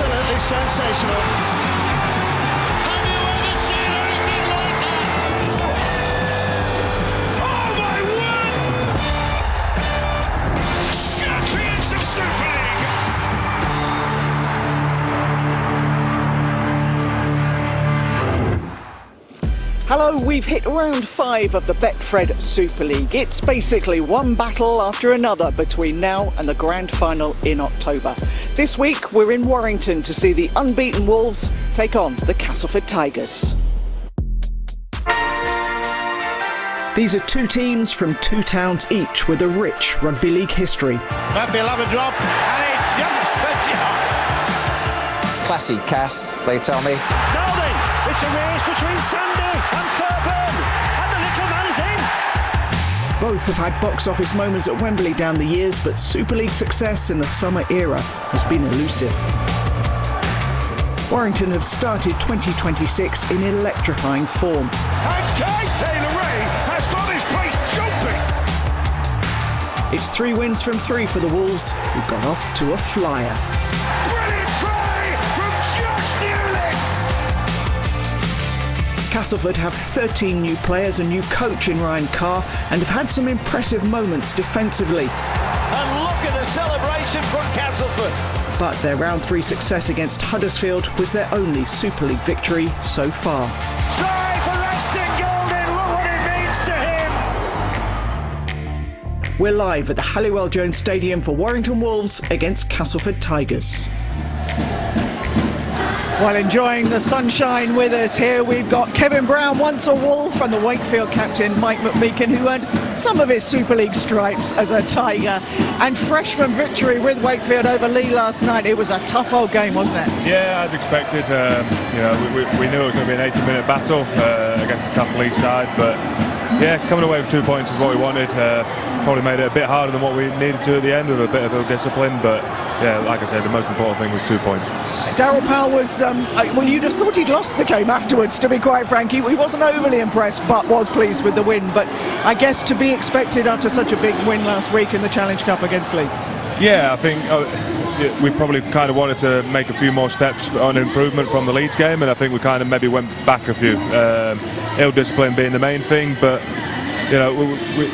Absolutely sensational. Have you ever seen anything like that? Oh my word! Champions of Super League! Hello, we've hit round 5 of the Betfred Super League. It's basically one battle after another between now and the grand final in October. This week, we're in Warrington to see the unbeaten Wolves take on the Castleford Tigers. These are two teams from two towns each with a rich rugby league history. Rugby love a drop, and it jumps for joy. Classy Cass, they tell me. Nolly, it's a race between Sandy and Thurburn, and the little man's in. Both have had box office moments at Wembley down the years, but Super League success in the summer era has been elusive. Warrington have started 2026 in electrifying form. And Kay Taylor-Ray has got his place jumping. It's 3 wins from 3 for the Wolves, who've got off to a flyer. Brilliant try from Josh Newley. Castleford have 13 new players, a new coach in Ryan Carr, and have had some impressive moments defensively. And look at the celebration from Castleford. But their round 3 success against Huddersfield was their only Super League victory so far. Try for Preston Golden, look what it means to him. We're live at the Halliwell Jones Stadium for Warrington Wolves against Castleford Tigers. While enjoying the sunshine with us here, we've got Kevin Brown, once a Wolf, and the Wakefield captain Mike McMeekin, who earned some of his Super League stripes as a Tiger, and fresh from victory with Wakefield over Lee last night. It was a tough old game, wasn't it? Yeah, as expected. We knew it was going to be an 80-minute battle against a tough Lee side, but yeah, coming away with 2 points is what we wanted. Probably made it a bit harder than what we needed to at the end with a bit of discipline, but yeah, like I said, the most important thing was 2 points. Daryl Powell was, well, you'd have thought he'd lost the game afterwards, to be quite frank. He wasn't overly impressed, but was pleased with the win. But I guess to be expected after such a big win last week in the Challenge Cup against Leeds. Yeah, I think we probably kind of wanted to make a few more steps on improvement from the Leeds game, and I think we kind of maybe went back a few. Ill discipline being the main thing, but you know,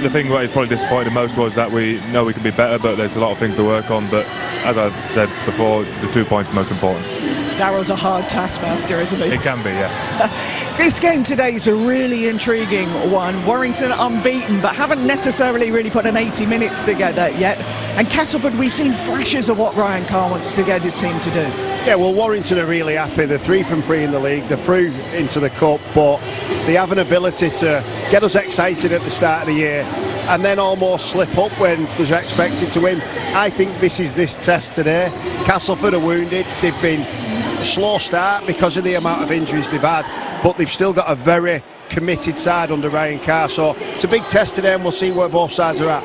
the thing that is probably disappointed most was that we know we can be better, but there's a lot of things to work on. But as I said before, the 2 points are most important. Daryl's a hard taskmaster, isn't he? It can be, yeah. This game today is a really intriguing one. Warrington unbeaten, but haven't necessarily really put an 80 minutes together yet. And Castleford, we've seen flashes of what Ryan Carr wants to get his team to do. Yeah, well, Warrington are really happy. They're 3 from 3 in the league. They're through into the cup, but they have an ability to get us excited at the start of the year and then almost slip up when they're expected to win. I think this is this test today. Castleford are wounded. They've been a slow start because of the amount of injuries they've had, but they've still got a very committed side under Ryan Carr. So it's a big test today, and we'll see where both sides are at.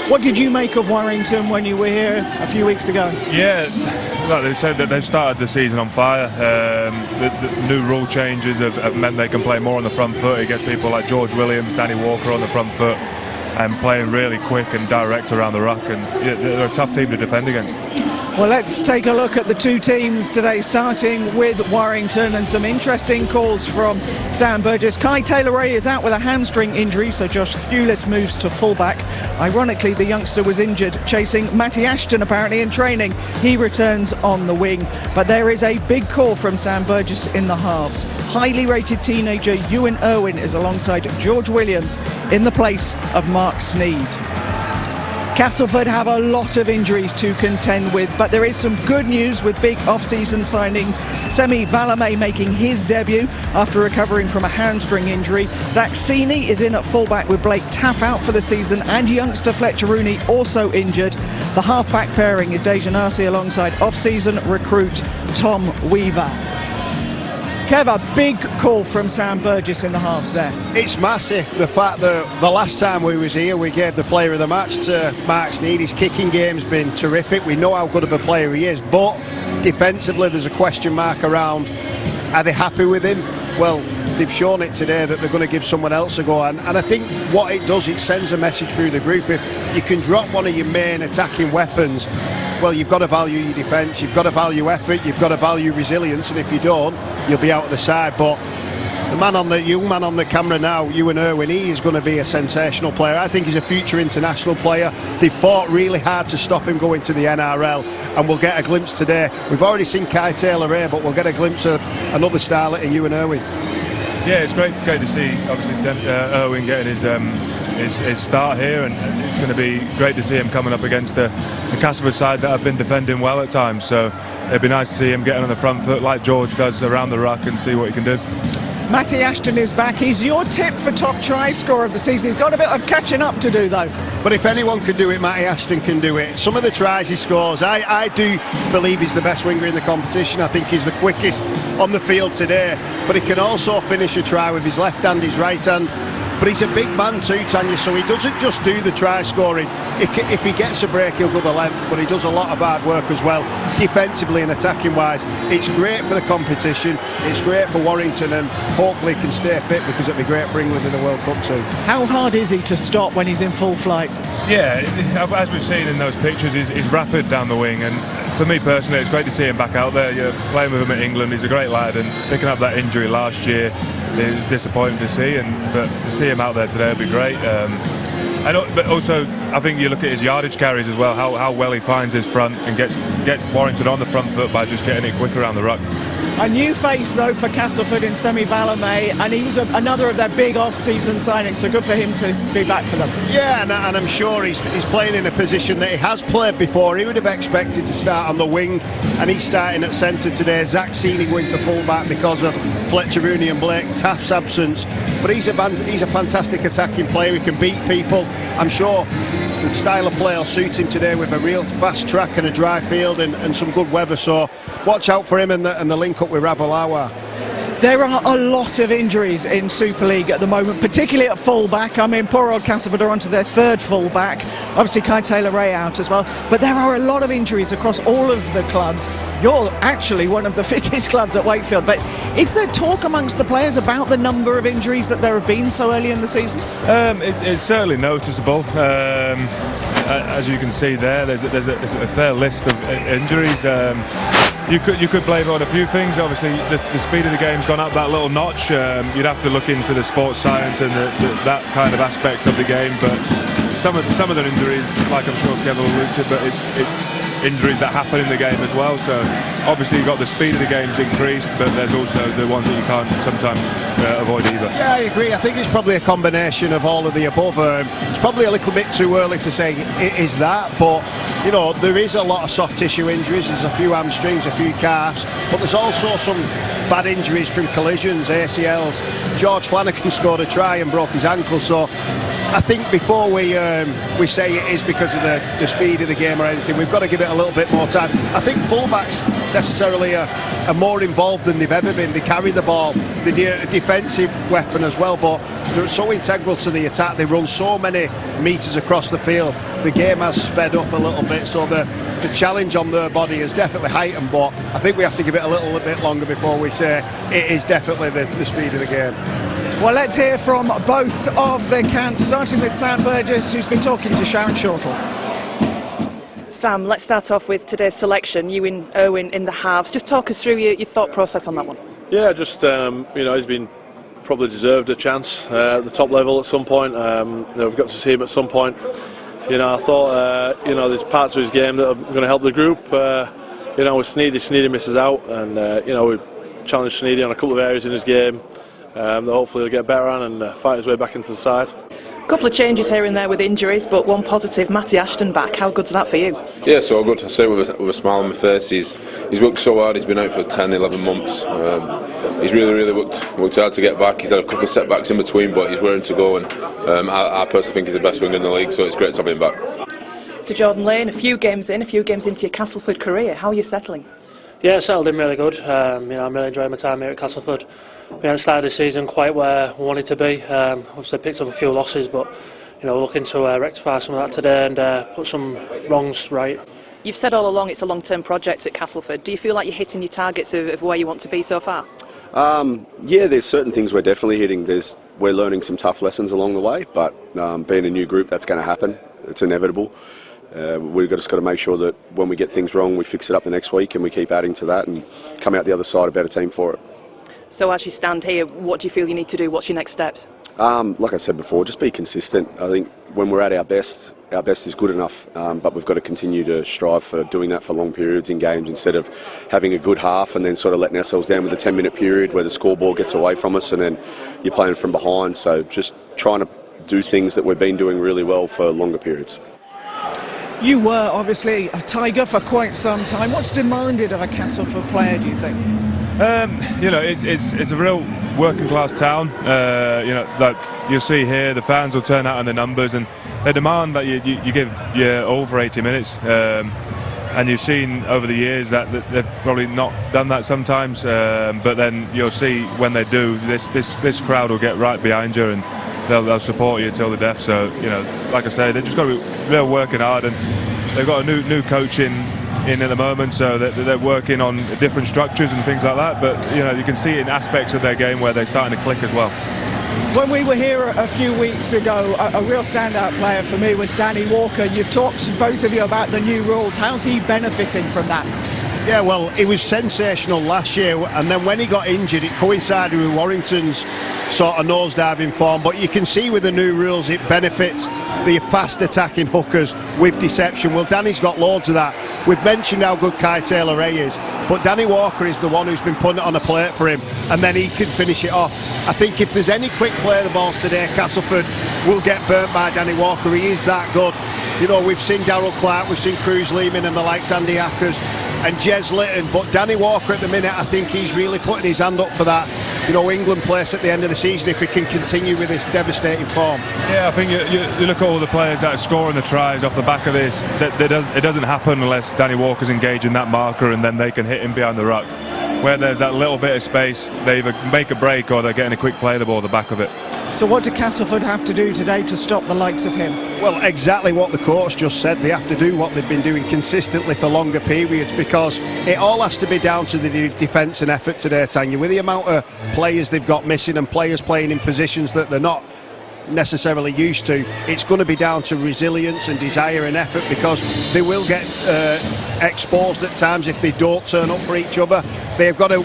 What did you make of Warrington when you were here a few weeks ago? Yeah, like they said that they started the season on fire. The new rule changes have meant they can play more on the front foot. It gets people like George Williams, Danny Walker on the front foot and playing really quick and direct around the ruck, and they're a tough team to defend against. Well, let's take a look at the two teams today, starting with Warrington, and some interesting calls from Sam Burgess. Kai Taylor-Ray is out with a hamstring injury, so Josh Thewlis moves to fullback. Ironically, the youngster was injured chasing Matty Ashton apparently in training. He returns on the wing, but there is a big call from Sam Burgess in the halves. Highly rated teenager Ewan Irwin is alongside George Williams in the place of Mark Sneed. Castleford have a lot of injuries to contend with, but there is some good news with big off-season signing Semi Valame making his debut after recovering from a hamstring injury. Zach Sini is in at fullback with Blake Taff out for the season, and youngster Fletcher Rooney also injured. The half-back pairing is Dejan Arce alongside off-season recruit Tom Weaver. Kev, a big call from Sam Burgess in the halves there. It's massive, the fact that the last time we was here we gave the player of the match to Mark Sneed. His kicking game's been terrific. We know how good of a player he is, but defensively there's a question mark around, are they happy with him? well, they've shown it today that they're going to give someone else a go, and I think what it does, it sends a message through the group. If you can drop one of your main attacking weapons, well, you've got to value your defence, you've got to value effort, you've got to value resilience, and if you don't, you'll be out of the side. But the young man on the camera now, Ewan Irwin, he is going to be a sensational player. I think he's a future international player. They fought really hard to stop him going to the NRL, and we'll get a glimpse today. We've already seen Kai Taylor-Ray, but we'll get a glimpse of another starlet in Ewan Irwin. Yeah, it's great to see, obviously, Irwin getting his start here, and it's going to be great to see him coming up against the Castleford side that have been defending well at times. So it'd be nice to see him getting on the front foot like George does around the ruck and see what he can do. Matty Ashton is back. He's your tip for top try scorer of the season. He's got a bit of catching up to do, though. But if anyone can do it, Matty Ashton can do it. Some of the tries he scores, I do believe he's the best winger in the competition. I think he's the quickest on the field today. But he can also finish a try with his left hand, his right hand. But he's a big man too, Tanya, so he doesn't just do the try scoring. If he gets a break, he'll go the length, but he does a lot of hard work as well, defensively and attacking wise. It's great for the competition, it's great for Warrington, and hopefully he can stay fit, because it'll be great for England in the World Cup too. How hard is he to stop when he's in full flight? Yeah, as we've seen in those pictures, he's rapid down the wing, and for me personally, it's great to see him back out there. You're playing with him at England, he's a great lad, and picking up that injury last year is disappointing to see, but to see him out there today would be great. But also, I think you look at his yardage carries as well, how well he finds his front and gets Warrington on the front foot by just getting it quick around the ruck. A new face, though, for Castleford in Semi Valame, and he was another of their big off-season signings, so good for him to be back for them. Yeah, and I'm sure he's playing in a position that he has played before. He would have expected to start on the wing, and he's starting at centre today. Zach Seeley going to full-back because of Fletcher Rooney and Blake Taft's absence. But he's a fantastic attacking player. He can beat people. I'm sure the style of play will suit him today, with a real fast track and a dry field and some good weather. So watch out for him and the link up with Ravalawa. There are a lot of injuries in Super League at the moment, particularly at full-back. I mean, poor old Castleford are onto their third full-back. Obviously, Kai Taylor-Ray out as well. But there are a lot of injuries across all of the clubs. You're actually one of the fittest clubs at Wakefield. But is there talk amongst the players about the number of injuries that there have been so early in the season? It's certainly noticeable. As you can see there, there's a fair list of injuries. You could blame it on a few things. Obviously, the speed of the game's gone up that little notch. You'd have to look into the sports science and that kind of aspect of the game. But some of the injuries, like I'm sure Kevin will allude to, but it's injuries that happen in the game as well. So obviously you've got the speed of the game's increased, but there's also the ones that you can't sometimes avoid either. Yeah, I agree. I think it's probably a combination of all of the above. It's probably a little bit too early to say it is that, but you know, there is a lot of soft tissue injuries. There's a few hamstrings, a few calves, but there's also some bad injuries from collisions, ACLs. George Flanagan scored a try and broke his ankle, so I think before we say it is because of the speed of the game or anything, we've got to give it a little bit more time. I think fullbacks necessarily are more involved than they've ever been. They carry the ball, they're a defensive weapon as well, but they're so integral to the attack. They run so many metres across the field. The game has sped up a little bit, so the challenge on their body is definitely heightened, but I think we have to give it a little bit longer before we say it is definitely the speed of the game. Well, let's hear from both of the cants, starting with Sam Burgess, who's been talking to Sharon Shortle. Sam, let's start off with today's selection, you in Irwin in the halves. Just talk us through your thought process on that one. Yeah, just, he's been probably deserved a chance at the top level at some point. We've got to see him at some point. I thought, there's parts of his game that are going to help the group. With Sneedy misses out, and, we challenged Sneedy on a couple of areas in his game. That hopefully he'll get better on and fight his way back into the side. A couple of changes here and there with injuries, but one positive, Matty Ashton back. How good's that for you? Yeah, so good. I say it with a smile on my face. He's worked so hard. He's been out for 10, 11 months. He's really worked hard to get back. He's had a couple of setbacks in between, but he's raring to go, and I personally think he's the best winger in the league, so it's great to have him back. So Jordan Lane, a few games into your Castleford career, how are you settling? Yeah, settled in really good. I'm really enjoying my time here at Castleford. We hadn't started the season quite where we wanted to be. Obviously picked up a few losses, but we're looking to rectify some of that today and put some wrongs right. You've said all along it's a long-term project at Castleford. Do you feel like you're hitting your targets of where you want to be so far? Yeah, there's certain things we're definitely hitting. We're learning some tough lessons along the way, but being a new group, that's going to happen. It's inevitable. We've just got to make sure that when we get things wrong, we fix it up the next week and we keep adding to that and come out the other side a better team for it. So as you stand here, what do you feel you need to do? What's your next steps? Like I said before, just be consistent. I think when we're at our best is good enough, but we've got to continue to strive for doing that for long periods in games instead of having a good half and then sort of letting ourselves down with a 10-minute period where the scoreboard gets away from us and then you're playing from behind. So just trying to do things that we've been doing really well for longer periods. You were obviously a Tiger for quite some time. What's demanded of a Castleford player, do you think? It's a real working class town. That you'll see here, the fans will turn out in the numbers, and they demand that you give over 80 minutes. And you've seen over the years that they've probably not done that sometimes. But then you'll see when they do, this crowd will get right behind you and they'll support you till the death. So like I say, they've just got to be real working hard, and they've got a new coach in at the moment, so they're working on different structures and things like that. But you can see in aspects of their game where they're starting to click as well. When we were here a few weeks ago, a real standout player for me was Danny Walker. You've talked, both of you, about the new rules. How's he benefiting from that? Yeah, well, it was sensational last year, and then when he got injured, it coincided with Warrington's sort of nosediving form. But you can see with the new rules, it benefits the fast attacking hookers with deception. Well, Danny's got loads of that. We've mentioned how good Kai Taylor-Ray is, but Danny Walker is the one who's been putting it on a plate for him, and then he can finish it off. I think if there's any quick play of the balls today, Castleford will get burnt by Danny Walker. He is that good. We've seen Darryl Clark, we've seen Cruz Lehman and the likes, Andy Ackers and Jez Litton, but Danny Walker at the minute, I think he's really putting his hand up for that England place at the end of the season if we can continue with this devastating form. Yeah, I think you look at all the players that are scoring the tries off the back of this, it doesn't happen unless Danny Walker's engaging that marker and then they can hit him behind the ruck. Where there's that little bit of space, they either make a break or they're getting a quick play of the ball at the back of it. So what do Castleford have to do today to stop the likes of him? Well, exactly what the coach just said. They have to do what they've been doing consistently for longer periods, because it all has to be down to the defence and effort today, Tanya. With the amount of players they've got missing and players playing in positions that they're not necessarily used to, it's going to be down to resilience and desire and effort, because they will get exposed at times if they don't turn up for each other. They've got to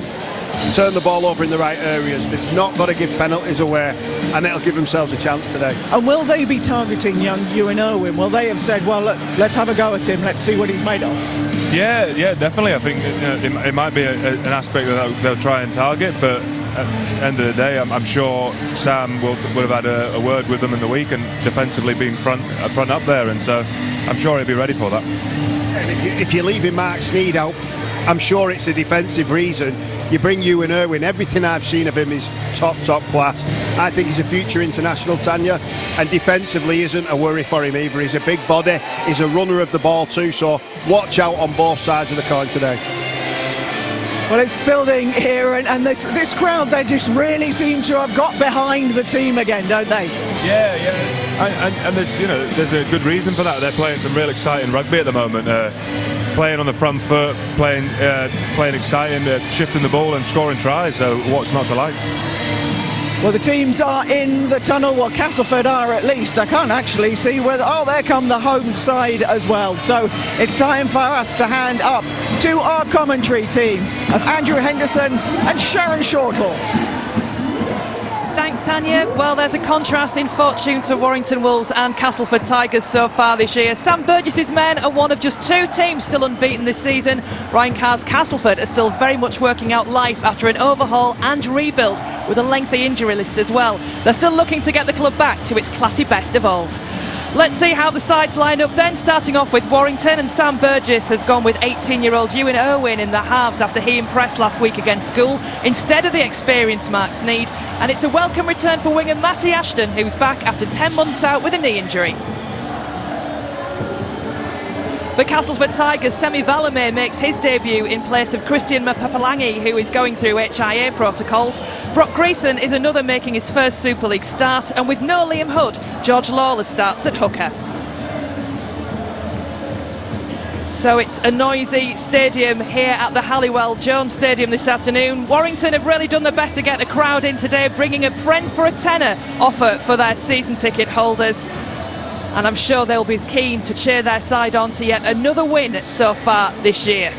turn the ball over in the right areas. They've not got to give penalties away, and it'll give themselves a chance today. And will they be targeting young Ewan Irwin? Will they have said, well, let's have a go at him, let's see what he's made of? Yeah, definitely. I think it might be an aspect that they'll try and target, but at the end of the day, I'm sure Sam would have had a word with them in the week and defensively being front up there, and so I'm sure he'll be ready for that. And if you're leaving Mark Sneed out, I'm sure it's a defensive reason. You bring Ewan Irwin, everything I've seen of him is top class. I think he's a future international, Tanya, and defensively isn't a worry for him either. He's a big body, he's a runner of the ball too, so watch out on both sides of the coin today. Well, it's building here, and this crowd, they just really seem to have got behind the team again, don't they? Yeah. And there's a good reason for that. They're playing some real exciting rugby at the moment. Playing on the front foot, playing exciting, shifting the ball and scoring tries. So what's not to like? Well, the teams are in the tunnel. Well, Castleford are at least. I can't actually see whether... Oh, there come the home side as well. So it's time for us to hand up to our commentary team of Andrew Henderson and Sharon Shortall. Thanks, Tanya. Well, there's a contrast in fortunes for Warrington Wolves and Castleford Tigers so far this year. Sam Burgess's men are one of just two teams still unbeaten this season. Ryan Carr's Castleford are still very much working out life after an overhaul and rebuild with a lengthy injury list as well. They're still looking to get the club back to its classy best of old. Let's see how the sides line up then, starting off with Warrington, and Sam Burgess has gone with 18-year-old Ewan Irwin in the halves after he impressed last week against School instead of the experienced Mark Sneed, and it's a welcome return for winger Matty Ashton, who's back after 10 months out with a knee injury. For Castleford Tigers, Semi Valame makes his debut in place of Christian Mapapalangi, who is going through HIA protocols. Brock Greason is another making his first Super League start, and with no Liam Hood, George Lawler starts at hooker. So it's a noisy stadium here at the Halliwell Jones Stadium this afternoon. Warrington have really done their best to get a crowd in today, bringing a friend for a tenner offer for their season ticket holders. And I'm sure they'll be keen to cheer their side on to yet another win so far this year.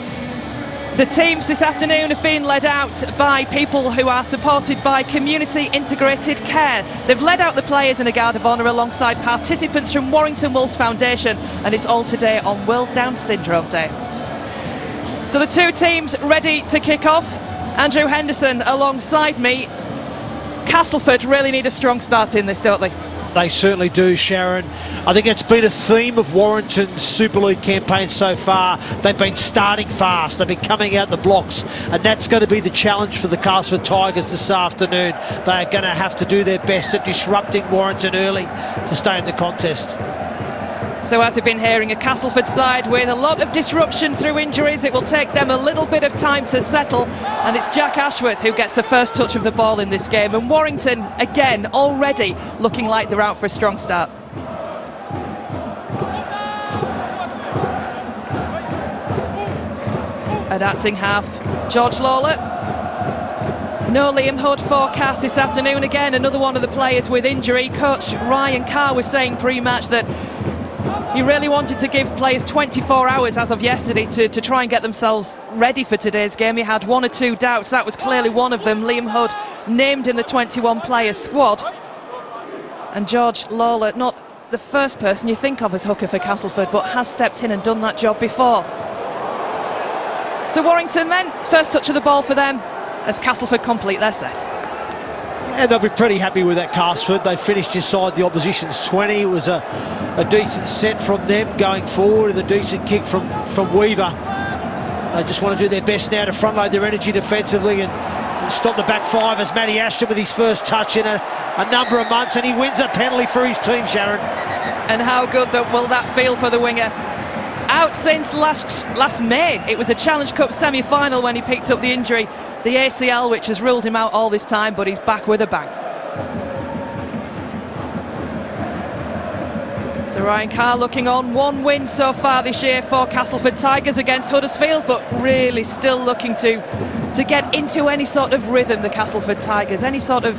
The teams this afternoon have been led out by people who are supported by Community Integrated Care. They've led out the players in a guard of honour alongside participants from Warrington Wolves Foundation, and it's all today on World Down Syndrome Day. So the two teams ready to kick off. Andrew Henderson alongside me. Castleford really need a strong start in this, don't they? They certainly do, Sharon. I think it's been a theme of Warrington's Super League campaign so far. They've been starting fast, they've been coming out the blocks, and that's going to be the challenge for the Castleford Tigers this afternoon. They are going to have to do their best at disrupting Warrington early to stay in the contest. So as we've been hearing, a Castleford side with a lot of disruption through injuries. It will take them a little bit of time to settle, and it's Jack Ashworth who gets the first touch of the ball in this game. And Warrington, again, already looking like they're out for a strong start. Adapting half, George Lawler. No Liam Hood forecast this afternoon. Again, another one of the players with injury. Coach Ryan Carr was saying pre-match that he really wanted to give players 24 hours as of yesterday to try and get themselves ready for today's game. He had one or two doubts. That was clearly one of them. Liam Hood named in the 21-player squad. And George Lawler, not the first person you think of as hooker for Castleford, but has stepped in and done that job before. So Warrington then, first touch of the ball for them as Castleford complete their set. And they'll be pretty happy with that, Castleford. They finished inside the opposition's 20. It was a decent set from them going forward, and a decent kick from Weaver. They just want to do their best now to front load their energy defensively and stop the back five as Matty Ashton with his first touch in a number of months, and he wins a penalty for his team, Sharon. And how good will that feel for the winger? Out since last May. It was a Challenge Cup semi-final when he picked up the injury, the ACL, which has ruled him out all this time, but he's back with a bang. So Ryan Carr looking on. One win so far this year for Castleford Tigers against Huddersfield, but really still looking to get into any sort of rhythm, the Castleford Tigers, any sort of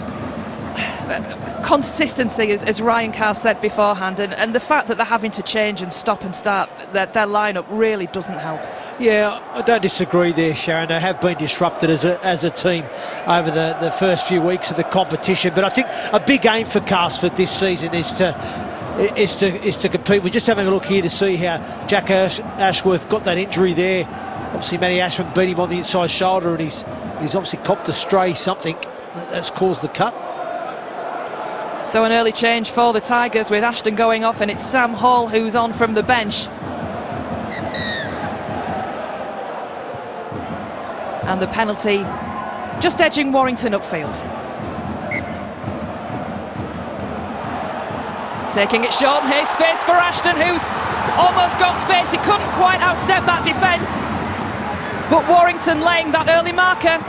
consistency, as Ryan Carr said beforehand, and the fact that they're having to change and stop and start their lineup really doesn't help. Yeah, I don't disagree there, Sharon. They have been disrupted as a team over the first few weeks of the competition, but I think a big aim for Castleford this season is to compete. We're just having a look here to see how Jack Ashworth got that injury there. Obviously Matty Ashton beat him on the inside shoulder, and he's obviously copped a stray something that's caused the cut. So an early change for the Tigers with Ashton going off, and it's Sam Hall who's on from the bench. And the penalty just edging Warrington upfield. Taking it short, and here's space for Ashton, who's almost got space. He couldn't quite outstep that defence. But Warrington laying that early marker.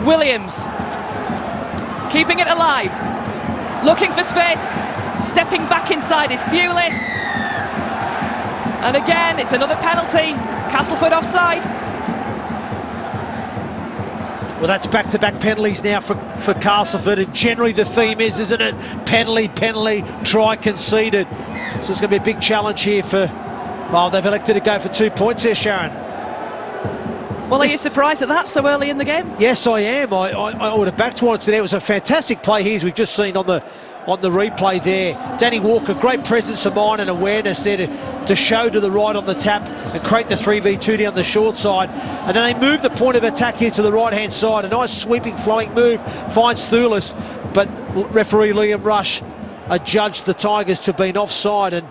Williams keeping it alive. Looking for space. Stepping back inside is Thewlis. And again, it's another penalty. Castleford offside. Well, that's back-to-back penalties now for Castleford, and generally the theme is, isn't it? Penalty, try conceded. So it's going to be a big challenge here for... Well, they've elected to go for 2 points there, Sharon. Well, are you surprised at that so early in the game? Yes, I am. I would have backed Warrington there. It was a fantastic play here, as we've just seen on the replay there. Danny Walker, great presence of mind and awareness there to show to the right on the tap and create the 3v2 down the short side. And then they move the point of attack here to the right-hand side. A nice sweeping, flowing move finds Thewlis, but referee Liam Rush adjudged the Tigers to have been offside. And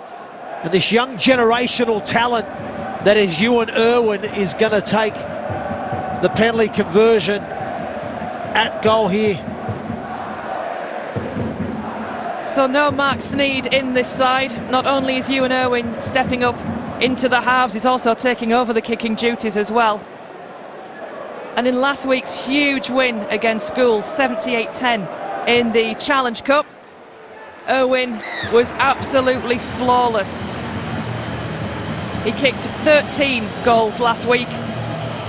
this young generational talent that is Ewan Irwin is going to take the penalty conversion at goal here. So no Mark Sneed in this side. Not only is Ewan Irwin stepping up into the halves, he's also taking over the kicking duties as well. And in last week's huge win against Schools, 78-10 in the Challenge Cup, Irwin was absolutely flawless. He kicked 13 goals last week,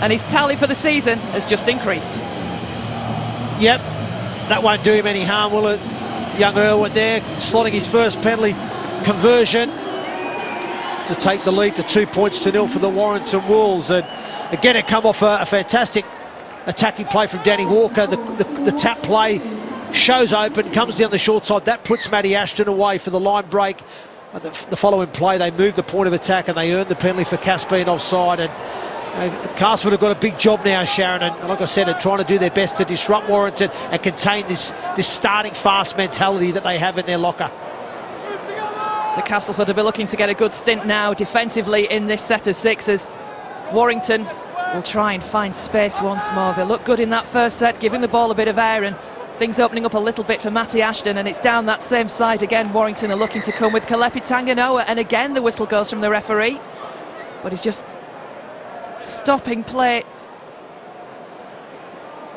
and his tally for the season has just increased. Yep, that won't do him any harm, will it? Young Irwin there, slotting his first penalty conversion to take the lead to 2-0 for the Warrington Wolves. And again, it come off a fantastic attacking play from Danny Walker. The tap play shows open, comes down the short side. That puts Matty Ashton away for the line break. The following play, they moved the point of attack and they earned the penalty for Cass being offside. And Castleford have got a big job now, Sharon, and like I said, are trying to do their best to disrupt Warrington and contain this starting fast mentality that they have in their locker. So Castleford will be looking to get a good stint now defensively in this set of sixes. Warrington will try and find space once more. They look good in that first set, giving the ball a bit of air, and things opening up a little bit for Matty Ashton, and it's down that same side again. Warrington are looking to come with Kalepi Tanganoa, and again the whistle goes from the referee, but he's just stopping play,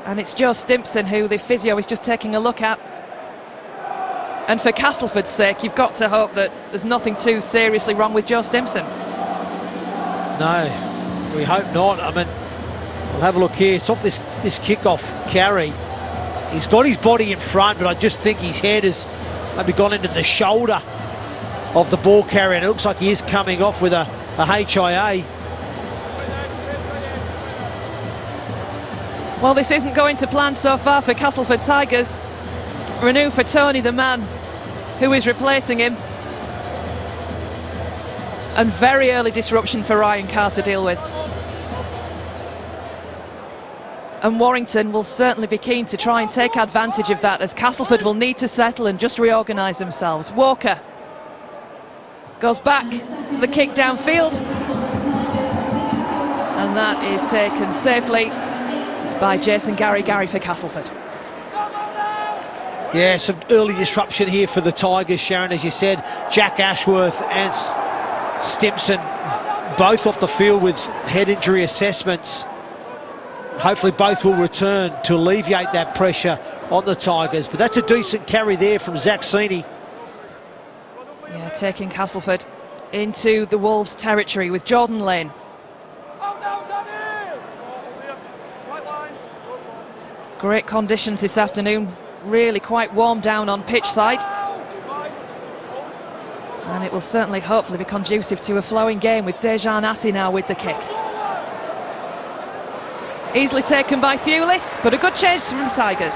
and it's Joe Stimpson who the physio is just taking a look at. And for Castleford's sake, you've got to hope that there's nothing too seriously wrong with Joe Stimpson. No, we hope not. I mean, we'll have a look here. It's off this kick-off carry. He's got his body in front, but I just think his head has maybe gone into the shoulder of the ball carrier, and it looks like he is coming off with a HIA. Well, this isn't going to plan so far for Castleford Tigers. Renew for Tony, the man who is replacing him. And very early disruption for Ryan Carr to deal with. And Warrington will certainly be keen to try and take advantage of that, as Castleford will need to settle and just reorganise themselves. Walker goes back, the kick downfield, and that is taken safely by Jason Gary for Castleford. Yeah, some early disruption here for the Tigers, Sharon, as you said. Jack Ashworth and Stimpson both off the field with head injury assessments. Hopefully both will return to alleviate that pressure on the Tigers. But that's a decent carry there from Zach Sini. Yeah, taking Castleford into the Wolves' territory with Jordan Lane. Great conditions this afternoon. Really quite warm down on pitch side. And it will certainly, hopefully, be conducive to a flowing game with Dejan Assi now with the kick. Easily taken by Thewlis, but a good change from the Tigers.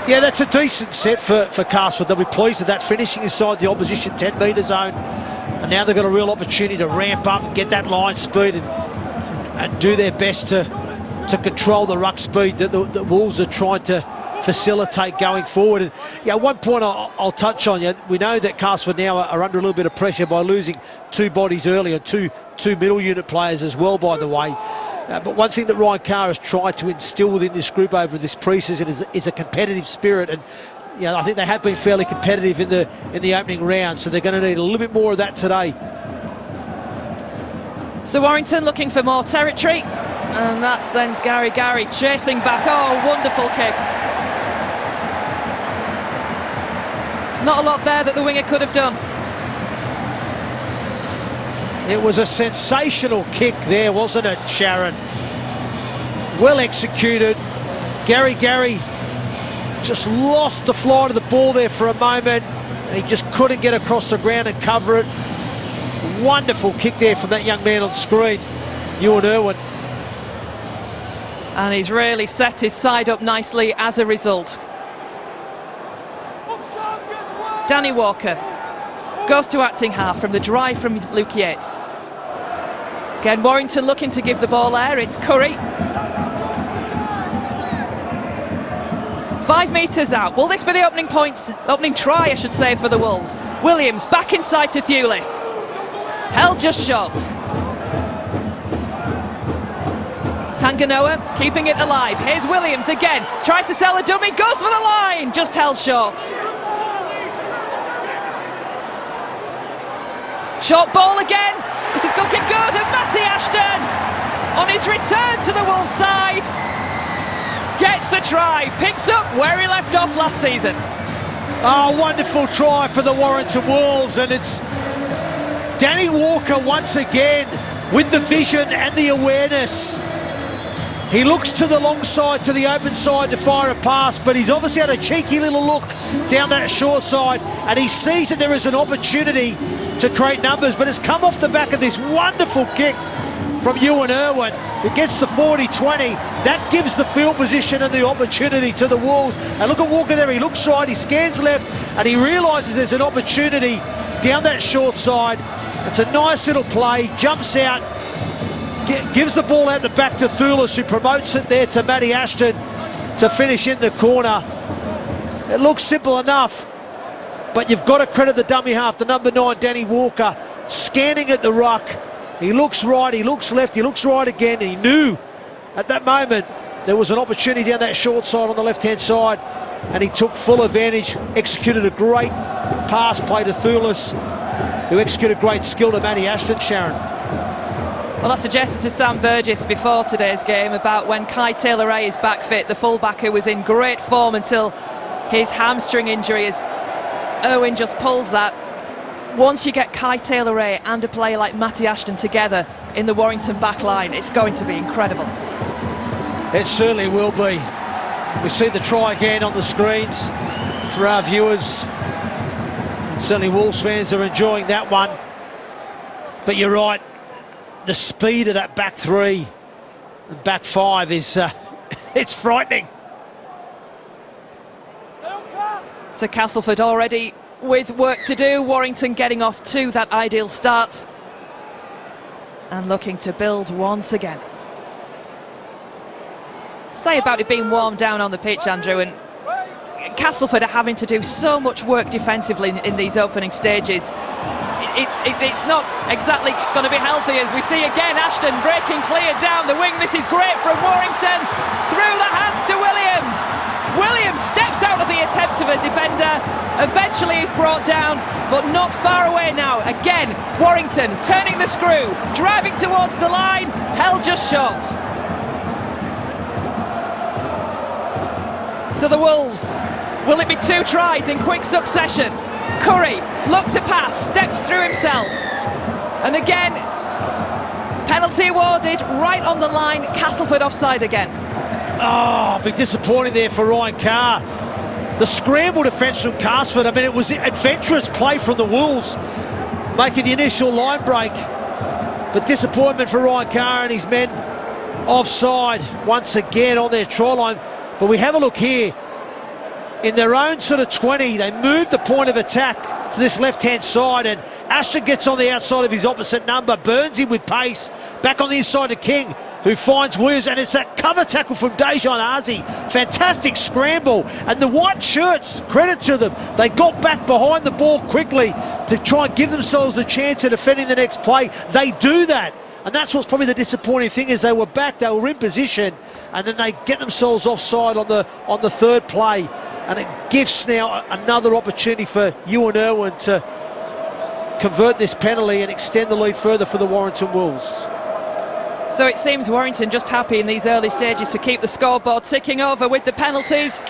Yeah, that's a decent set for Castleford. They'll be pleased with that, finishing inside the opposition 10-metre zone. And now they've got a real opportunity to ramp up and get that line speed and do their best to control the ruck speed that the Wolves are trying to facilitate going forward. And yeah, one point I'll touch on. Yeah, we know that Castleford now are under a little bit of pressure by losing two bodies earlier, two middle unit players as well, by the way. But one thing that Ryan Carr has tried to instill within this group over this pre-season is a competitive spirit, and I think they have been fairly competitive in the opening round, so they're going to need a little bit more of that today. So Warrington looking for more territory, and that sends Gary chasing back. Oh, wonderful kick. Not a lot there that the winger could have done. It was a sensational kick there, wasn't it, Sharon? Well executed. Gary just lost the flight of the ball there for a moment, and he just couldn't get across the ground and cover it. Wonderful kick there from that young man on screen, Ewan Irwin. And he's really set his side up nicely as a result. Danny Walker goes to acting half from the drive from Luke Yates. Again, Warrington looking to give the ball air. It's Curry. 5 metres out. Will this be the opening try, I should say, for the Wolves? Williams back inside to Thewlis. Held just short. Tanganoa keeping it alive. Here's Williams again. Tries to sell a dummy. Goes for the line. Just held short. Short ball again. This is looking good, and Matty Ashton on his return to the Wolves side gets the try, picks up where he left off last season. Oh, wonderful try for the Warrington Wolves, and it's Danny Walker once again with the vision and the awareness. He looks to the long side, to the open side to fire a pass, but he's obviously had a cheeky little look down that short side, and he sees that there is an opportunity to create numbers, but it's come off the back of this wonderful kick from Ewan Irwin, who gets the 40-20. That gives the field position and the opportunity to the Wolves. And look at Walker there, he looks right, he scans left, and he realises there's an opportunity down that short side. It's a nice little play, jumps out, gives the ball out the back to Thulis, who promotes it there to Matty Ashton to finish in the corner. It looks simple enough, but you've got to credit the dummy half, the number 9, Danny Walker, scanning at the ruck. He looks right, he looks left, he looks right again. He knew at that moment there was an opportunity down that short side on the left-hand side, and he took full advantage, executed a great pass play to Thulis, who executed great skill to Matty Ashton, Sharon. Well, I suggested to Sam Burgess before today's game about when Kai Taylor-Ray is back fit, the fullback who was in great form until his hamstring injury, as Irwin just pulls that. Once you get Kai Taylor-Ray and a player like Matty Ashton together in the Warrington back line, it's going to be incredible. It certainly will be. We see the try again on the screens for our viewers. Certainly Wolves fans are enjoying that one. But you're right, the speed of that back three and back five is it's frightening. So Castleford already with work to do. Warrington getting off to that ideal start and looking to build once again. Say about it being warmed down on the pitch, Andrew, and Castleford are having to do so much work defensively in these opening stages. It's not exactly going to be healthy, as we see again Ashton breaking clear down the wing. This is great from Warrington, through the hands to Williams. Williams steps out of the attempt of a defender, eventually is brought down, but not far away now. Again, Warrington turning the screw, driving towards the line, held just short. So the Wolves, will it be 2 tries in quick succession? Curry, look to pass, steps through himself. And again, penalty awarded right on the line, Castleford offside again. Oh, big disappointing there for Ryan Carr. The scramble defence from Castleford, I mean, it was adventurous play from the Wolves, making the initial line break. But disappointment for Ryan Carr and his men offside once again on their try line. But we have a look here. In their own sort of 20, they moved the point of attack to this left-hand side, and Ashton gets on the outside of his opposite number, burns him with pace, back on the inside to King, who finds Williams, and it's that cover tackle from Dejan Arzi. Fantastic scramble, and the white shirts, credit to them, they got back behind the ball quickly to try and give themselves a chance at defending the next play. They do that, and that's what's probably the disappointing thing, is they were back, they were in position, and then they get themselves offside on the third play. And it gives now another opportunity for Ewan Irwin to convert this penalty and extend the lead further for the Warrington Wolves. So it seems Warrington just happy in these early stages to keep the scoreboard ticking over with the penalties.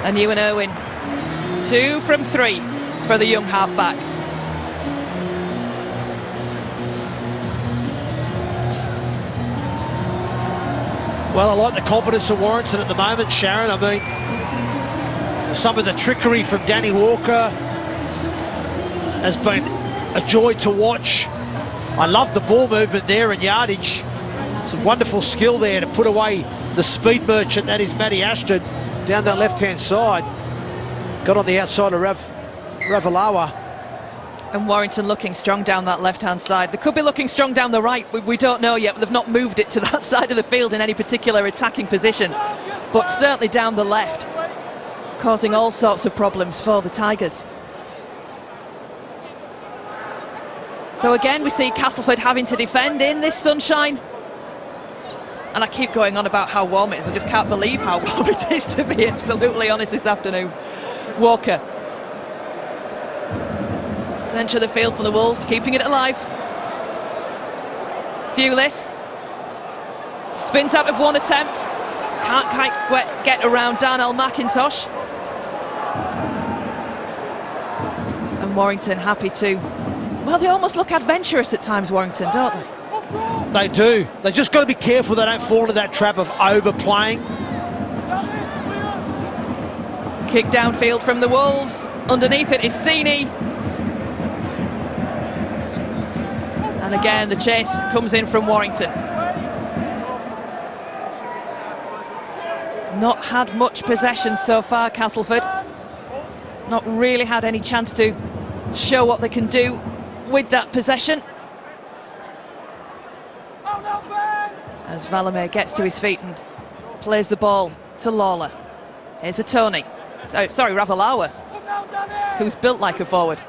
And Ewan Irwin, 2 from 3 for the young halfback. Well, I like the confidence of Warrington at the moment, Sharon. I mean, some of the trickery from Danny Walker has been a joy to watch. I love the ball movement there and yardage. Some wonderful skill there to put away the speed merchant that is Matty Ashton down that left-hand side. Got on the outside of Ravalawa. And Warrington looking strong down that left-hand side. They could be looking strong down the right. We don't know yet. They've not moved it to that side of the field in any particular attacking position. But certainly down the left, causing all sorts of problems for the Tigers. So again, we see Castleford having to defend in this sunshine. And I keep going on about how warm it is. I just can't believe how warm it is, to be absolutely honest, this afternoon. Walker. Centre of the field for the Wolves, keeping it alive. Thewlis. Spins out of one attempt. Can't quite get around Darnell McIntosh. And Warrington happy to Well, they almost look adventurous at times, Warrington, don't they? They do. They just got to be careful they don't fall into that trap of overplaying. Kick downfield from the Wolves. Underneath it is Sini. And again, the chase comes in from Warrington. Not had much possession so far, Castleford. Not really had any chance to show what they can do with that possession. As Valamir gets to his feet and plays the ball to Lawler. Here's a Tony. Oh, sorry, Ravalawa, who's built like a forward.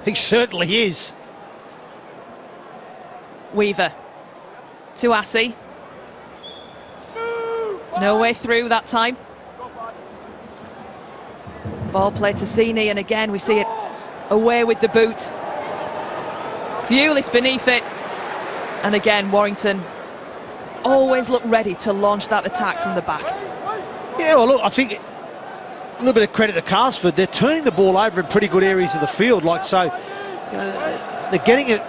He certainly is. Weaver to Assey. No way through that time. Ball played to Sini, and again we see it away with the boot. Thewlis beneath it. And again, Warrington always look ready to launch that attack from the back. Yeah, well, look, I think a little bit of credit to Castleford. They're turning the ball over in pretty good areas of the field. Like so, you know, they're getting it.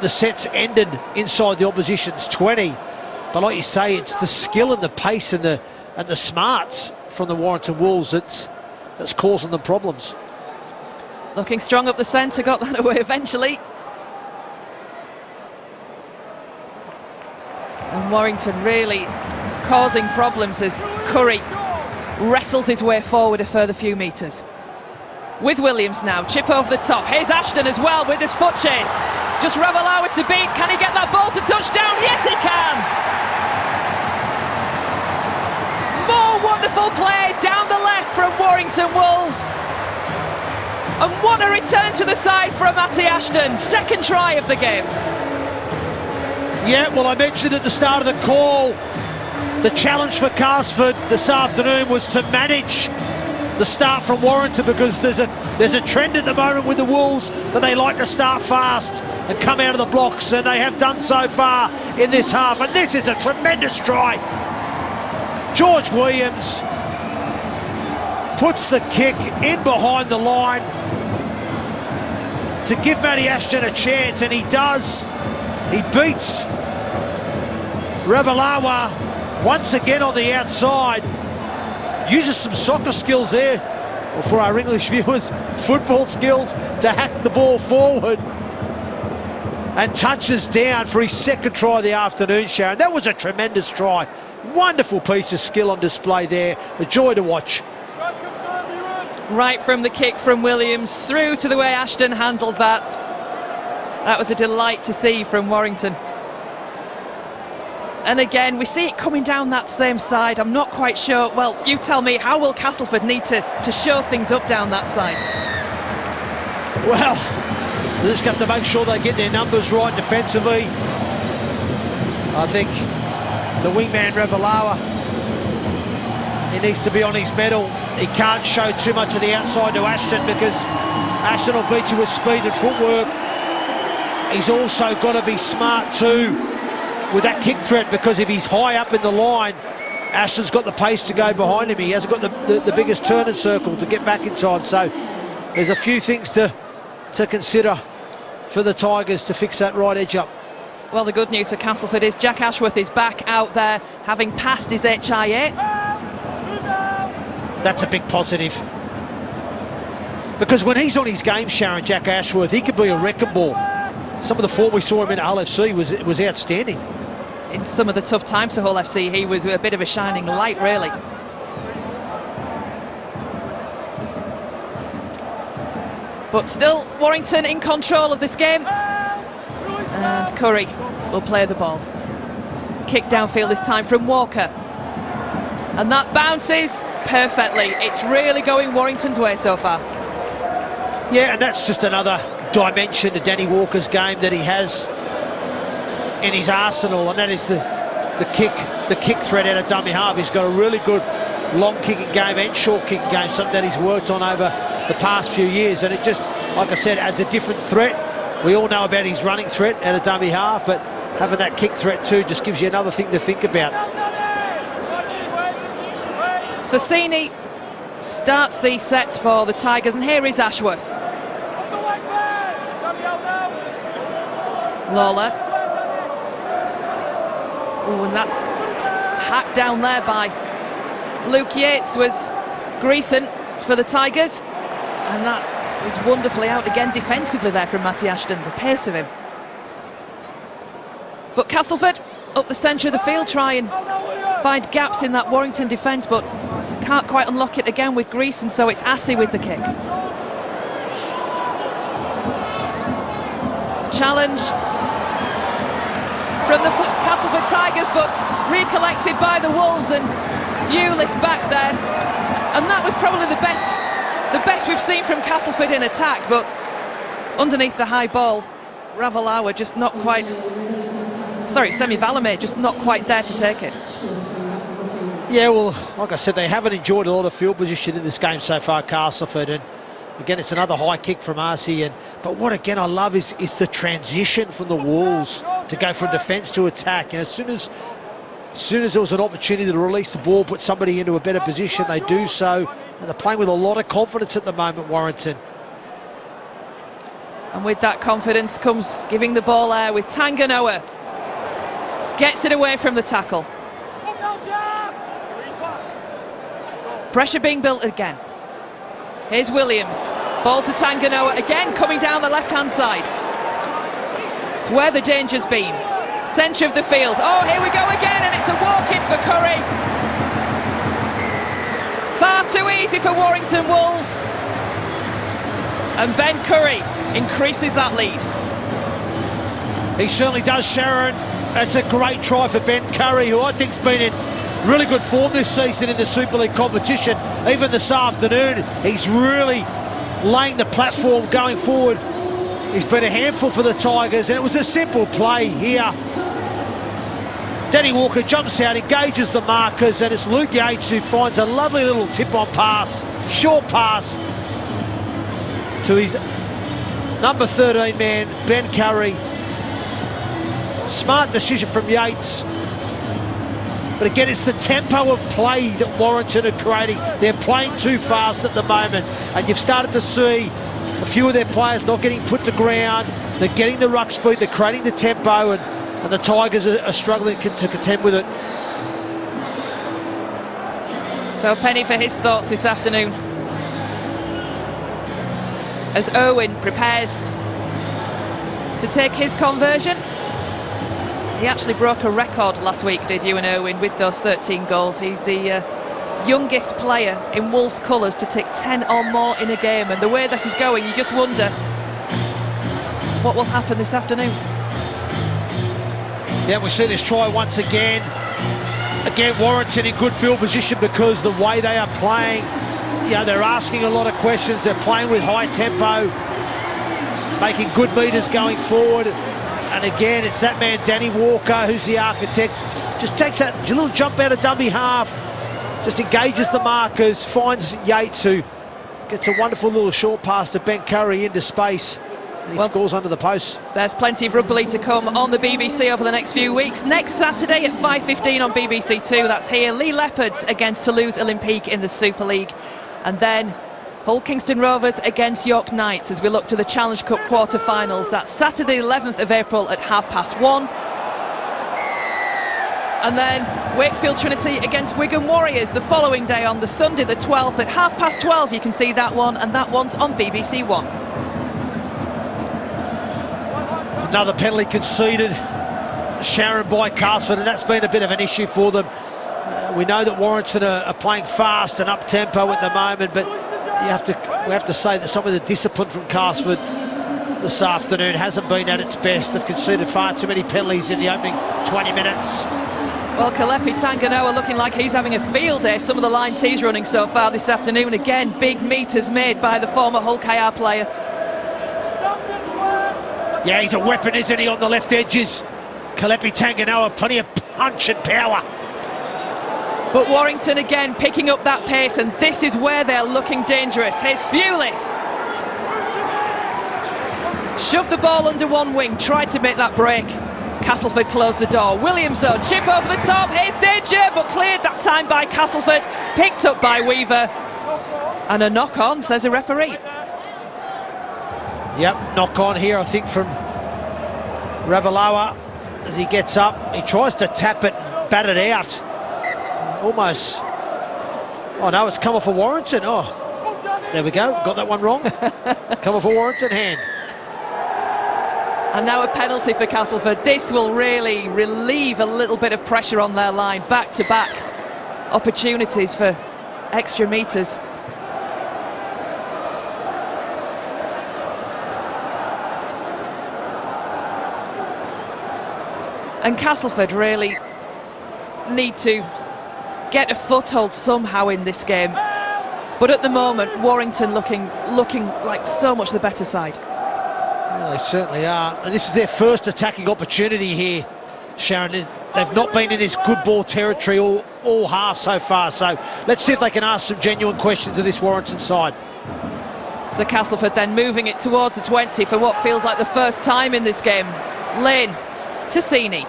The sets ended inside the opposition's 20. But like you say, it's the skill and the pace and the smarts from the Warrington Wolves that's causing them problems. Looking strong up the centre, got that away eventually. And Warrington really causing problems as Curry wrestles his way forward a further few metres. With Williams now, chip over the top. Here's Ashton as well with his foot chase. Just Ravalawa to beat. Can he get that ball to touchdown? Yes, he can! More wonderful play down the left from Warrington Wolves. And what a return to the side from Matty Ashton. Second try of the game. Yeah, well, I mentioned at the start of the call, the challenge for Castleford this afternoon was to manage the start from Warrington, because there's a trend at the moment with the Wolves that they like to start fast and come out of the blocks, and they have done so far in this half. And this is a tremendous try. George Williams puts the kick in behind the line to give Matty Ashton a chance, and he does. He beats Ravalawa once again on the outside. Uses some soccer skills there, or for our English viewers, football skills, to hack the ball forward. And touches down for his second try of the afternoon, Sharon. That was a tremendous try. Wonderful piece of skill on display there. A joy to watch. Right from the kick from Williams through to the way Ashton handled that. That was a delight to see from Warrington. And again, we see it coming down that same side. I'm not quite sure. Well, you tell me, how will Castleford need to show things up down that side? Well, they just have to make sure they get their numbers right defensively. I think the wingman Ravalawa, he needs to be on his mettle. He can't show too much of the outside to Ashton, because Ashton will beat you with speed and footwork. He's also got to be smart too with that kick threat, because if he's high up in the line, Ashton's got the pace to go behind him. He hasn't got the biggest turning circle to get back in time. So there's a few things to consider for the Tigers to fix that right edge up. Well, the good news for Castleford is Jack Ashworth is back out there, having passed his HIA. That's a big positive. Because when he's on his game, Sharon, Jack Ashworth, he could be a wrecking ball. Some of the form we saw him in LFC was outstanding. In some of the tough times for Hull FC, he was a bit of a shining light, really. But still, Warrington in control of this game. And Curry will play the ball. Kick downfield this time from Walker. And that bounces perfectly. It's really going Warrington's way so far. Yeah, and that's just another dimension to Danny Walker's game that he has in his arsenal, and that is the kick threat out of dummy half. He's got a really good long kicking game and short kicking game, something that he's worked on over the past few years, and it just, like I said, adds a different threat. We all know about his running threat out of dummy half, but having that kick threat too just gives you another thing to think about. Sassini starts the set for the Tigers, and here is Ashworth. Lawler. Oh, and that's hacked down there by Luke Yates. Was Greason for the Tigers, and that was wonderfully out again defensively there from Matty Ashton, the pace of him. But Castleford up the centre of the field try and find gaps in that Warrington defence, but can't quite unlock it again with Greason, so it's Assey with the kick. Challenge from the Castleford Tigers, but recollected by the Wolves, and Thewlis back there, and that was probably the best we've seen from Castleford in attack, but underneath the high ball, Ravalawa just not quite, sorry, Semi Valamé just not quite there to take it. Yeah, well, like I said, they haven't enjoyed a lot of field position in this game so far, Castleford, and again, it's another high kick from Assey. But what again I love is the transition from the Wolves to go from defence to attack. And as soon as there was an opportunity to release the ball, put somebody into a better position, they do so. And they're playing with a lot of confidence at the moment, Warrington. And with that confidence comes giving the ball air with Tanganoa. Gets it away from the tackle. Pressure being built again. Here's Williams. Ball to Tanganoa again, coming down the left-hand side. It's where the danger's been. Centre of the field. Oh, here we go again, and it's a walk-in for Curry. Far too easy for Warrington Wolves. And Ben Curry increases that lead. He certainly does, Sharon. That's a great try for Ben Curry, who I think's been in really good form this season in the Super League competition. Even this afternoon, he's really laying the platform going forward. He's been a handful for the Tigers, and it was a simple play here. Danny Walker jumps out, engages the markers, and it's Luke Yates who finds a lovely little tip-on pass, short pass to his number 13 man, Ben Curry. Smart decision from Yates. But again, it's the tempo of play that Warrington are creating. They're playing too fast at the moment, and you've started to see a few of their players not getting put to ground. They're getting the ruck speed, they're creating the tempo, and the Tigers are struggling to contend with it. So Penny for his thoughts this afternoon, as Owen prepares to take his conversion. He actually broke a record last week, did Ewan Irwin, with those 13 goals. He's the youngest player in Wolves colours to take 10 or more in a game, and the way this is going, you just wonder what will happen this afternoon. Yeah, we see this try once again. Again, Warrington in good field position because the way they are playing, you know, they're asking a lot of questions. They're playing with high tempo, making good meters going forward. And again, it's that man, Danny Walker, who's the architect. Just takes that little jump out of dummy half, just engages the markers, finds Yates, who gets a wonderful little short pass to Ben Curry into space. And he scores under the post. There's plenty of rugby league to come on the BBC over the next few weeks. Next Saturday at 5:15 on BBC Two, that's here. Lee Leopards against Toulouse Olympique in the Super League. And then Hull Kingston Rovers against York Knights as we look to the Challenge Cup quarter-finals. That's Saturday 11th of April at 1:30. And then Wakefield Trinity against Wigan Warriors the following day on the Sunday the 12th at 12:30. You can see that one, and that one's on BBC One. Another penalty conceded, Sharon, by Castleford, and that's been a bit of an issue for them. We know that Warrington are playing fast and up-tempo at the moment, but we have to say that some of the discipline from Castleford this afternoon hasn't been at its best. They've conceded far too many penalties in the opening 20 minutes. Well, Kalepi Tanganoa looking like he's having a field day. Some of the lines he's running so far this afternoon. Again, big meters made by the former Hull KR player. Yeah, he's a weapon, isn't he, on the left edges? Kalepi Tanganoa, plenty of punch and power. But Warrington again picking up that pace, and this is where they're looking dangerous. Here's Thewlis. Shoved the ball under one wing, tried to make that break. Castleford closed the door. Williams though, chip over the top, here's danger, but cleared that time by Castleford, picked up by Weaver. And a knock on, says a referee. Yep, knock on here, I think, from Ravalawa, as he gets up, he tries to tap it, bat it out. Almost. Oh no, it's come off a Warrington. Oh, there we go. Got that one wrong. It's come off a Warrington hand. And now a penalty for Castleford. This will really relieve a little bit of pressure on their line. Back-to-back opportunities for extra metres. And Castleford really need to get a foothold somehow in this game. But at the moment, Warrington looking like so much the better side. Well, they certainly are. And this is their first attacking opportunity here, Sharon. They've not been in this good ball territory all half so far. So let's see if they can ask some genuine questions of this Warrington side. So Castleford then moving it towards the 20 for what feels like the first time in this game. Lane. Tassini.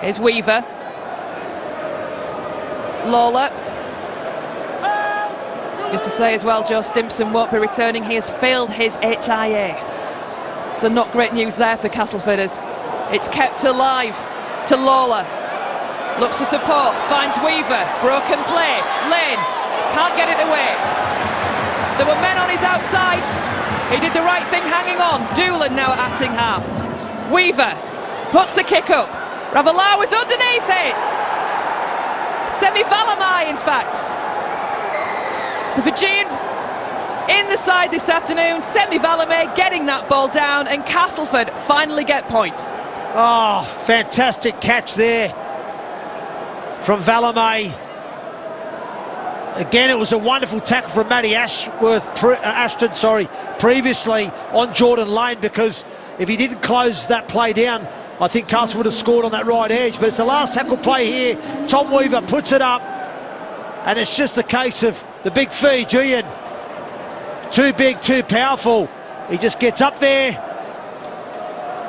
Here's Weaver. Lawler. Just to say as well, Joe Stimpson won't be returning. He has failed his HIA. So not great news there for Castleforders. It's kept alive to Lawler. Looks for support, finds Weaver. Broken play. Lane can't get it away. There were men on his outside. He did the right thing hanging on. Doolan now at acting half. Weaver puts the kick up. Ravalawa was underneath it. Semi-Valamai, in fact. The Fijian in the side this afternoon. Semi-Valamai getting that ball down, and Castleford finally get points. Oh, fantastic catch there from Valamai. Again, it was a wonderful tackle from Matty Ashton, previously on Jordan Lane, because if he didn't close that play down, I think Castleford would have scored on that right edge. But it's the last tackle play here. Tom Weaver puts it up, and it's just a case of the big Fijian. Too big, too powerful. He just gets up there.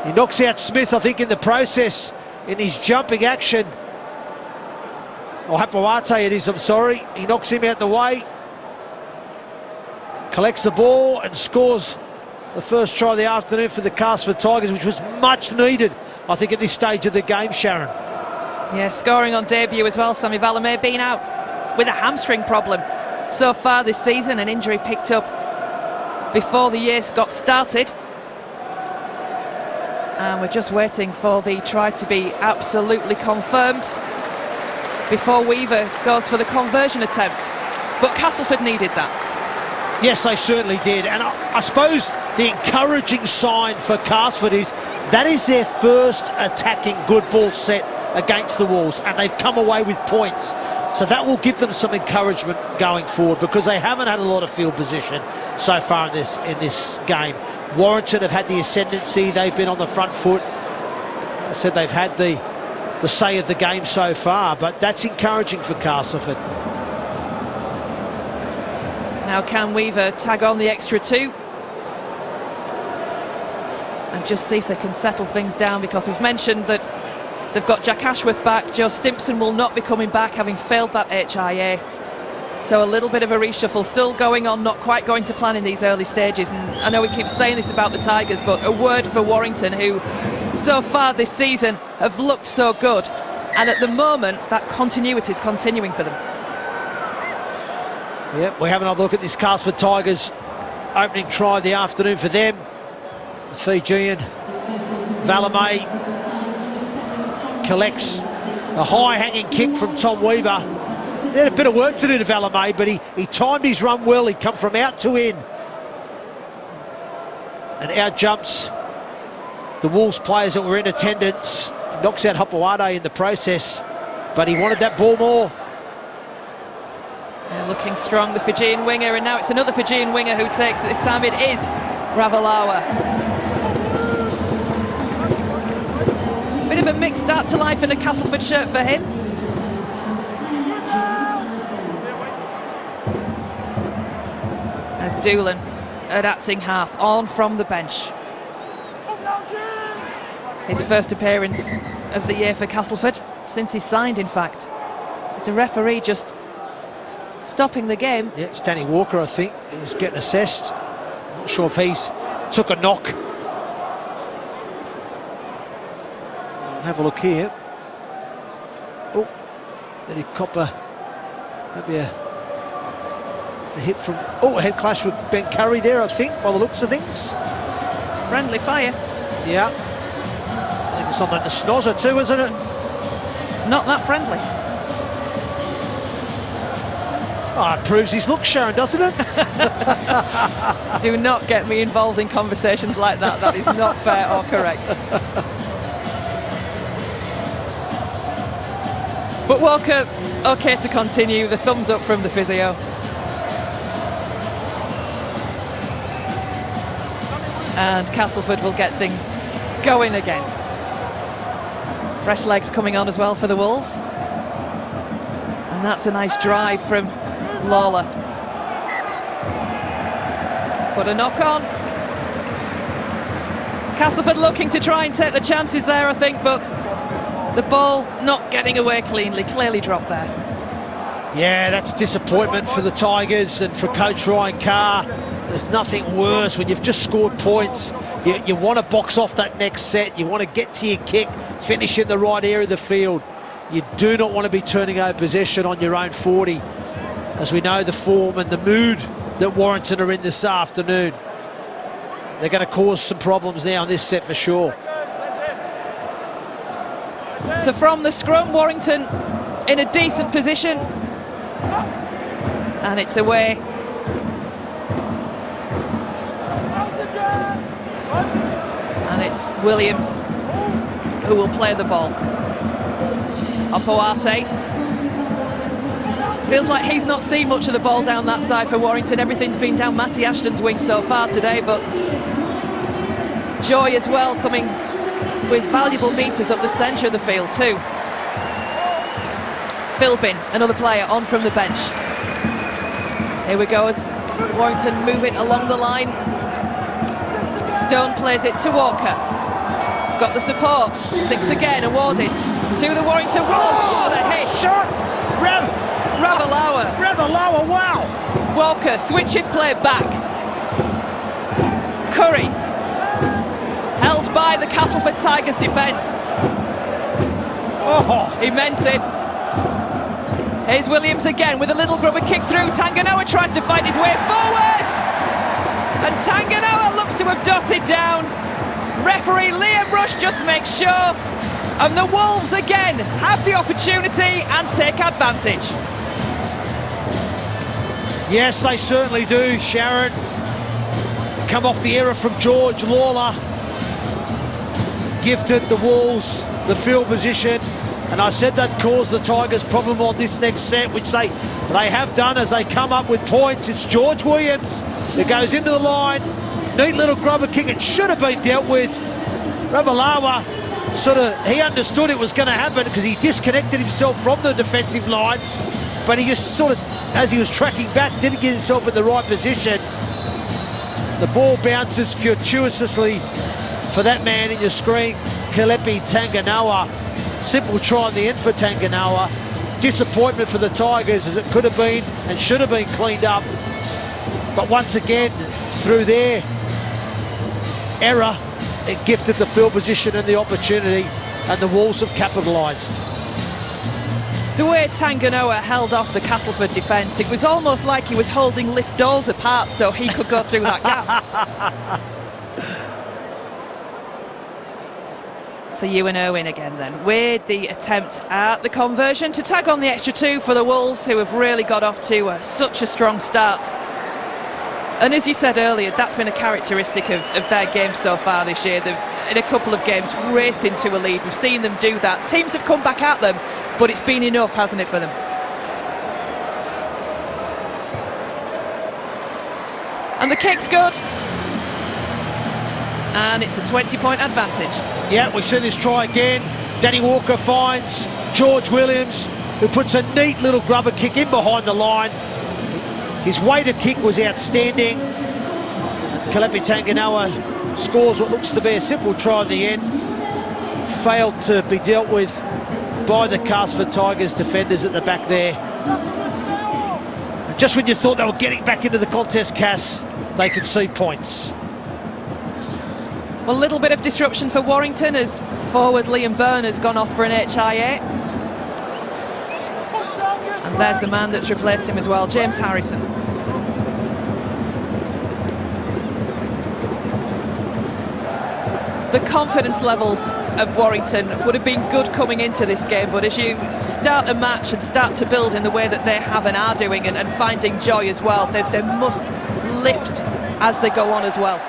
He knocks out Smith, I think, in the process, in his jumping action. Or Hapawate it is, I'm sorry. He knocks him out the way. Collects the ball and scores the first try of the afternoon for the Castleford Tigers, which was much needed, I think, at this stage of the game, Sharon. Yeah, scoring on debut as well. Sammy Valamay being out with a hamstring problem so far this season, an injury picked up before the year got started. And we're just waiting for the try to be absolutely confirmed before Weaver goes for the conversion attempt. But Castleford needed that. Yes, they certainly did. And I suppose the encouraging sign for Castleford is that is their first attacking good ball set against the Wolves, and they've come away with points. So that will give them some encouragement going forward, because they haven't had a lot of field position so far in this game. Warrington have had the ascendancy. They've been on the front foot. I said they've had the say of the game so far, but that's encouraging for Castleford. Now can Weaver tag on the extra 2 and just see if they can settle things down, because we've mentioned that they've got Jack Ashworth back. Joe Stimpson will not be coming back, having failed that HIA. So a little bit of a reshuffle still going on, not quite going to plan in these early stages. And I know we keep saying this about the Tigers, but a word for Warrington, who so far this season have looked so good. And at the moment, that continuity is continuing for them. Yep, we have another look at this Castleford Tigers opening try of the afternoon for them. The Fijian Valamay collects a high-hanging kick from Tom Weaver. He had a bit of work to do to Valamay, but he timed his run well. He come from out to in. And out jumps the Wolves players that were in attendance. He knocks out Hopawade in the process, but he wanted that ball more. Yeah, looking strong, the Fijian winger, and now it's another Fijian winger who takes it. This time it is Ravalawa. Bit of a mixed start to life in a Castleford shirt for him. As Doolan at acting half, on from the bench. His first appearance of the year for Castleford, since he signed, in fact. It's a referee just stopping the game. Yeah, it's Danny Walker, I think, is getting assessed. Not sure if he's took a knock. have a look here. Oh, did he cop maybe a hit from... Oh, a head clash with Ben Curry there, I think, by the looks of things. Friendly fire. Yeah. I think it's on the snozzer too, isn't it? Not that friendly. Oh, it proves his look, Sharon, doesn't it? Do not get me involved in conversations like that. That is not fair or correct. But Walker, okay to continue. The thumbs up from the physio. And Castleford will get things going again. Fresh legs coming on as well for the Wolves. And that's a nice drive from Lawler. Put a knock on. Castleford looking to try and take the chances there, I think, but the ball not getting away cleanly, clearly dropped there. Yeah, that's disappointment for the Tigers and for coach Ryan Carr. There's nothing worse when you've just scored points. You want to box off that next set. You want to get to your kick, finish in the right area of the field. You do not want to be turning over possession on your own 40. As we know, the form and the mood that Warrington are in this afternoon, they're going to cause some problems now in this set for sure. So from the scrum, Warrington in a decent position. And it's away. And it's Williams who will play the ball. Opoate. Feels like he's not seen much of the ball down that side for Warrington. Everything's been down Matty Ashton's wing so far today, but Joy as well coming with valuable metres up the centre of the field too. Philbin, another player on from the bench. Here we go as Warrington move it along the line. Stone plays it to Walker. He's got the support. 6 again awarded to the Warrington Wolves. What a hit! Shot! Ravalawa, wow! Walker switches play back. Curry, held by the Castleford Tigers defence. Oh, he meant it. Here's Williams again with a little grubber kick through. Tanganoa tries to find his way forward. And Tanganoa looks to have dotted down. Referee Liam Rush just makes sure. And the Wolves again have the opportunity and take advantage. Yes, they certainly do, Sharon. Come off the error from George Lawler. Gifted the Wolves the field position. And I said that caused the Tigers problem on this next set, which they have done as they come up with points. It's George Williams that goes into the line. Neat little grubber kick. It should have been dealt with. Ravalawa he understood it was going to happen because he disconnected himself from the defensive line, but he just as he was tracking back, didn't get himself in the right position. The ball bounces fortuitously for that man in your screen, Kalepi Tanganoa. Simple try on the end for Tanganoa. Disappointment for the Tigers as it could have been and should have been cleaned up. But once again, through their error, it gifted the field position and the opportunity, and the Wolves have capitalised. The way Tanganoa held off the Castleford defence, it was almost like he was holding lift doors apart so he could go through that gap. So Ewan Irwin again then, with the attempt at the conversion to tag on the extra 2 for the Wolves, who have really got off to such a strong start. And as you said earlier, that's been a characteristic of their game so far this year. They've, in a couple of games, raced into a lead. We've seen them do that. Teams have come back at them, but it's been enough, hasn't it, for them? And the kick's good. And it's a 20-point advantage. Yeah, we see this try again. Danny Walker finds George Williams, who puts a neat little grubber kick in behind the line. His weighted kick was outstanding. Kalepi Tanganoa scores what looks to be a simple try in the end. Failed to be dealt with by the Castleford Tigers defenders at the back there. And just when you thought they were getting back into the contest, Cass, they concede points. Well, a little bit of disruption for Warrington as forward Liam Byrne has gone off for an HIA. And there's the man that's replaced him as well, James Harrison. The confidence levels of Warrington would have been good coming into this game, but as you start a match and start to build in the way that they have and are doing, and finding joy as well, they must lift as they go on as well.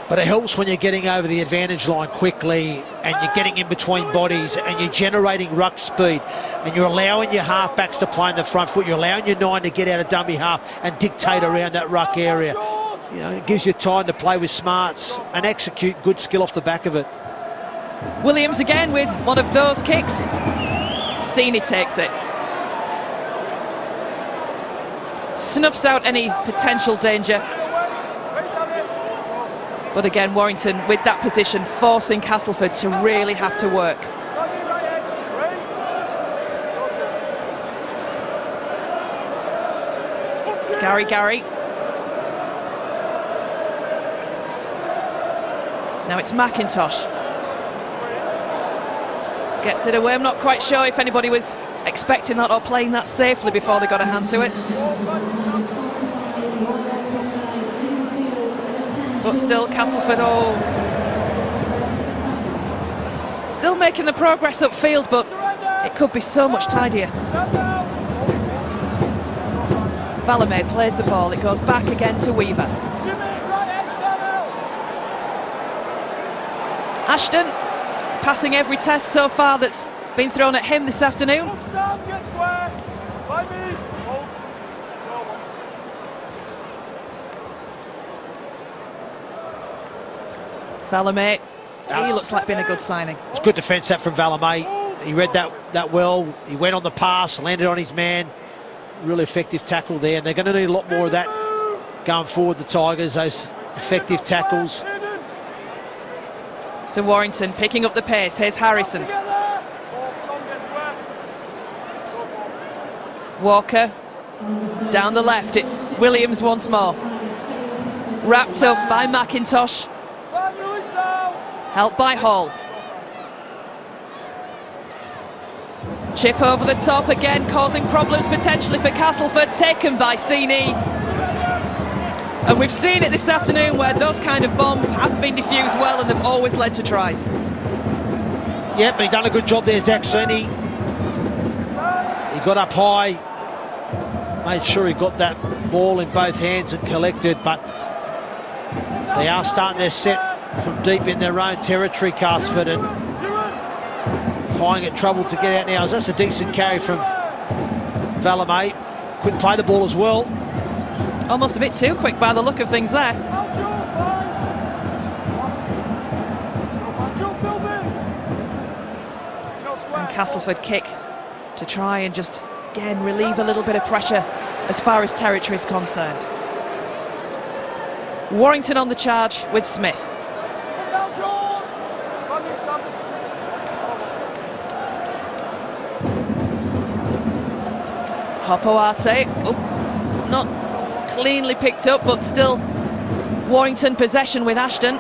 But it helps when you're getting over the advantage line quickly and you're getting in between bodies and you're generating ruck speed and you're allowing your halfbacks to play in the front foot. You're allowing your 9 to get out of dummy half and dictate around that ruck area. You know, it gives you time to play with smarts and execute good skill off the back of it. Williams again with one of those kicks. Sini takes it. Snuffs out any potential danger. But again, Warrington with that position forcing Castleford to really have to work. Gary. Now it's McIntosh. Gets it away. I'm not quite sure if anybody was expecting that or playing that safely before they got a hand to it. But still, Castleford, still making the progress upfield, but it could be so much tidier. Valamé plays the ball, it goes back again to Weaver. Ashton, passing every test so far that's been thrown at him this afternoon. Valamé, he looks like being a good signing. It's good defence that from Valamé. He read that well. He went on the pass, landed on his man. Really effective tackle there, and they're going to need a lot more of that going forward, the Tigers, those effective tackles. So Warrington picking up the pace. Here's Harrison. Walker down the left. It's Williams once more. Wrapped up by McIntosh. Helped by Hall. Chip over the top again, causing problems potentially for Castleford, taken by Sini. And we've seen it this afternoon where those kind of bombs haven't been diffused well and they've always led to tries. Yeah, but he done a good job there, Zach Sini. He got up high, made sure he got that ball in both hands and collected, but they are starting their set from deep in their own territory, Castleford, and finding it trouble to get out now. That's a decent carry from Valamé. Couldn't play the ball as well. Almost a bit too quick by the look of things there. And Castleford kick to try and just, again, relieve a little bit of pressure as far as territory is concerned. Warrington on the charge with Smith. Hopoate, not cleanly picked up, but still Warrington possession with Ashton.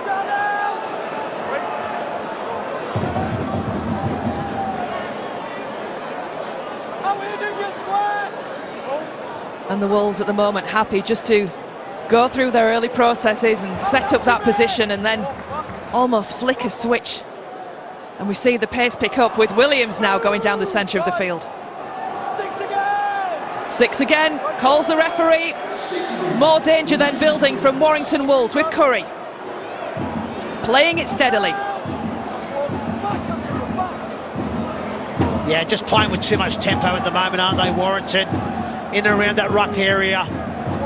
And the Wolves at the moment happy just to go through their early processes and set up that position and then almost flick a switch. And we see the pace pick up with Williams now going down the centre of the field. 6 again, calls the referee. More danger then building from Warrington Wolves with Curry. Playing it steadily. Yeah, just playing with too much tempo at the moment, aren't they, Warrington? In and around that ruck area.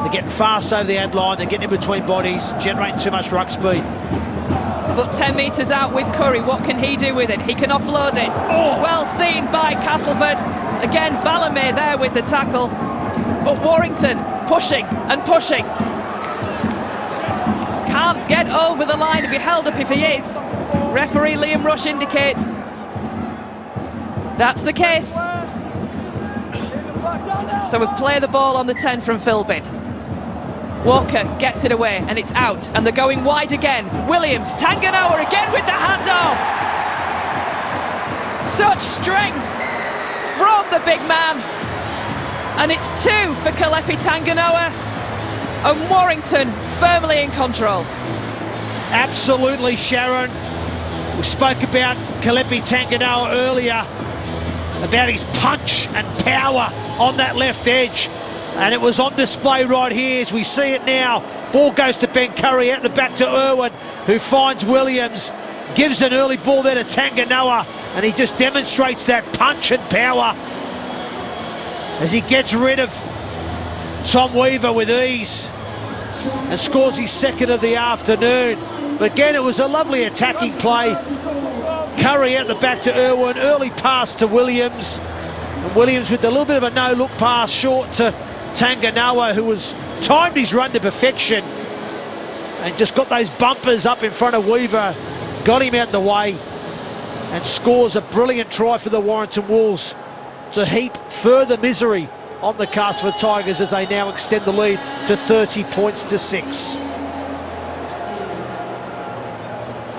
They're getting fast over the ad line, they're getting in between bodies, generating too much ruck speed. But 10 metres out with Curry, what can he do with it? He can offload it. Oh, well seen by Castleford. Again, Valamé there with the tackle. But Warrington pushing and pushing. Can't get over the line to be held up if he is. Referee Liam Rush indicates that's the case. So we play the ball on the 10 from Philbin. Walker gets it away and it's out, and they're going wide again. Williams, Tanganawa again with the handoff. Such strength from the big man, and it's 2 for Kalepi Tanganawa, and Warrington firmly in control. Absolutely, Sharon. We spoke about Kalepi Tanganawa earlier, about his punch and power on that left edge, and it was on display right here as we see it now. Ball goes to Ben Curry, out the back to Irwin, who finds Williams, gives an early ball there to Tanganawa, and he just demonstrates that punch and power as he gets rid of Tom Weaver with ease and scores his second of the afternoon. But again, it was a lovely attacking play. Curry out the back to Irwin, early pass to Williams, and Williams with a little bit of a no-look pass short to Tanganawa, who was timed his run to perfection and just got those bumpers up in front of Weaver, got him out of the way, and scores a brilliant try for the Warrington Wolves to heap further misery on the Castleford Tigers as they now extend the lead to 30 points to 6.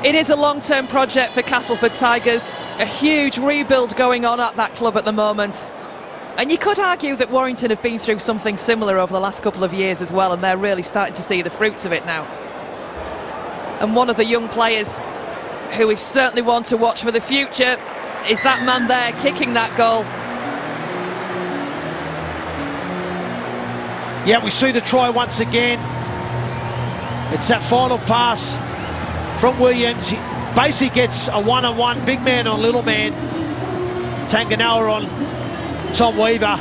It is a long-term project for Castleford Tigers, a huge rebuild going on at that club at the moment. And you could argue that Warrington have been through something similar over the last couple of years as well, and they're really starting to see the fruits of it now. And one of the young players who is certainly one to watch for the future is that man there kicking that goal. Yeah, we see the try once again. It's that final pass from Williams. He basically gets a one-on-one, big man on little man. Tanganawa on Tom Weaver.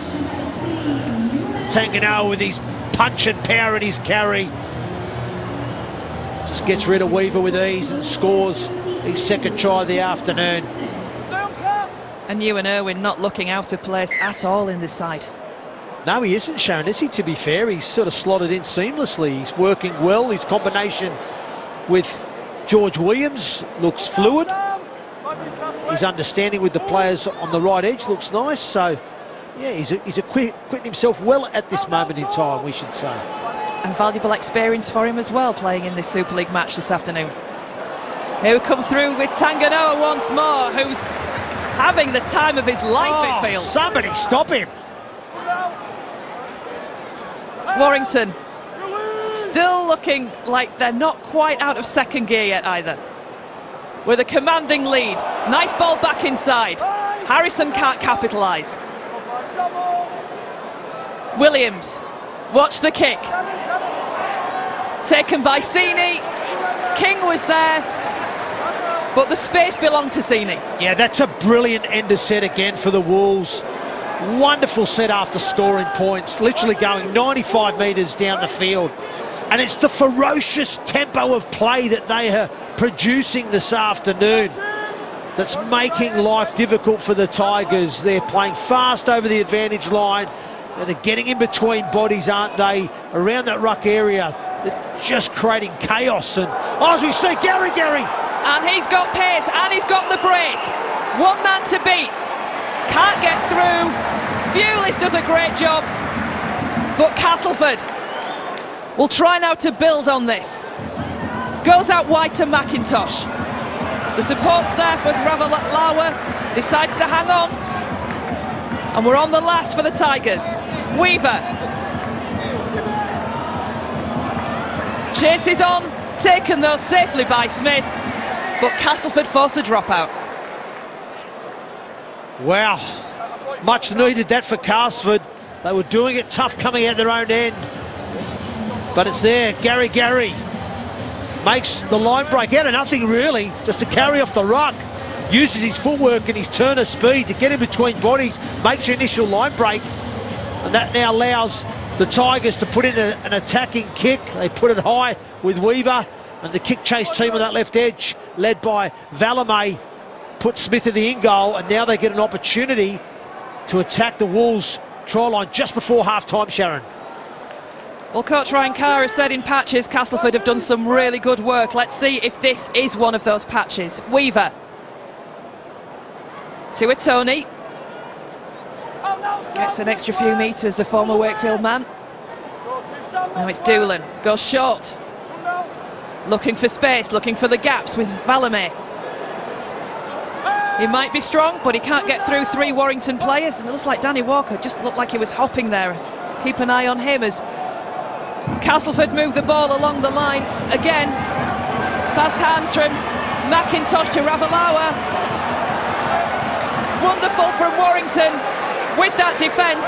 Tanganawa with his punch and power and his carry just gets rid of Weaver with ease and scores his second try of the afternoon. And Ewan Irwin not looking out of place at all in this side. No, he isn't, Sharon, is he? To be fair, he's sort of slotted in seamlessly. He's working well. His combination with George Williams looks fluid. His understanding with the players on the right edge looks nice. So, yeah, he's acquitting himself well at this moment in time, we should say. And valuable experience for him as well, playing in this Super League match this afternoon. He'll come through with Tanganawa once more, who's having the time of his life, it feels. Somebody stop him. Warrington still looking like they're not quite out of second gear yet either. With a commanding lead. Nice ball back inside. Harrison can't capitalise. Williams, watch the kick. Taken by Sini. King was there, but the space belonged to Sini. Yeah, that's a brilliant end of set again for the Wolves. Wonderful set after scoring points, literally going 95 metres down the field. And it's the ferocious tempo of play that they are producing this afternoon that's making life difficult for the Tigers. They're playing fast over the advantage line, and they're getting in between bodies, aren't they, around that ruck area. They're just creating chaos. And as we see, Gary. And he's got pace, and he's got the break. One man to beat. Can't get through. Fulis does a great job, but Castleford will try now to build on this. Goes out wide to McIntosh. The support's there for Ravalawa, decides to hang on, and we're on the last for the Tigers. Weaver chases on, taken though safely by Smith, but Castleford forced a dropout. Wow, much needed that for Castleford. They were doing it tough coming out their own end, but it's there. Gary makes the line break out of nothing really, just to carry off the ruck. Uses his footwork and his turn of speed to get in between bodies, makes the initial line break, and that now allows the Tigers to put in an attacking kick. They put it high with Weaver, and the kick chase team on that left edge, led by Valame, put Smith in the in goal, and now they get an opportunity to attack the Wolves try line just before half-time, Sharon. Well, Coach Ryan Carr has said in patches Castleford have done some really good work. Let's see if this is one of those patches. Weaver to a Tony. Gets an extra few metres, the former Wakefield man. Now it's Doolan, goes short. Looking for space, looking for the gaps with Valame. He might be strong, but he can't get through 3 Warrington players. And it looks like Danny Walker just looked like he was hopping there. Keep an eye on him as Castleford move the ball along the line again. Fast hands from McIntosh to Ravalawa. Wonderful from Warrington with that defence.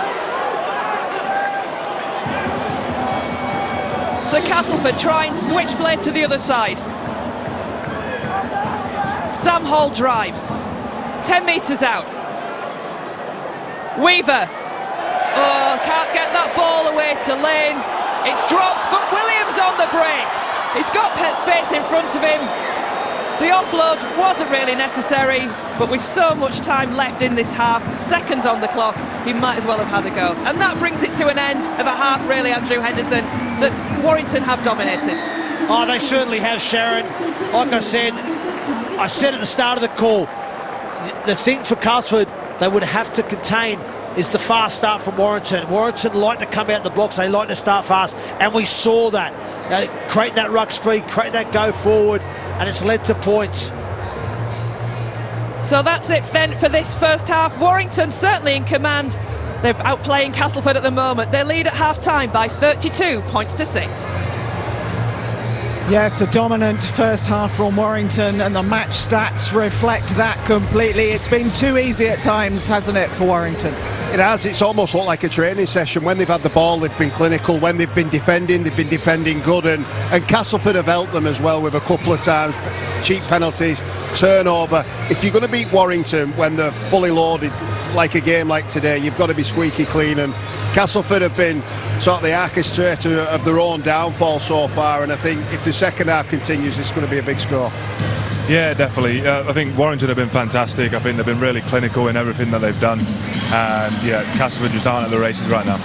So Castleford try and switch play to the other side. Sam Hall drives. 10 metres out. Weaver. Oh, can't get that ball away to Lane. It's dropped, but Williams on the break. He's got space in front of him. The offload wasn't really necessary, but with so much time left in this half, seconds on the clock, he might as well have had a go. And that brings it to an end of a half, really, Andrew Henderson, that Warrington have dominated. Oh, they certainly have, Sharon. Like I said at the start of the call, the thing for Castleford they would have to contain is the fast start from Warrington. Warrington like to come out the blocks, they like to start fast, and we saw that. Create that ruck speed, create that go forward, and it's led to points. So that's it then for this first half. Warrington certainly in command. They're outplaying Castleford at the moment. They lead at half-time by 32 points to 6. Yes, a dominant first half from Warrington, and the match stats reflect that completely. It's been too easy at times, hasn't it, for Warrington? It has. It's almost looked like a training session. When they've had the ball, they've been clinical. When they've been defending good. And Castleford have helped them as well with a couple of times. Cheap penalties, turnover. If you're going to beat Warrington when they're fully loaded, like a game like today, you've got to be squeaky clean. And Castleford have been sort of the orchestrator of their own downfall so far. And I think if the second half continues, it's going to be a big score. Yeah, definitely. I think Warrington have been fantastic. I think they've been really clinical in everything that they've done. And yeah, Castleford just aren't at the races right now.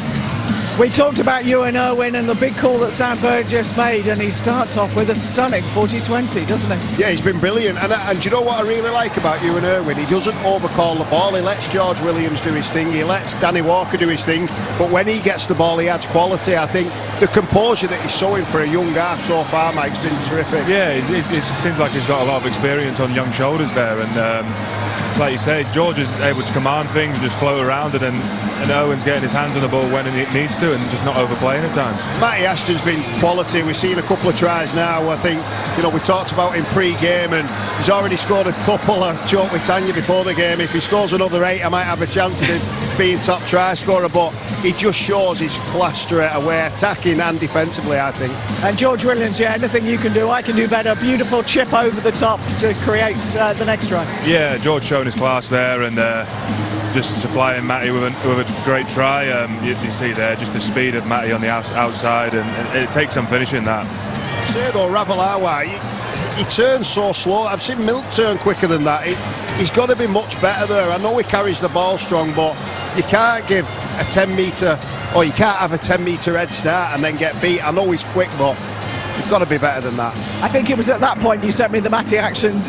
We talked about Ewan Irwin and the big call that Sam Burgess made, and he starts off with a stunning 40-20, doesn't he? Yeah, he's been brilliant. And do you know what I really like about Ewan Irwin? He doesn't overcall the ball. He lets George Williams do his thing. He lets Danny Walker do his thing. But when he gets the ball, he adds quality. I think the composure that he's showing for a young half so far, Mike's been terrific. Yeah, it seems like he's got a lot of experience on young shoulders there. And like you say, George is able to command things and just float around it, and Owen's getting his hands on the ball when it needs to and just not overplaying at times. Matty Ashton's been quality. We've seen a couple of tries now. I think, we talked about him pre-game, and he's already scored a couple. I've joked with Tanya before the game, if he scores another 8, I might have a chance of him being top try scorer, but he just shows his class straight away, attacking and defensively, I think. And George Williams, yeah, anything you can do, I can do better. Beautiful chip over the top to create the next try. Yeah, George showing his class there, and just supplying Matty with a great try. You see there just the speed of Matty on the outside, and it takes some finishing that. I'd say though, Ravalawa, he turns so slow. I've seen Milk turn quicker than that. He's got to be much better there. I know he carries the ball strong, but you can't give a 10 metre, or you can't have a 10 metre head start and then get beat. I know he's quick, but he's got to be better than that. I think it was at that point you sent me the Matty action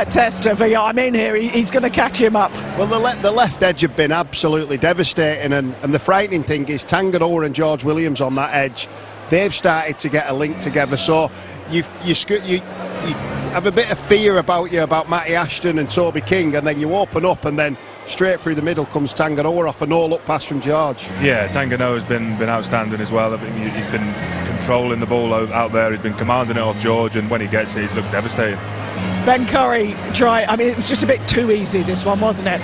test of, I'm in here, he's going to catch him up. Well, the left edge have been absolutely devastating, and the frightening thing is Tangaroa and George Williams on that edge, they've started to get a link together, so you have a bit of fear about Matty Ashton and Toby King, and then you open up, and then straight through the middle comes Tangaroa off a no-look pass from George. Yeah, Tangaroa's been outstanding as well. I think he's been controlling the ball out there. He's been commanding it off George, and when he gets it, he's looked devastating. Ben Curry it was just a bit too easy, this one, wasn't it?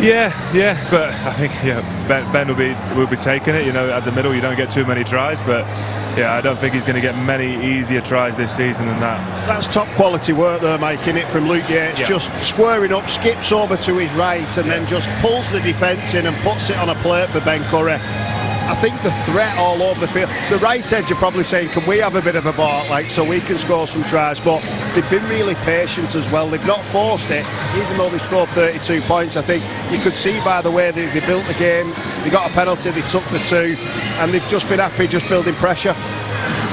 Yeah, but I think Ben will be taking it. As a middle, you don't get too many tries, but I don't think he's going to get many easier tries this season than that. That's top quality work there, Mike, innit, from Luke Yates, just squaring up, skips over to his right, and then just pulls the defence in and puts it on a plate for Ben Curry. I think the threat all over the field. The right edge are probably saying, can we have a bit of a ball, so we can score some tries, but they've been really patient as well. They've not forced it, even though they scored 32 points. I think you could see by the way they built the game, they got a penalty, they took the 2, and they've just been happy just building pressure.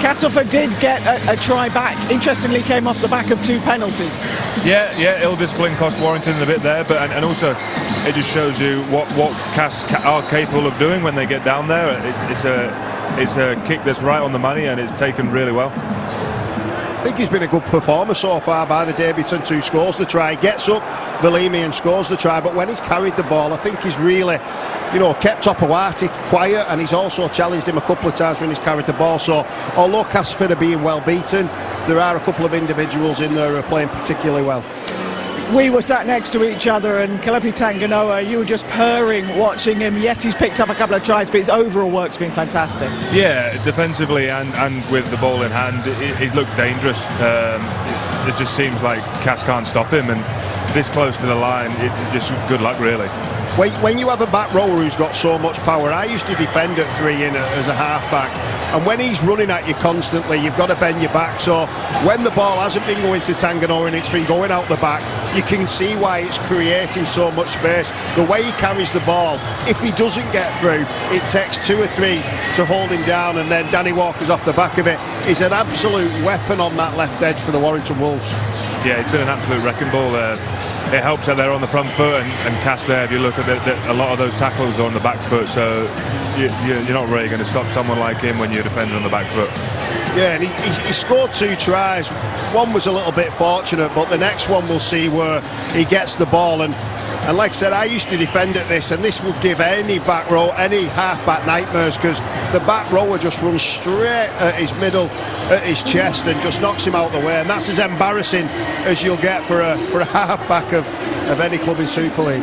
Castleford did get a try back. Interestingly, came off the back of 2 penalties. Yeah, ill discipline cost Warrington a bit there, but and also it just shows you what Cass are capable of doing when they get down there. It's it's a kick that's right on the money and it's taken really well. I think he's been a good performer so far by the debutant who scores the try, gets up Valimi and scores the try, but when he's carried the ball, I think he's really, kept Opawati quiet, and he's also challenged him a couple of times when he's carried the ball. So although Castleford are being well beaten, there are a couple of individuals in there who are playing particularly well. We were sat next to each other, and Kalepi Tanganoa, you were just purring watching him. Yes, he's picked up a couple of tries, but his overall work's been fantastic. Yeah, defensively and with the ball in hand, he's looked dangerous. It just seems like Cass can't stop him, and this close to the line, just good luck, really. When you have a back rower who's got so much power, I used to defend at 3 in as a half-back, and when he's running at you constantly, you've got to bend your back. So when the ball hasn't been going to Tanganoa and it's been going out the back, you can see why it's creating so much space. The way he carries the ball, if he doesn't get through, it takes 2 or 3 to hold him down, and then Danny Walker's off the back of it. He's an absolute weapon on that left edge for the Warrington Wolves. Yeah, he's been an absolute wrecking ball. It helps that they're on the front foot, and Cass there, if you look at a lot of those tackles are on the back foot, so you're not really going to stop someone like him when you're defending on the back foot. Yeah, and he scored 2 tries. One was a little bit fortunate, but the next one we'll see where he gets the ball, and like I said, I used to defend at this, and this would give any back row, any half-back nightmares, because the back rower just runs straight at his middle, at his chest, and just knocks him out the way, and that's as embarrassing as you'll get for a half-back of any club in Super League.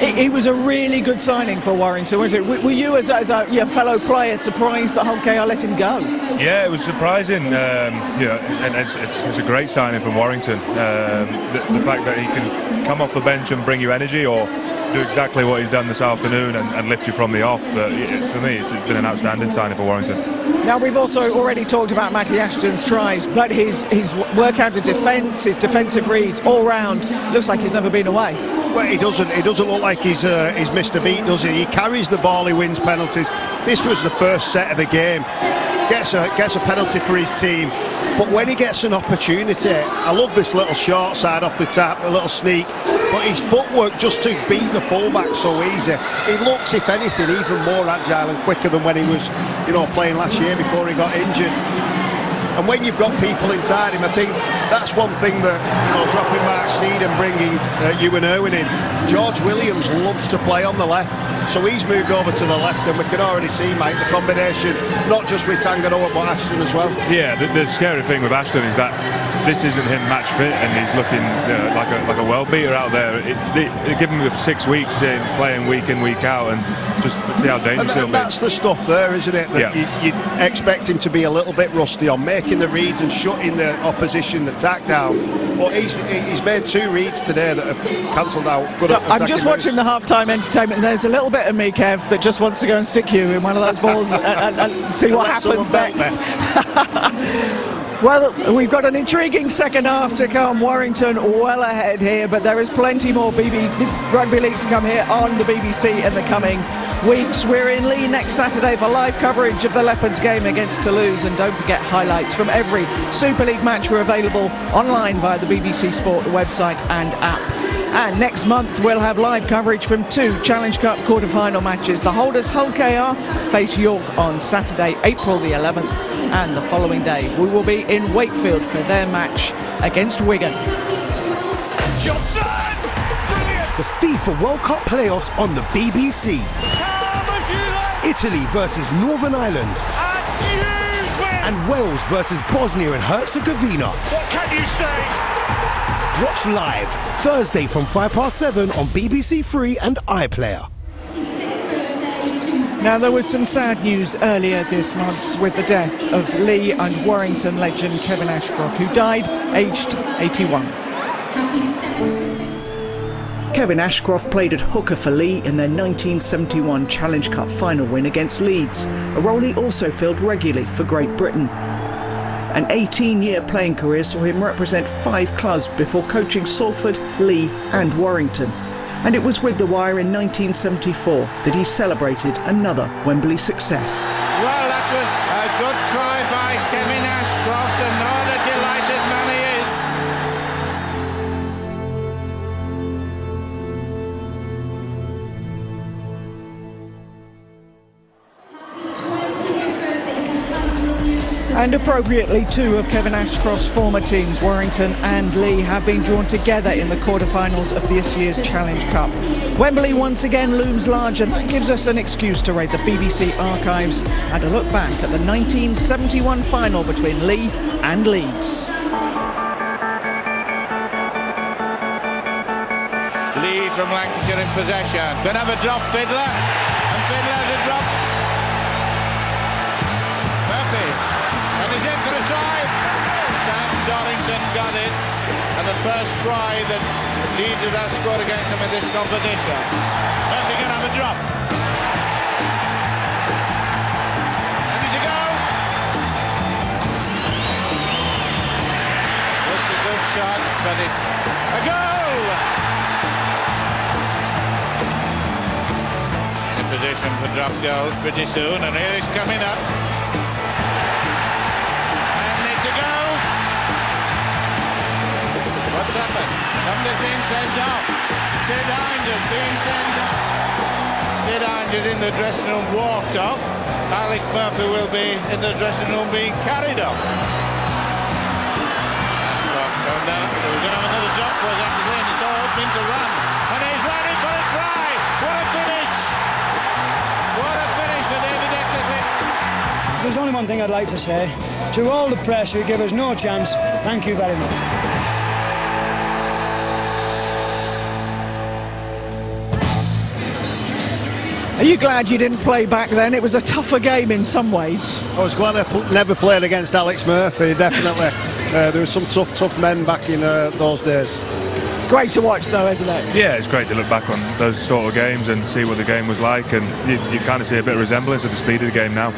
It was a really good signing for Warrington, wasn't it? Were you, as a fellow player, surprised that Hull KR let him go? Yeah, it was surprising. And it's a great signing from Warrington. The fact that he can come off the bench and bring you energy, or do exactly what he's done this afternoon and lift you from the off. But for me, it's been an outstanding signing for Warrington. Now, we've also already talked about Matty Ashton's tries, but his work out of defence, his defensive reads, all round, looks like he's never been away. Well, he doesn't look like he's missed a beat, does he? He carries the ball, he wins penalties. This was the first set of the game. Gets a penalty for his team, but when he gets an opportunity, I love this little short side off the tap, a little sneak, but his footwork just to beat the fullback so easy. He looks, if anything, even more agile and quicker than when he was, playing last year before he got injured. And when you've got people inside him, I think that's one thing that, dropping Mark Sneed and bringing Ewan Irwin in. George Williams loves to play on the left, so he's moved over to the left, and we can already see, Mike, the combination, not just with Tanganoa but Ashton as well. Yeah, the scary thing with Ashton is that this isn't him match fit, and he's looking like a well beater out there. They give him 6 weeks in playing week in, week out, and just see how dangerous he'll be. That's the stuff there, isn't it? That you expect him to be a little bit rusty on making the reads and shutting the opposition attack down. But he's made 2 reads today that have cancelled out. Good. So I'm just watching the half-time entertainment, and there's a little bit of me, Kev, that just wants to go and stick you in one of those balls and see what happens next. Well, we've got an intriguing second half to come. Warrington well ahead here, but there is plenty more Rugby League to come here on the BBC in the coming weeks. We're in Lee next Saturday for live coverage of the Leopards game against Toulouse, and don't forget, highlights from every Super League match are available online via the BBC Sport website and app. And next month we'll have live coverage from 2 Challenge Cup quarter-final matches. The holders Hull KR face York on Saturday, April the 11th, and the following day we will be in Wakefield for their match against Wigan. Johnson! Brilliant! The FIFA World Cup playoffs on the BBC. Italy versus Northern Ireland. And Wales versus Bosnia and Herzegovina. What can you say? Watch live Thursday from 7:05 on BBC Three and iPlayer. Now, there was some sad news earlier this month with the death of Lee and Warrington legend Kevin Ashcroft, who died aged 81. Kevin Ashcroft played at hooker for Lee in their 1971 Challenge Cup final win against Leeds, a role he also filled regularly for Great Britain. An 18-year playing career saw him represent 5 clubs before coaching Salford, Lee and Warrington. And it was with the Wire in 1974 that he celebrated another Wembley success. Well, that was a good try by Kevin Ashcroft, and what a delighted man he And appropriately, two of Kevin Ashcroft's former teams, Warrington and Leigh, have been drawn together in the quarterfinals of this year's Challenge Cup. Wembley once again looms large, and that gives us an excuse to raid the BBC archives and a look back at the 1971 final between Leigh and Leeds. Leigh from Lancashire in possession. Gonna have a drop, Fiddler. And Fiddler has a drop. Murphy. And he's in for a try. Stan Dorrington got it. And the first try that Leeds has scored against him in this competition. Murphy gonna have a drop. And he's a go. It's a good shot, but a goal! Position for drop goals pretty soon, and here he's coming up, and it's a goal. What's happened? Somebody's being sent off. Sid Hines is being sent off. Sid Hines is in the dressing room, walked off. Alec Murphy will be in the dressing room being carried off. Ashcroft coming down. We're going to have another drop for us after Glenn. It's all open to run, and he's running for a try. What a finish! What a finish for David Eckersley. There's only one thing I'd like to say. To all the press who give us no chance, thank you very much. Are you glad you didn't play back then? It was a tougher game in some ways. I was glad I never played against Alex Murphy, definitely. There were some tough men back in those days. Great to watch though, isn't it? Yeah, it's great to look back on those sort of games and see what the game was like, and you kind of see a bit of resemblance of the speed of the game now.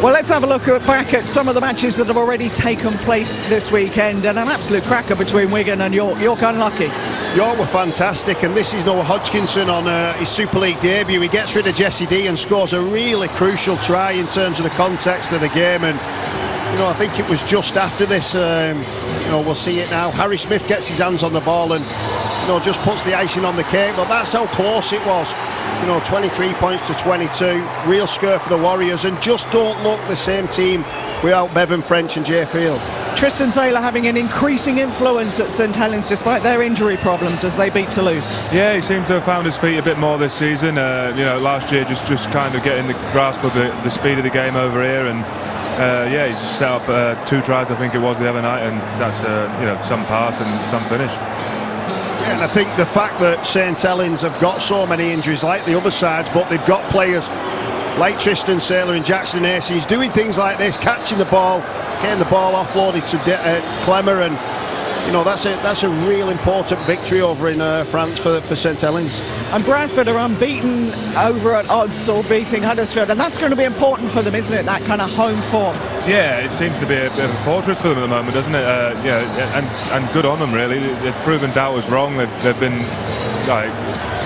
Well, let's have a look back at some of the matches that have already taken place this weekend, and an absolute cracker between Wigan and York. York unlucky. York were fantastic, and this is Noah Hodgkinson on his Super League debut. He gets rid of Jesse D and scores a really crucial try in terms of the context of the game, and I think it was just after this, we'll see it now. Harry Smith gets his hands on the ball and, just puts the icing on the cake. But that's how close it was. 23 points to 22. Real scare for the Warriors, and just don't look the same team without Bevan French and Jay Field. Tristan Taylor having an increasing influence at St Helens despite their injury problems as they beat Toulouse. Yeah, he seems to have found his feet a bit more this season. Last year just kind of getting the grasp of the speed of the game over here, and he just set up 2 tries, I think it was, the other night, and that's some pass and some finish. Yeah, and I think the fact that St Helens have got so many injuries like the other sides, but they've got players like Tristan Saylor and Jackson Hastings doing things like this, catching the ball, getting the ball offloaded to Clemmer, and that's a real important victory over in France for St Helens. And Bradford are unbeaten over at odds, or beating Huddersfield, and that's going to be important for them, isn't it? That kind of home form. Yeah, it seems to be a bit of a fortress for them at the moment, doesn't it? And good on them, really. They've proven doubters wrong. They've been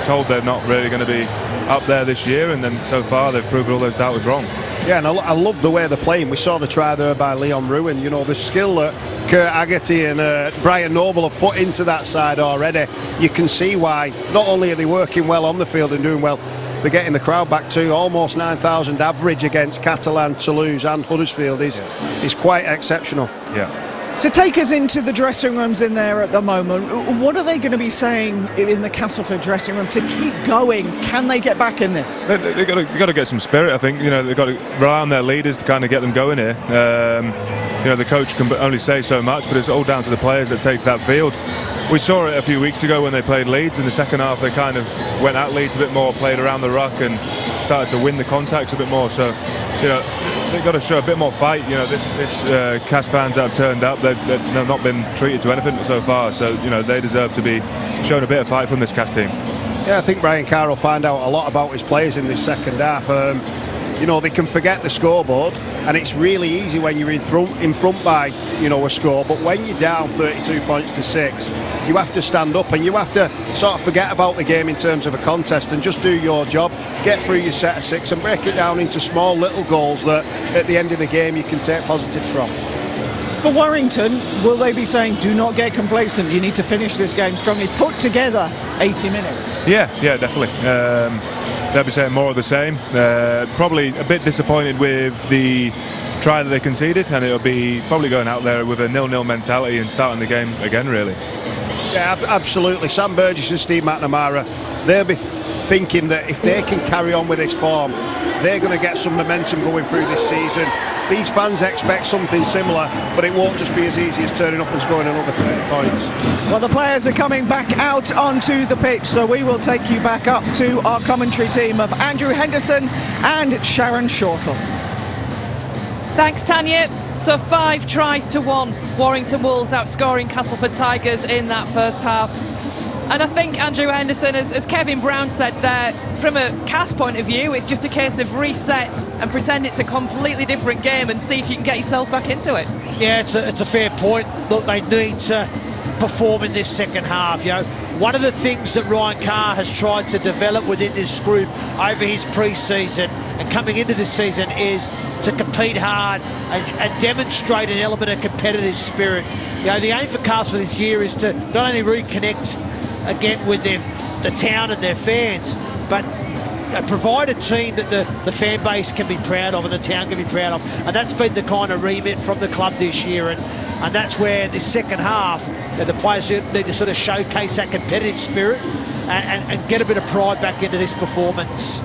told they're not really going to be up there this year, and then so far they've proven all those doubters wrong. Yeah, and I love the way they're playing. We saw the try there by Leon Ruin. The skill that Kurt Haggerty and Brian Noble have put into that side already. You can see why. Not only are they working well on the field and doing well, they're getting the crowd back too. Almost 9,000 average against Catalan, Toulouse and Huddersfield is quite exceptional. Yeah. So take us into the dressing rooms in there at the moment. What are they going to be saying in the Castleford dressing room to keep going? Can they get back in this? They've got to get some spirit, I think. They've got to rely on their leaders to kind of get them going here. The coach can only say so much, but it's all down to the players that takes that field. We saw it a few weeks ago when they played Leeds. In the second half, they kind of went at Leeds a bit more, played around the ruck and started to win the contacts a bit more. So, they've got to show a bit more fight. This Cas fans that have turned up, they've not been treated to anything so far. So, they deserve to be shown a bit of fight from this Cas team. Yeah, I think Brian Carr will find out a lot about his players in this second half. They can forget the scoreboard, and it's really easy when you're in front by a score. But when you're down 32 points to 6, you have to stand up and you have to sort of forget about the game in terms of a contest and just do your job, get through your set of 6 and break it down into small little goals that at the end of the game you can take positives from. For Warrington, will they be saying, do not get complacent, you need to finish this game strongly, put together 80 minutes? Yeah, definitely. They'll be saying more of the same. Probably a bit disappointed with the try that they conceded, and it'll be probably going out there with a 0-0 mentality and starting the game again, really. Yeah, absolutely. Sam Burgess and Steve McNamara, they'll be thinking that if they can carry on with this form, they're going to get some momentum going through this season. These fans expect something similar, but it won't just be as easy as turning up and scoring another 30 points. Well, the players are coming back out onto the pitch, so we will take you back up to our commentary team of Andrew Henderson and Sharon Shortle. Thanks, Tanya. So 5 tries to 1. Warrington Wolves outscoring Castleford Tigers in that first half. And I think Andrew Henderson, as Kevin Brown said there, from a Cas point of view, it's just a case of reset and pretend it's a completely different game and see if you can get yourselves back into it. Yeah, it's a fair point. Look, they need to perform in this second half. You know, one of the things that Ryan Carr has tried to develop within this group over his pre-season and coming into this season is to compete hard and demonstrate an element of competitive spirit. You know, the aim for Castleford this year is to not only reconnect again with the town and their fans, but provide a team that the fan base can be proud of and the town can be proud of. And that's been the kind of remit from the club this year. And that's where this second half, the players need to sort of showcase that competitive spirit and get a bit of pride back into this performance.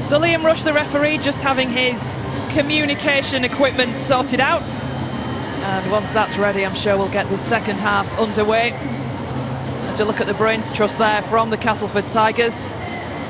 So Liam Rush, the referee, just having his communication equipment sorted out. And once that's ready, I'm sure we'll get this second half underway. As we look at the brains trust there from the Castleford Tigers.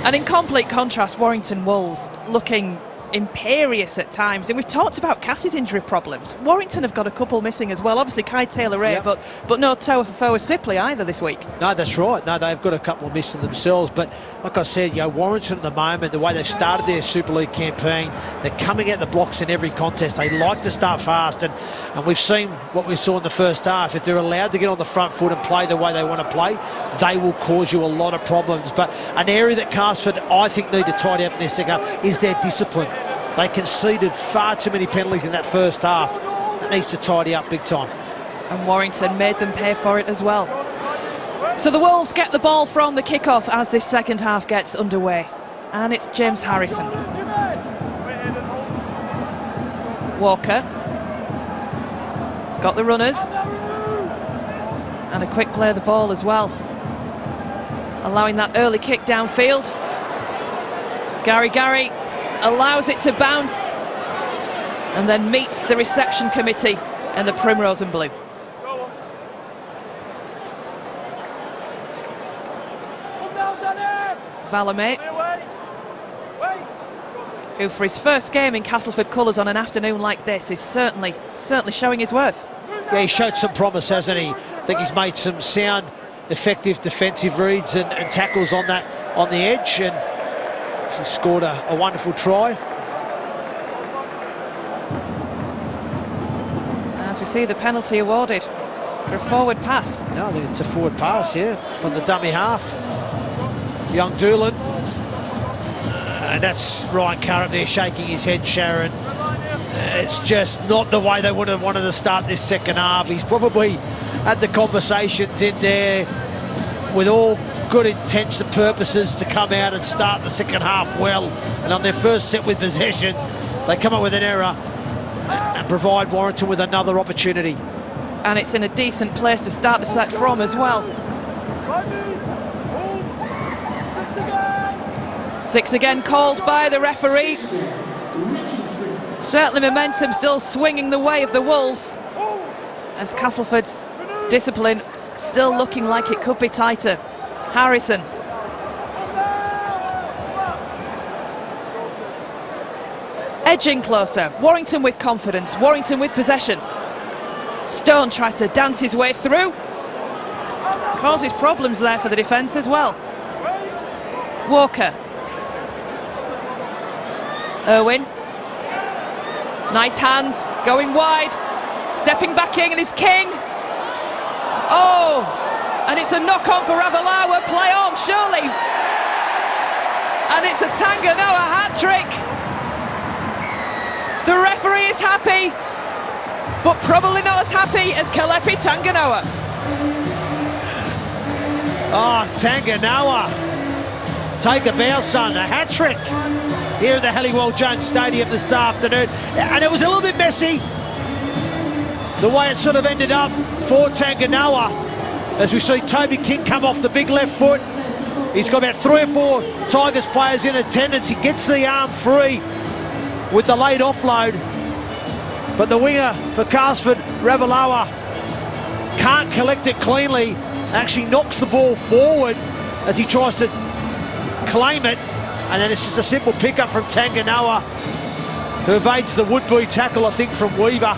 And in complete contrast, Warrington Wolves looking imperious at times. And we've talked about Cassie's injury problems. Warrington have got a couple missing as well. Obviously Kai Taylor-Ray, yep. but no Toa Sipley either this week. No, that's right. No, they've got a couple missing themselves. But like I said, you know, Warrington at the moment, the way they've started their Super League campaign, they're coming at the blocks in every contest. They like to start fast, and we've seen what we saw in the first half. If they're allowed to get on the front foot and play the way they want to play, they will cause you a lot of problems. But an area that Castleford, I think, need to tidy up in their second half is their discipline. They conceded far too many penalties in that first half. That needs to tidy up big time. And Warrington made them pay for it as well. So the Wolves get the ball from the kickoff as this second half gets underway. And it's James Harrison. Walker. He's got the runners. And a quick play of the ball as well. Allowing that early kick downfield. Gary allows it to bounce and then meets the reception committee in the primrose and blue. Valame, who for his first game in Castleford colours on an afternoon like this is certainly showing his worth. Yeah, he showed some promise, hasn't he? I think he's made some sound, effective defensive reads and tackles on the edge, and he scored a wonderful try. As we see the penalty awarded for a forward pass. No, I think it's a forward pass, yeah, from the dummy half. Young Doolan. And that's Ryan Carr up there shaking his head, Sharon. It's just not the way they would have wanted to start this second half. He's probably had the conversations in there with all good intents and purposes to come out and start the second half well, and on their first set with possession they come up with an error and provide Warrington with another opportunity. And it's in a decent place to start the set from as well. 6 again called by the referee. Certainly momentum still swinging the way of the Wolves, as Castleford's discipline still looking like it could be tighter. Harrison. Edging closer. Warrington with confidence. Warrington with possession. Stone tries to dance his way through. Causes problems there for the defence as well. Walker. Irwin. Nice hands. Going wide. Stepping back in, and is King. Oh! And it's a knock-on for Ravalawa. Play on, surely. And it's a Tanganoa hat-trick. The referee is happy, but probably not as happy as Kalepi Tanganoa. Oh, Tanganoa. Take a bow, son. A hat-trick. here at the Halliwell Jones Stadium this afternoon. And it was a little bit messy, the way it sort of ended up for Tanganoa, as we see Toby King come off the big left foot. He's got about 3 or 4 Tigers players in attendance. He gets the arm free with the late offload. But the winger for Castleford, Ravalawa, can't collect it cleanly. Actually knocks the ball forward as he tries to claim it. And then it's just a simple pickup from Tanganoa, who evades the would-be tackle, I think, from Weaver.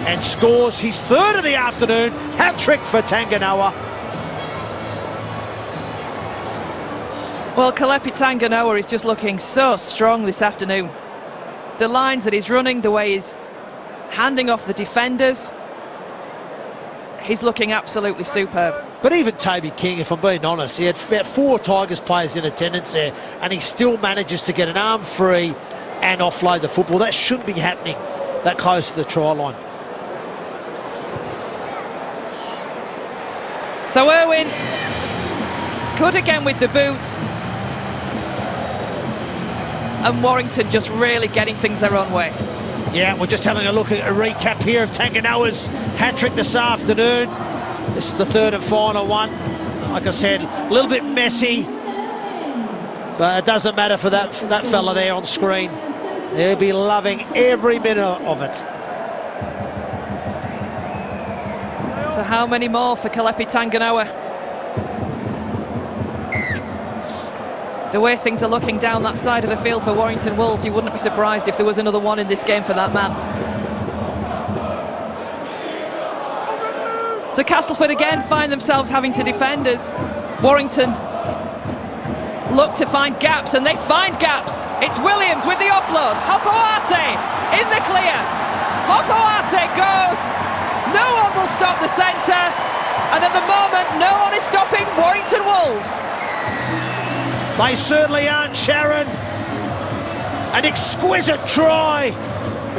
And scores his 3rd of the afternoon. Hat-trick for Tanganoa. Well, Kalepi Tanganoa is just looking so strong this afternoon. The lines that he's running, the way he's handing off the defenders, he's looking absolutely superb. But even Toby King, if I'm being honest, he had about 4 Tigers players in attendance there, and he still manages to get an arm free and offload the football. That shouldn't be happening that close to the try line. So Irwin, good again with the boots. And Warrington just really getting things their own way. Yeah, we're just having a look at a recap here of Tanganoa's hat-trick this afternoon. This is the 3rd and final one. Like I said, a little bit messy, but it doesn't matter for that fella there on screen. He'll be loving every minute of it. So how many more for Kalepi Tanganoa? The way things are looking down that side of the field for Warrington Wolves, you wouldn't be surprised if there was another one in this game for that man. So Castleford again find themselves having to defend as Warrington look to find gaps, and they find gaps. It's Williams with the offload. Hopoate in the clear. Hopoate goes. No one will stop the centre, and at the moment no one is stopping Warrington Wolves. They certainly aren't, Sharon. An exquisite try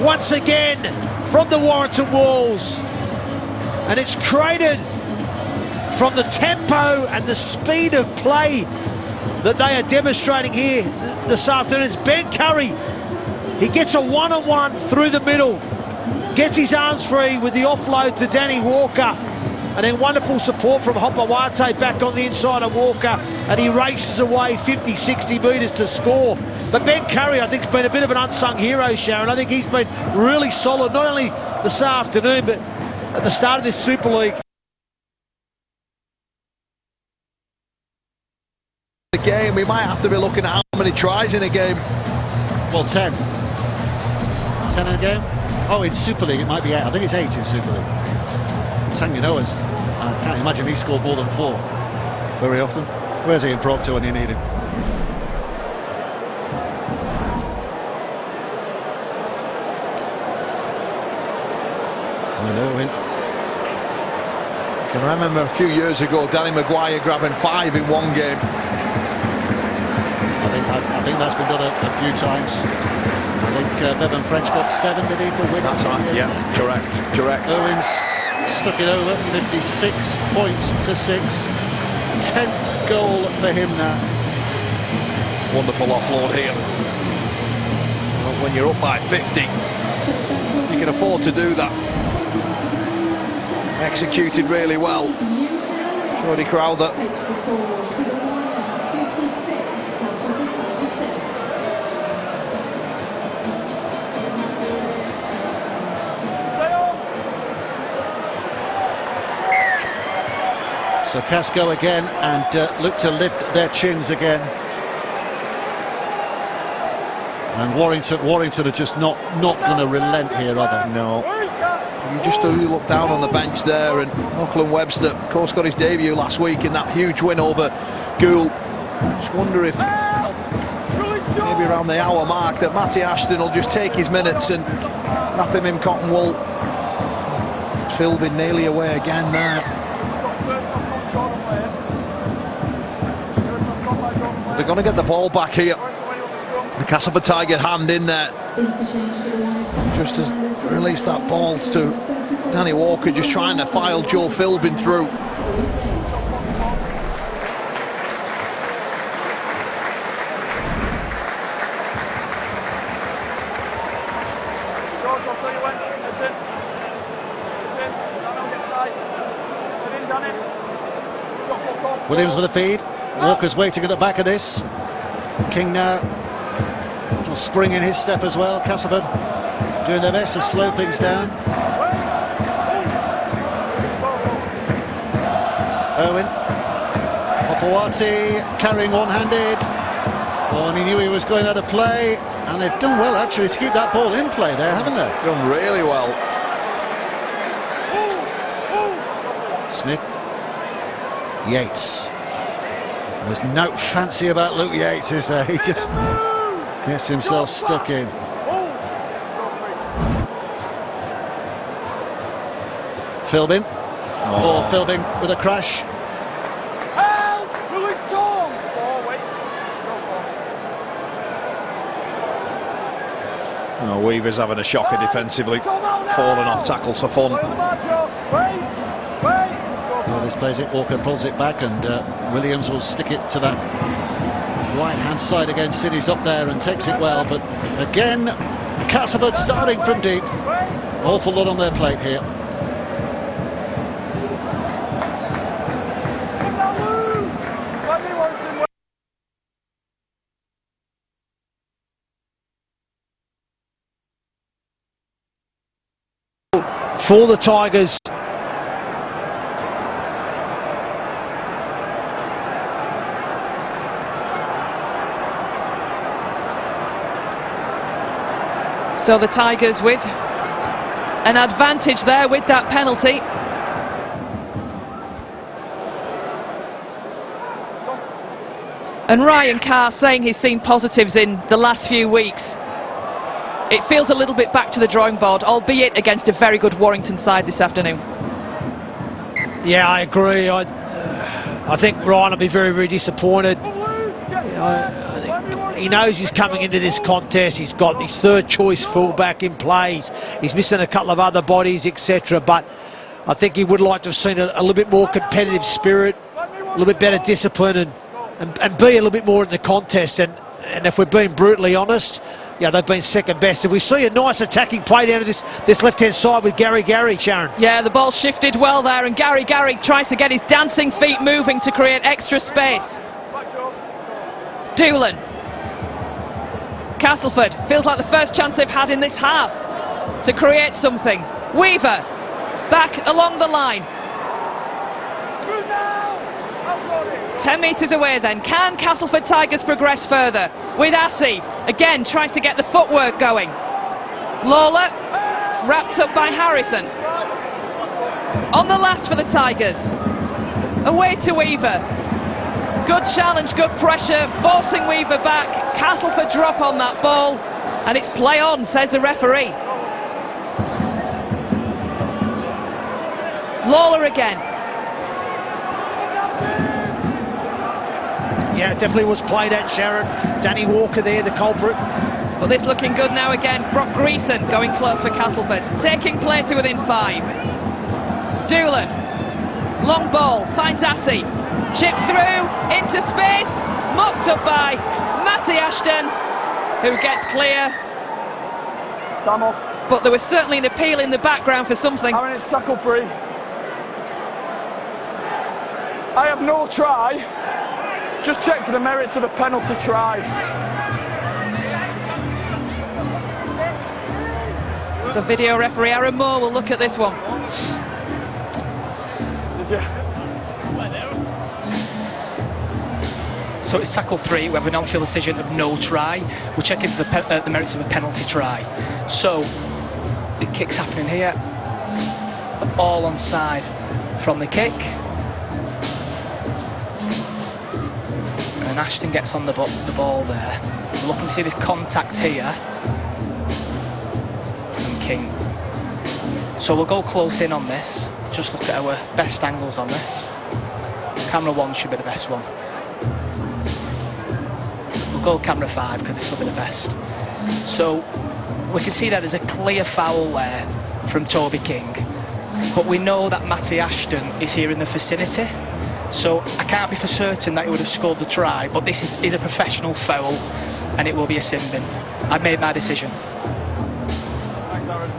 once again from the Warrington Wolves. And it's created from the tempo and the speed of play that they are demonstrating here this afternoon. It's Ben Curry. He gets a one-on-one through the middle, gets his arms free with the offload to Danny Walker. And then wonderful support from Hopawate back on the inside of Walker, and he races away 50, 60 metres to score. But Ben Curry, I think, has been a bit of an unsung hero, Sharon. I think he's been really solid, not only this afternoon, but at the start of this Super League. The game, we might have to be looking at how many tries in a game. Well, 10. 10 in a game? Oh, in Super League, it might be 8. I think it's 8 in Super League. Tanganoa's, I can't imagine he scored more than 4 very often. Where's Ian Proctor when you need him? I can remember a few years ago Danny Maguire grabbing 5 in one game. I think that's been done a few times. I think Bevan French got 7, did he, for winning? That's right, yeah, correct. Irwin's stuck it over, 56 points to 6. 10th goal for him now. Wonderful offload here. Well, when you're up by 50, you can afford to do that. Executed really well. Jody Crowther. So Casco again, and look to lift their chins again. And Warrington are just not going to relent here, are they? No. You just do look down on the bench there, and Lachlan Webster, of course, got his debut last week in that huge win over Gould. Just wonder if maybe around the hour mark that Matty Ashton will just take his minutes and wrap him in cotton wool. Philbin nearly away again there. They're going to get the ball back here. The Castleford Tiger hand in there. Just to release that ball to Danny Walker, just trying to file Joe Philbin through. Williams with a feed. Walker's waiting at the back of this. King now. A little spring in his step as well. Castleford doing their best to slow things down. Owen. Opawati carrying one-handed. Oh, and he knew he was going out of play. And they've done well, actually, to keep that ball in play there, haven't they? Done really well. Smith. Yates. There's no fancy about Luke Yates, is there? He just gets himself stuck in. Philbin. Oh, Philbin with a crash. Oh, Weaver's having a shocker defensively, falling off tackles for fun. This plays it, Walker pulls it back, and Williams will stick it to that right-hand side again. City's up there and takes it well, but again, Castleford starting from deep. Awful lot on their plate here. For the Tigers. So the Tigers with an advantage there with that penalty. And Ryan Carr saying he's seen positives in the last few weeks. It feels a little bit back to the drawing board, albeit against a very good Warrington side this afternoon. Yeah, I agree. I think Ryan will be very, very disappointed. I think he knows he's coming into this contest. He's got his third choice fullback in play. He's missing a couple of other bodies, etc. But I think he would like to have seen a little bit more competitive spirit, a little bit better discipline, and be a little bit more in the contest. And if we're being brutally honest, yeah, they've been second best. And we see a nice attacking play down to this left-hand side with Gary, Sharon. Yeah, the ball shifted well there, and Gary tries to get his dancing feet moving to create extra space. Doolan. Castleford feels like the first chance they've had in this half to create something. Weaver back along the line. 10 metres away then. Can Castleford Tigers progress further? With Assey, again, tries to get the footwork going. Lawler, wrapped up by Harrison. On the last for the Tigers. Away to Weaver. Good challenge, good pressure, forcing Weaver back. Castleford drop on that ball, and it's play on, says the referee. Lawler again. Yeah, it definitely was played at, Sharon. Danny Walker there, the culprit. But this looking good now again. Brock Greason going close for Castleford, taking play to within 5. Doolan, long ball, finds Assey. Chip through, into space, mopped up by Matty Ashton, who gets clear. Time off. But there was certainly an appeal in the background for something. I mean, it's tackle free. I have no try. Just check for the merits of a penalty try. So video referee Aaron Moore will look at this one. Did you? So it's tackle 3. We have an on-field decision of no try. We're checking for the merits of a penalty try. So the kick's happening here. All onside from the kick. And Ashton gets on the ball there. We're looking to see this contact here from King. So we'll go close in on this. Just look at our best angles on this. Camera 1 should be the best one. We'll go camera 5 because this will be the best. So we can see that there's a clear foul there from Toby King. But we know that Matty Ashton is here in the vicinity. So I can't be for certain that he would have scored the try, but this is a professional foul and it will be a sin bin. I've made my decision. Thanks, Aaron.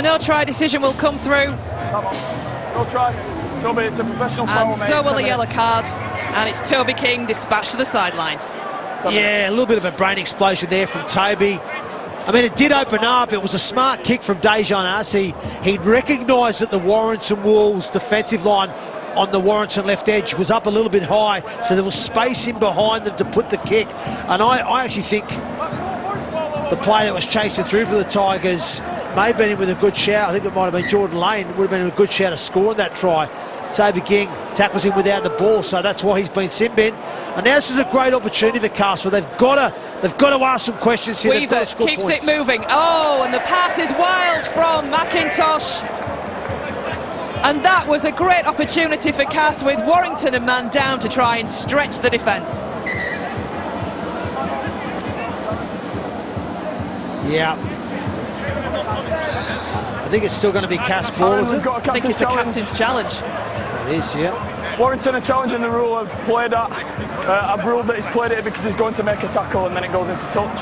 no-try decision will come through. Come on, no try. Toby, it's a professional foul, And mate. so will 10 a yellow minutes. card. And it's Toby King dispatched to the sidelines. Yeah, a little bit of a brain explosion there from Toby. I mean, it did open up. It was a smart kick from Dejan Arce. He'd recognised that the Warrington Wolves defensive line on the Warrington left edge was up a little bit high, so there was space in behind them to put the kick. And I actually think the player that was chasing through for the Tigers may have been in with a good shout. I think it might have been Jordan Lane. Would have been a good shout of scoring that try. Toby King tackles him without the ball, so that's why he's been sin bin. And now this is a great opportunity for Castleford. They've got to ask some questions here. Weaver keeps it moving. Oh, and the pass is wild from McIntosh. And that was a great opportunity for Cass, with Warrington a man down to try and stretch the defence. Yeah. I think it's still going to be Cass ball, is it? I think it's a captain's challenge. It is, yeah. Warrington are challenging the rule of play that. I've ruled that he's played it because he's going to make a tackle and then it goes into touch.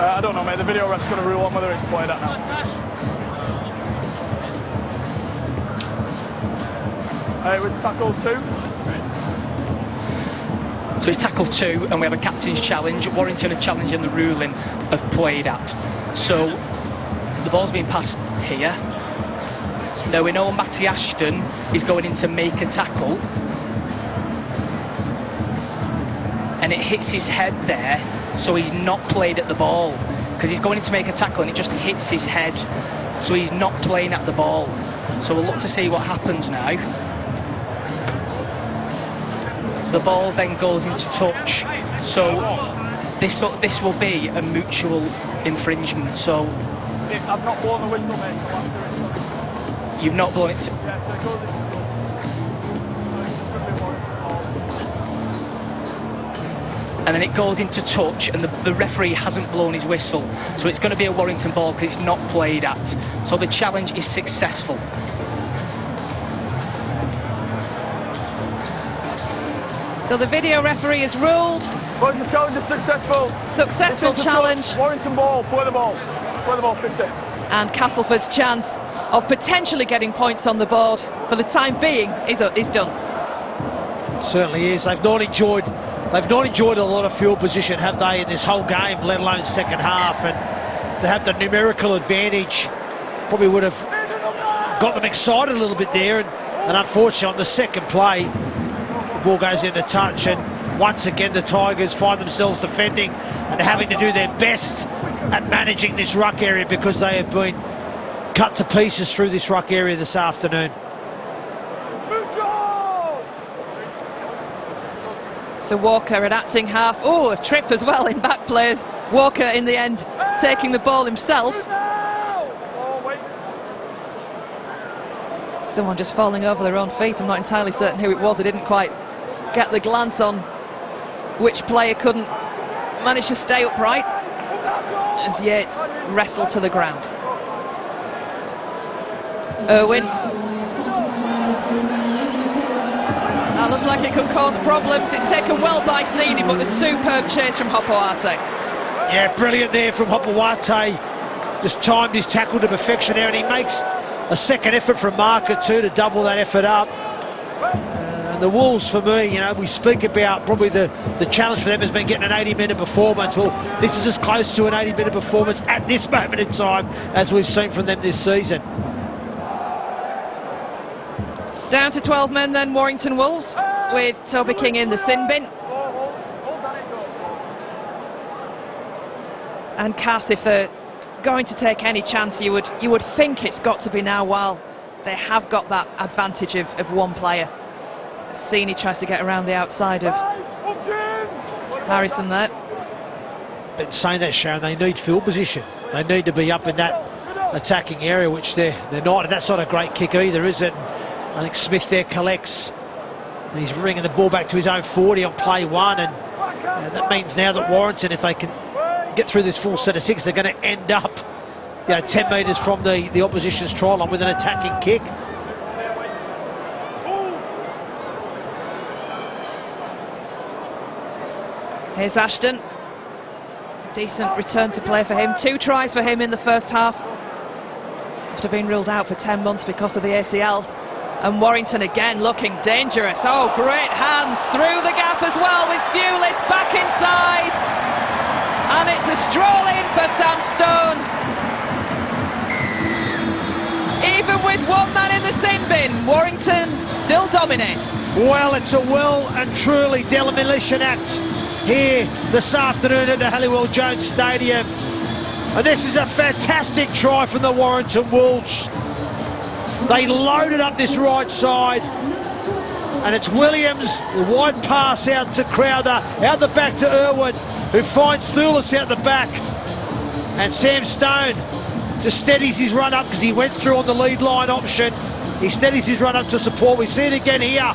I don't know, mate. The video ref's going to rule on whether it's played that now. It was tackle 2. So it's tackle 2, and we have a captain's challenge. Warrington are challenging the ruling of played at. So the ball's being passed here. Now we know Matty Ashton is going in to make a tackle, and it hits his head there, so he's not played at the ball, because he's going in to make a tackle and it just hits his head, so he's not playing at the ball. So we'll look to see what happens now. The ball then goes into touch, so this will be a mutual infringement. So I've not blown the whistle, mate, so after it. You've not blown it? Yeah, so it goes into touch. So it's just going to be Warrington ball. And then it goes into touch, and the referee hasn't blown his whistle, so it's going to be a Warrington ball because it's not played at. So the challenge is successful. So the video referee has ruled. Well, the challenge is successful. Successful challenge. Touch. Warrington ball, play the ball. Play the ball, 50. And Castleford's chance of potentially getting points on the board for the time being is done. It certainly is. They've not enjoyed a lot of field position, have they, in this whole game, let alone second half. And to have the numerical advantage probably would have got them excited a little bit there. And unfortunately, on the second play, the ball goes into touch, and once again the Tigers find themselves defending and having to do their best at managing this ruck area, because they have been cut to pieces through this ruck area this afternoon. So Walker at acting half. Oh, a trip as well in back play. Walker in the end taking the ball himself. Someone just falling over their own feet. I'm not entirely certain who it was. I didn't quite get the glance on which player couldn't manage to stay upright as Yates wrestled to the ground. Irwin. That looks like it could cause problems. It's taken well by Sini, but a superb chase from Hopoate. Yeah, brilliant there from Hopoate. Just timed his tackle to perfection there, and he makes a second effort from Marker too to double that effort up. The Wolves, for me, you know, we speak about probably the challenge for them has been getting an 80-minute performance. Well, this is as close to an 80-minute performance at this moment in time as we've seen from them this season. Down to 12 men then, Warrington Wolves, with Toby King in the sin bin. And Cass, if they're going to take any chance, you would think it's got to be now, while they have got that advantage of one player. Sini tries to get around the outside of Harrison there. Been saying that, Sharon, they need field position. They need to be up in that attacking area, which they're not. And that's not a great kick either, is it? I think Smith there collects. And he's ringing the ball back to his own 40 on play 1. And that means now that Warrington, if they can get through this full set of 6, they're going to end up 10 metres from the opposition's try line with an attacking kick. Here's Ashton. Decent return to play for him. 2 tries for him in the first half, after being ruled out for 10 months because of the ACL. And Warrington again looking dangerous. Oh, great hands through the gap as well, with Thewlis back inside. And it's a stroll in for Sam Stone. Even with 1 man in the sin bin, Warrington still dominates. Well, it's a well and truly demolition act here this afternoon at the Halliwell Jones Stadium. And this is a fantastic try from the Warrington Wolves. They loaded up this right side, and it's Williams, the wide pass out to Crowder, out the back to Irwin, who finds Thewlis out the back. And Sam Stone just steadies his run up because he went through on the lead line option. He steadies his run up to support. We see it again here.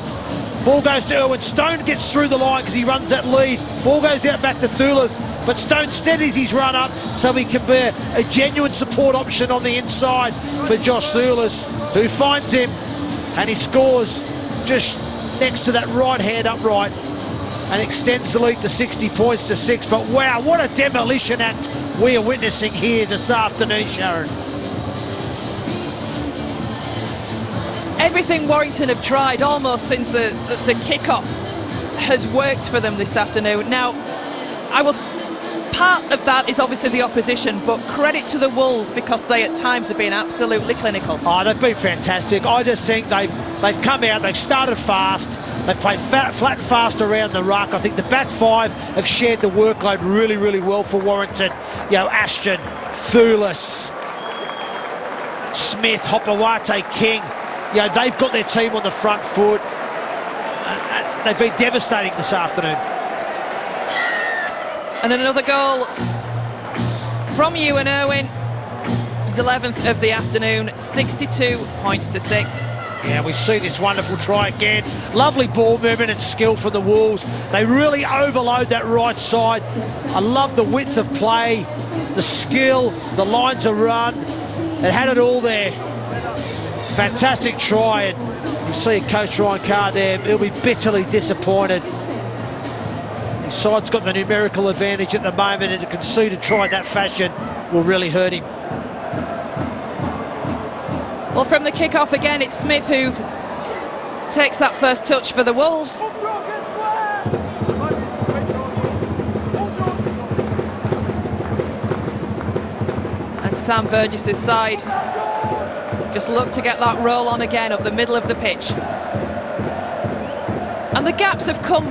Ball goes to Irwin. Stone gets through the line because he runs that lead. Ball goes out back to Thewlis, but Stone steadies his run up so he can be a genuine support option on the inside for Josh Thewlis, who finds him, and he scores just next to that right hand upright and extends the lead to 60 points to 6. But wow, what a demolition act we are witnessing here this afternoon, Sharon. Everything Warrington have tried almost since the kick-off has worked for them this afternoon. Now, part of that is obviously the opposition, but credit to the Wolves because they at times have been absolutely clinical. Oh, they've been fantastic. I just think they've come out, they've started fast, they've played flat and fast around the ruck. I think the back 5 have shared the workload really, really well for Warrington. You know, Ashton, Thewlis, Smith, Hopawate, King. You know, they've got their team on the front foot. They've been devastating this afternoon. And another goal from Ewan Irwin. His 11th of the afternoon, 62 points to 6. Yeah, we see this wonderful try again. Lovely ball movement and skill from the Wolves. They really overload that right side. I love the width of play, the skill, the lines of run. It had it all there. Fantastic try, and you see Coach Ryan Carr there. He'll be bitterly disappointed. His side's got the numerical advantage at the moment, and a conceded try in that fashion will really hurt him. Well, from the kick-off again, it's Smith who takes that first touch for the Wolves. And Sam Burgess's side just look to get that roll on again up the middle of the pitch. And the gaps have come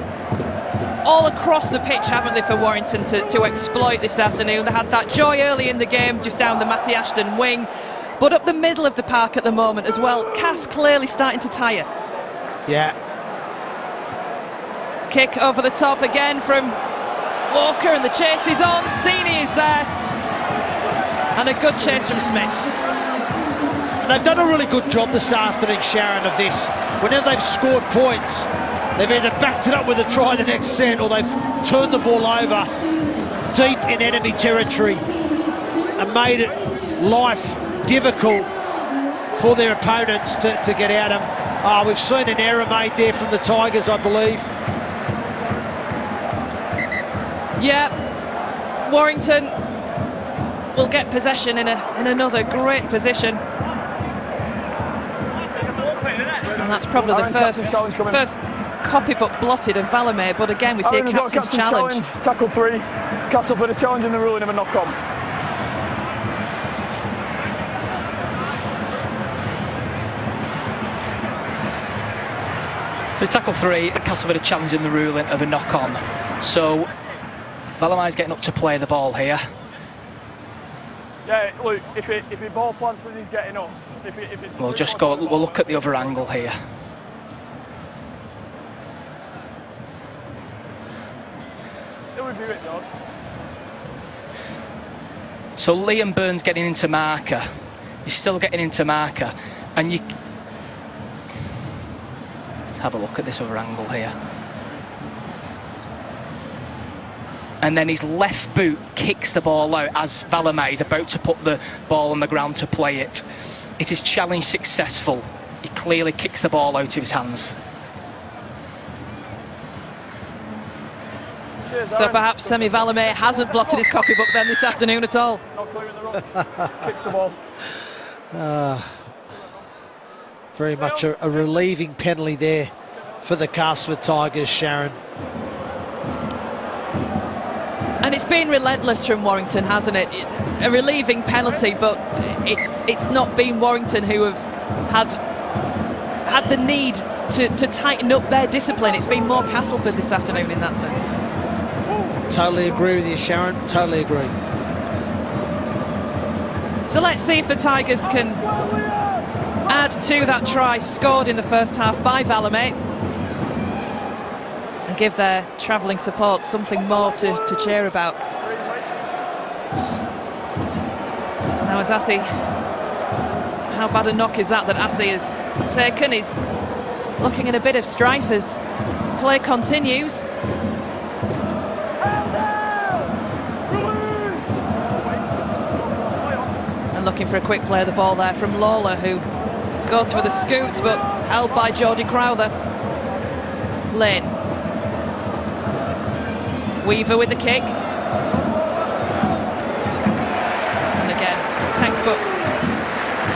all across the pitch, haven't they, for Warrington to exploit this afternoon. They had that joy early in the game just down the Matty Ashton wing, but up the middle of the park at the moment as well. Cass clearly starting to tire. Yeah. Kick over the top again from Walker, and the chase is on. Sini is there, and a good chase from Smith. They've done a really good job this afternoon, Sharon, of this. Whenever they've scored points, they've either backed it up with a try the next set, or they've turned the ball over deep in enemy territory and made it life difficult for their opponents to get at them. We've seen an error made there from the Tigers, I believe. Yeah, Warrington will get possession in another great position. And that's probably the first copybook blotted of Valamé, but again we see a captain's challenge. Tackle 3, Castleford is challenging the ruling of a knock-on. So it's tackle 3, Castleford are challenging the ruling of a knock-on. So Valamay's getting up to play the ball here. Yeah, look, if he ball plants as he's getting up, if it's... We'll look at the other angle here. He'll review it, George. So Liam Burns getting into marker. He's still getting into marker. And you... Let's have a look at this other angle here. And then his left boot kicks the ball out as Valamé is about to put the ball on the ground to play it. It is challenge successful. He clearly kicks the ball out of his hands. So perhaps Semi Valame hasn't blotted his copybook then this afternoon at all. Not clearing the ruck. Kicks the ball. Very much a relieving penalty there for the Castleford Tigers, Sharon. And it's been relentless from Warrington, hasn't it? A relieving penalty, but it's not been Warrington who have had the need to tighten up their discipline. It's been more Castleford this afternoon in that sense. Totally agree with you, Sharon. Totally agree. So let's see if the Tigers can add to that try scored in the first half by Valame and give their travelling support something more to cheer about. Now as Assi, how bad a knock is that Assi has taken? He's looking in a bit of strife as play continues. And looking for a quick play of the ball there from Lawler, who goes for the scoot but held by Geordie Crowther. Lane. Weaver with the kick. And again, textbook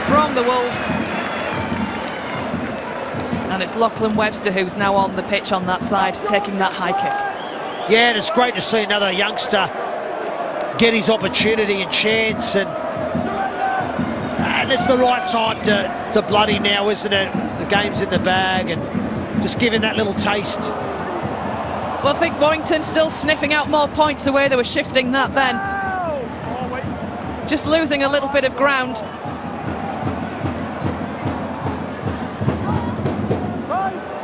from the Wolves. And it's Lachlan Webster who's now on the pitch on that side, taking that high kick. Yeah, and it's great to see another youngster get his opportunity and chance, and it's the right time to bloody now, isn't it? The game's in the bag, and just giving that little taste. Well, I think Warrington still sniffing out more points the way they were shifting that then. Just losing a little bit of ground.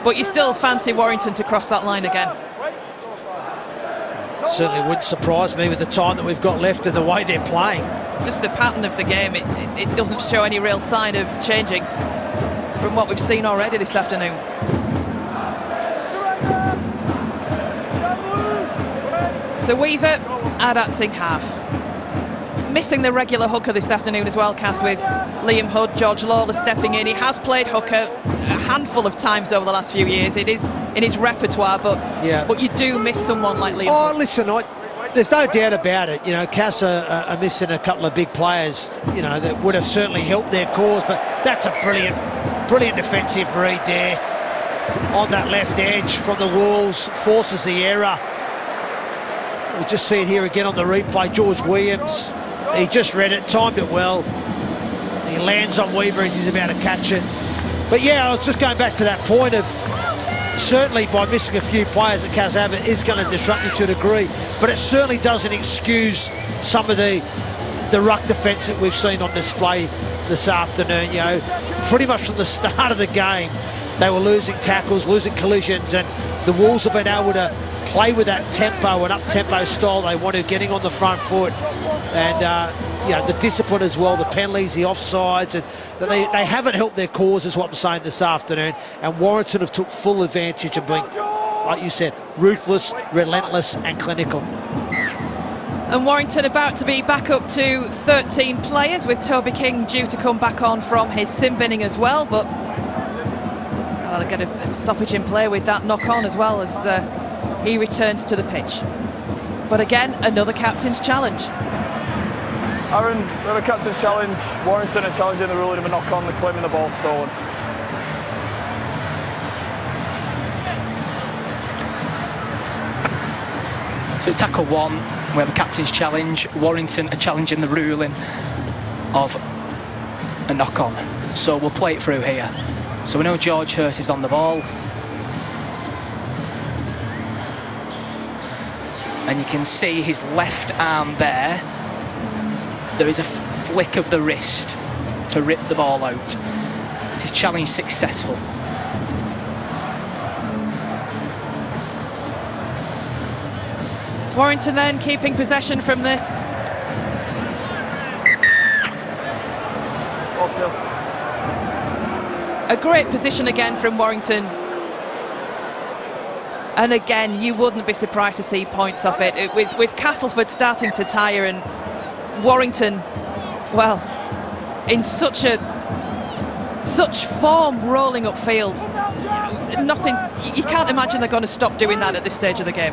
But you still fancy Warrington to cross that line again. Certainly wouldn't surprise me with the time that we've got left and the way they're playing. Just the pattern of the game, it doesn't show any real sign of changing from what we've seen already this afternoon. So Weaver at acting half. Missing the regular hooker this afternoon as well, Cass, with Liam Hood, George Lawler stepping in. He has played hooker a handful of times over the last few years. It is in his repertoire, but you do miss someone like Liam Hood. Oh, listen, there's no doubt about it. You know, Cass are missing a couple of big players, you know, that would have certainly helped their cause, but that's a brilliant defensive read there on that left edge from the Wolves, forces the error. We just see it here again on the replay. George Williams, he just read it, timed it well. He lands on Weaver as he's about to catch it. But yeah, I was just going back to that point of certainly by missing a few players that Cas have, it is going to disrupt you to a degree, but it certainly doesn't excuse some of the ruck defence that we've seen on display this afternoon. You know, pretty much from the start of the game, they were losing tackles, losing collisions, and the Wolves have been able to play with that tempo and up-tempo style they want to, getting on the front foot, and the discipline as well, the penalties, the offsides, and they haven't helped their cause, is what I'm saying this afternoon. And Warrington have took full advantage of being, like you said, ruthless, relentless and clinical. And Warrington about to be back up to 13 players, with Toby King due to come back on from his sin binning as well, but they'll get a stoppage in play with that knock on as well as he returns to the pitch. But again, another captain's challenge. Aaron, we have a captain's challenge. Warrington are challenging the ruling of a knock-on, they're claiming the ball stolen. So it's tackle one, we have a captain's challenge. Warrington are challenging the ruling of a knock-on. So we'll play it through here. So we know George Hurt is on the ball. And you can see his left arm there. There is a flick of the wrist to rip the ball out. It is challenge successful. Warrington then keeping possession from this. A great position again from Warrington. And again, you wouldn't be surprised to see points off it. With Castleford starting to tire and Warrington, well, in such form rolling upfield. Nothing, you can't imagine they're going to stop doing that at this stage of the game.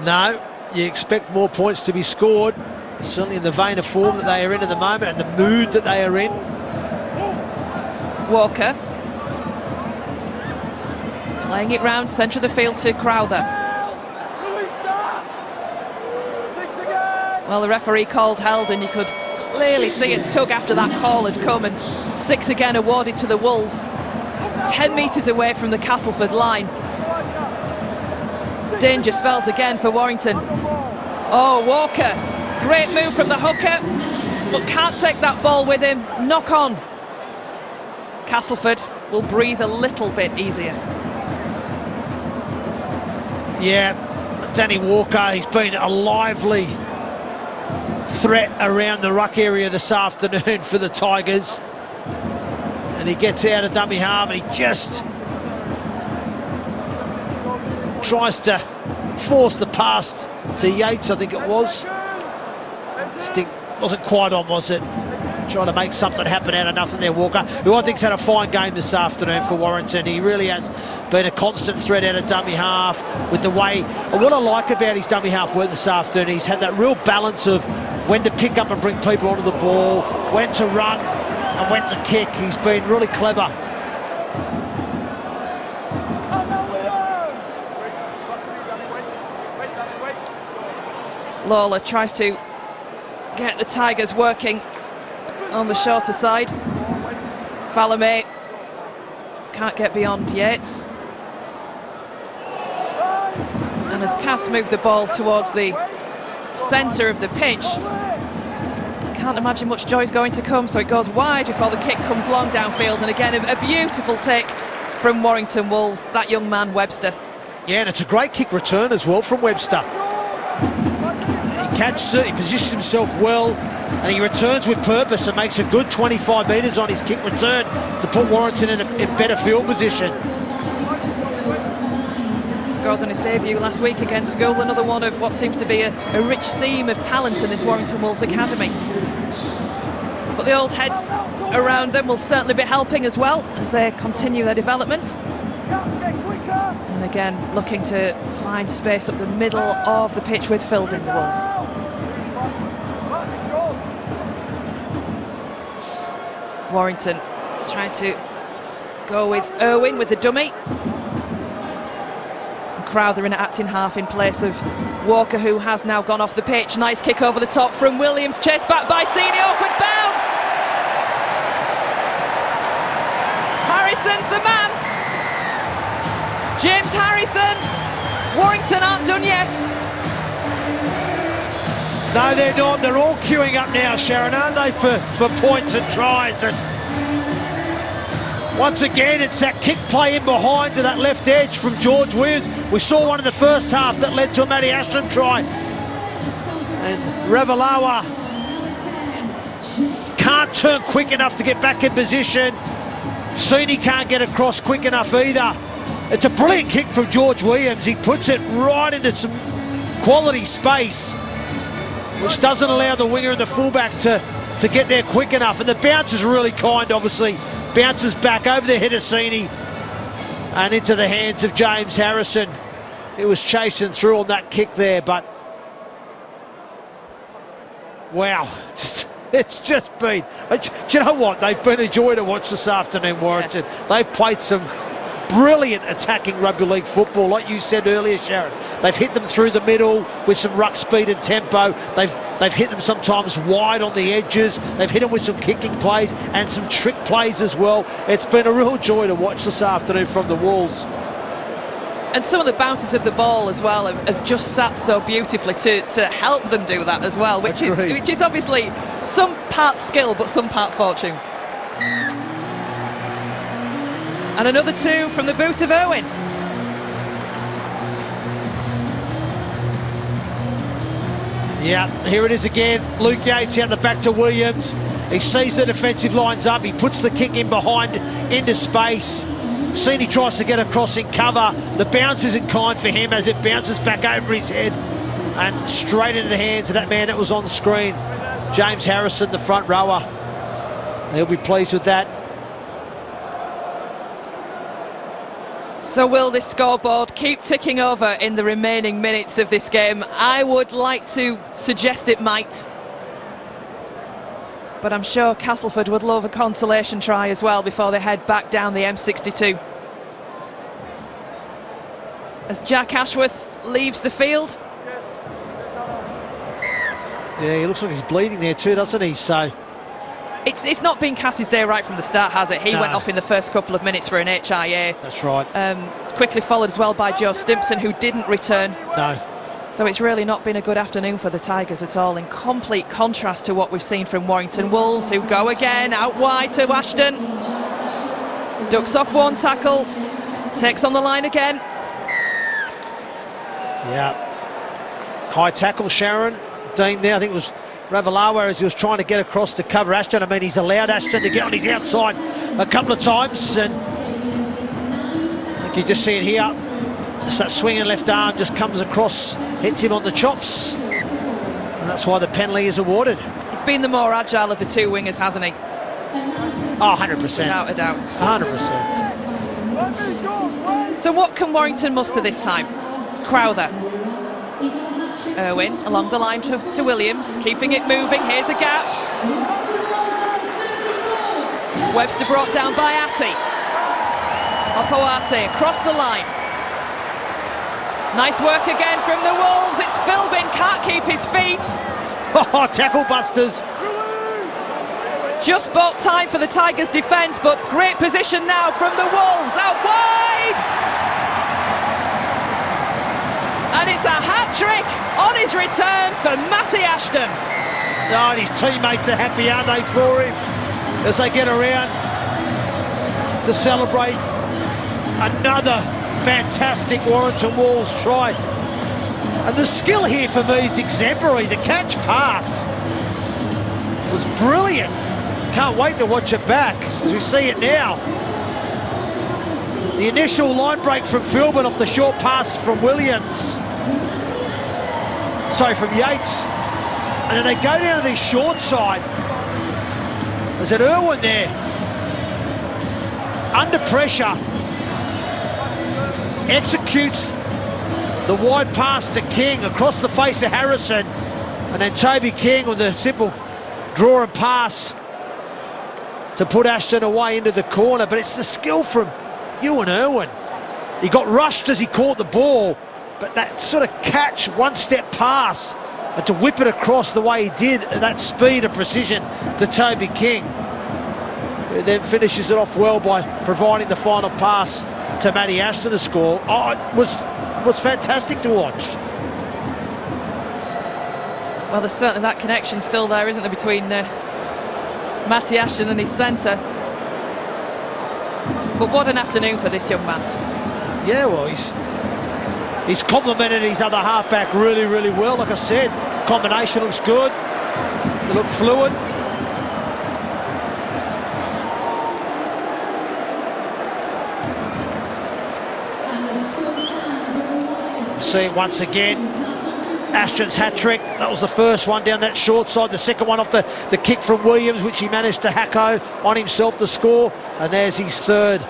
No, you expect more points to be scored, certainly in the vein of form that they are in at the moment and the mood that they are in. Walker playing it round centre of the field to Crowther. Well, the referee called held, and you could clearly see it tug after that call had come, and 6 again awarded to the Wolves, 10 metres away from the Castleford line. Danger spells again for Warrington. Oh, Walker, great move from the hooker, but can't take that ball with him. Knock on. Castleford will breathe a little bit easier. Yeah, Danny Walker, he's been a lively threat around the ruck area this afternoon for the Tigers. And he gets out of dummy half and he just tries to force the pass to Yates, I think it was. Stick wasn't quite on, was it? Trying to make something happen out of nothing there, Walker, who I think's had a fine game this afternoon for Warrington. He really has been a constant threat out of dummy half with the way, and what I like about his dummy half work this afternoon, he's had that real balance of when to pick up and bring people onto the ball, when to run and when to kick. He's been really clever. Lawler tries to get the Tigers working on the shorter side. Valame can't get beyond Yates. And as Cass moved the ball towards the centre of the pitch, can't imagine much joy is going to come, so it goes wide before the kick comes long downfield. And again, a beautiful take from Warrington Wolves, that young man Webster. Yeah, and it's a great kick return as well from Webster. He catches it, he positions himself well, and he returns with purpose and makes a good 25 metres on his kick return to put Warrington in better field position. Scored on his debut last week against School, another one of what seems to be a rich seam of talent in this Warrington Wolves academy. But the old heads around them will certainly be helping as well as they continue their development. And again, looking to find space up the middle of the pitch with Philbin, the Wolves. Warrington trying to go with Irwin with the dummy. And Crowther in acting half in place of Walker, who has now gone off the pitch. Nice kick over the top from Williams, chased back by Senior, awkward bounce! Harrison's the man! James Harrison! Warrington aren't done yet. No, they're not. They're all queuing up now, Sharon, aren't they, for points and tries? And once again, it's that kick play in behind to that left edge from George Williams. We saw one in the first half that led to a Matty Ashton try. And Ravalawa can't turn quick enough to get back in position. Sini can't get across quick enough either. It's a brilliant kick from George Williams. He puts it right into some quality space, which doesn't allow the winger and the fullback to get there quick enough. And the bounce is really kind, obviously. Bounces back over the head of Sini and into the hands of James Harrison. He was chasing through on that kick there, but wow, it's just been... Do you know what? They've been a joy to watch this afternoon, Warrington. They've played some brilliant attacking rugby league football, like you said earlier, Sharon. They've hit them through the middle with some ruck speed and tempo. They've hit them sometimes wide on the edges. They've hit them with some kicking plays and some trick plays as well. It's been a real joy to watch this afternoon from the Wolves. And some of the bounces of the ball as well have just sat so beautifully to help them do that as well, which is obviously some part skill but some part fortune. And another two from the boot of Irwin. Yeah, here it is again. Luke Yates out the back to Williams. He sees the defensive lines up. He puts the kick in behind into space. Sini tries to get across in cover. The bounce isn't kind for him as it bounces back over his head and straight into the hands of that man that was on the screen, James Harrison, the front rower. He'll be pleased with that. So will this scoreboard keep ticking over in the remaining minutes of this game? I would like to suggest it might. But I'm sure Castleford would love a consolation try as well before they head back down the M62. As Jack Ashworth leaves the field. Yeah, he looks like he's bleeding there too, doesn't he? So it's not been Cassie's day right from the start, has it? He No. went off in the first couple of minutes for an HIA. That's right. Quickly followed as well by Joe Stimpson, who didn't return. No. So it's really not been a good afternoon for the Tigers at all, in complete contrast to what we've seen from Warrington Wolves, who go again out wide to Ashton. Ducks off one tackle, takes on the line again. Yeah. High tackle, Sharon. Dean there, I think it was Ravalawa as he was trying to get across to cover Ashton. I mean, he's allowed Ashton to get on his outside a couple of times, and I think you just see it here. It's that swinging left arm just comes across, hits him on the chops, and that's why the penalty is awarded. He's been the more agile of the two wingers, hasn't he? Oh, 100%. Without a doubt. 100%. So what can Warrington muster this time? Crowther. Irwin along the line to Williams, keeping it moving. Here's a gap. Webster brought down by Assi. Opoate across the line. Nice work again from the Wolves. It's Philbin, can't keep his feet. Oh, tackle busters. Just bought time for the Tigers' defence, but great position now from the Wolves. Out wide! And it's a hat-trick on his return for Matty Ashton. Oh, and his teammates are happy, aren't they, for him? As they get around to celebrate another fantastic Warrington Wolves try. And the skill here for me is exemplary. The catch pass was brilliant. Can't wait to watch it back as we see it now. The initial line break from Philbin off the short pass from Williams. Sorry, from Yates. And then they go down to the short side. There's an Irwin there. Under pressure. Executes the wide pass to King across the face of Harrison. And then Toby King with a simple draw and pass to put Ashton away into the corner. But it's the skill from Ewan Irwin. He got rushed as he caught the ball, but that sort of catch, one-step pass, and to whip it across the way he did, at that speed and precision to Toby King, who then finishes it off well by providing the final pass to Matty Ashton to score. Oh, it was fantastic to watch. Well, there's certainly that connection still there, isn't there, between Matty Ashton and his centre. But what an afternoon for this young man. Yeah, well, he's complemented his other halfback really, really well. Like I said, combination looks good. They look fluid. See it once again. Ashton's hat-trick. That was the first one down that short side. The second one off the kick from Williams, which he managed to hacko on himself to score. And there's his third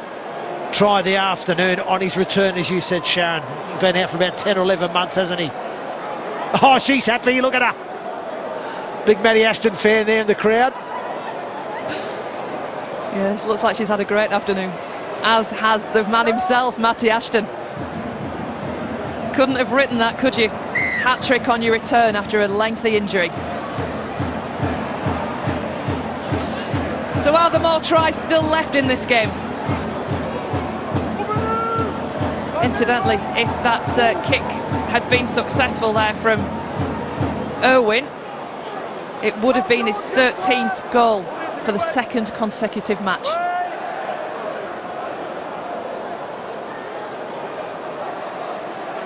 try of the afternoon on his return, as you said, Sharon. He's been out for about 10 or 11 months, hasn't he? Oh, she's happy. Look at her. Big Matty Ashton fan there in the crowd. Yes, looks like she's had a great afternoon, as has the man himself, Matty Ashton. Couldn't have written that, could you? Hat-trick on your return after a lengthy injury. So are there more tries still left in this game? Incidentally, if that kick had been successful there from Irwin, it would have been his 13th goal for the second consecutive match.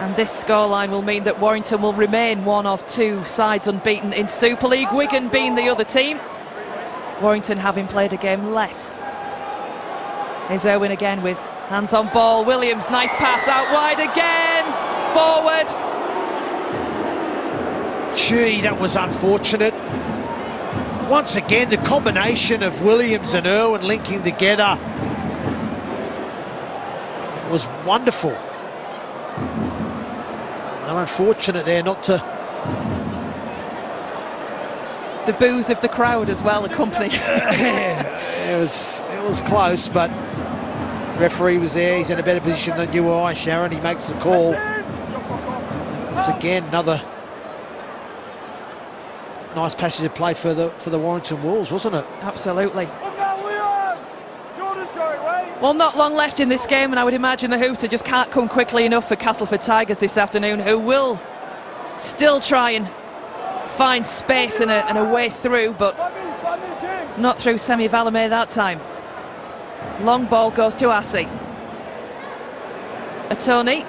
And this scoreline will mean that Warrington will remain one of two sides unbeaten in Super League, Wigan being the other team. Warrington having played a game less. Here's Irwin again with hands on ball. Williams, nice pass out wide again. Forward. Gee, that was unfortunate. Once again, the combination of Williams and Irwin linking together was wonderful. They're unfortunate there not to... The boos of the crowd as well accompanying. It was close, but the referee was there. He's in a better position than you or I, Sharon. He makes the call. Once again, another nice passage of play for the Warrington Wolves, wasn't it? Absolutely. Well, not long left in this game, and I would imagine the hooter just can't come quickly enough for Castleford Tigers this afternoon, who will still try and find space and a way through, but not through Semi Valamé that time. Long ball goes to Assey. Atoni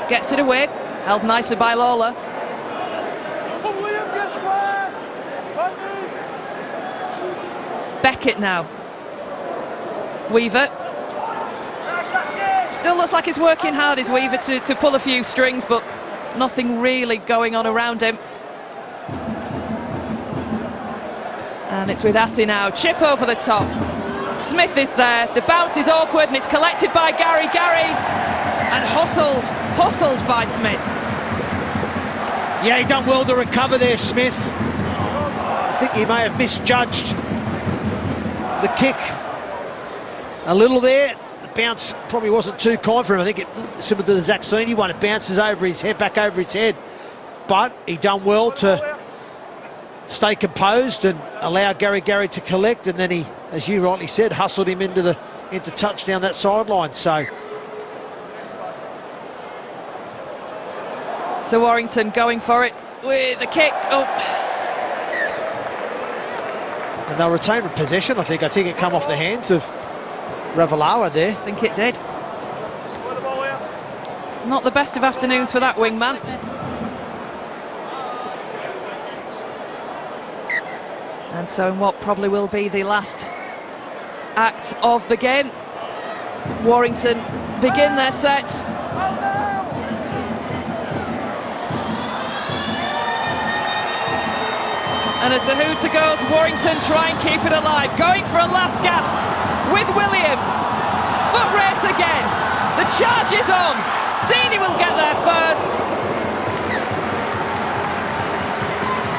gets it away, held nicely by Lawler. Beckett now. Weaver. Still looks like he's working hard, is Weaver, to pull a few strings, but nothing really going on around him. And it's with Assey now. Chip over the top. Smith is there. The bounce is awkward and it's collected by Gary. And hustled by Smith. Yeah, he done well to recover there, Smith. I think he may have misjudged the kick a little there. The bounce probably wasn't too kind for him. I think it similar to the Zaxini one. It bounces over his head, back over his head. But he done well to stay composed and allow Gary to collect, and then he, as you rightly said, hustled him into touch down that sideline. So Warrington going for it with the kick. Oh. And they'll retain possession, I think. I think it come off the hands of Ravalawa there. I think it did. Not the best of afternoons for that wingman. And so in what probably will be the last act of the game, Warrington begin their set. And as the hooter goes, Warrington try and keep it alive. Going for a last gasp with Williams. Foot race again. The charge is on. Sini will get there first.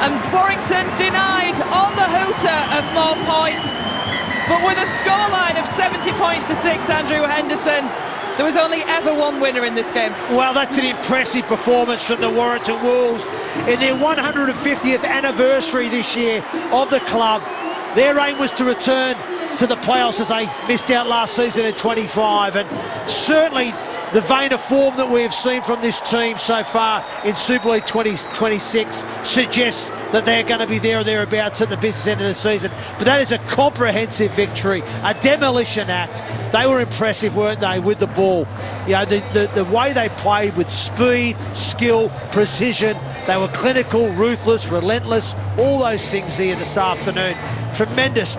And Warrington denied on the hooter of more points. But with a scoreline of 70 points to 6, Andrew Henderson, there was only ever one winner in this game. Well, that's an impressive performance from the Warrington Wolves. In their 150th anniversary this year of the club, their aim was to return to the playoffs as they missed out last season in 25. And certainly the vein of form that we have seen from this team so far in Super League 2026 suggests that they're going to be there or thereabouts at the business end of the season. But that is a comprehensive victory, a demolition act. They were impressive, weren't they, with the ball? You know, the way they played with speed, skill, precision. They were clinical, ruthless, relentless, all those things there this afternoon. Tremendous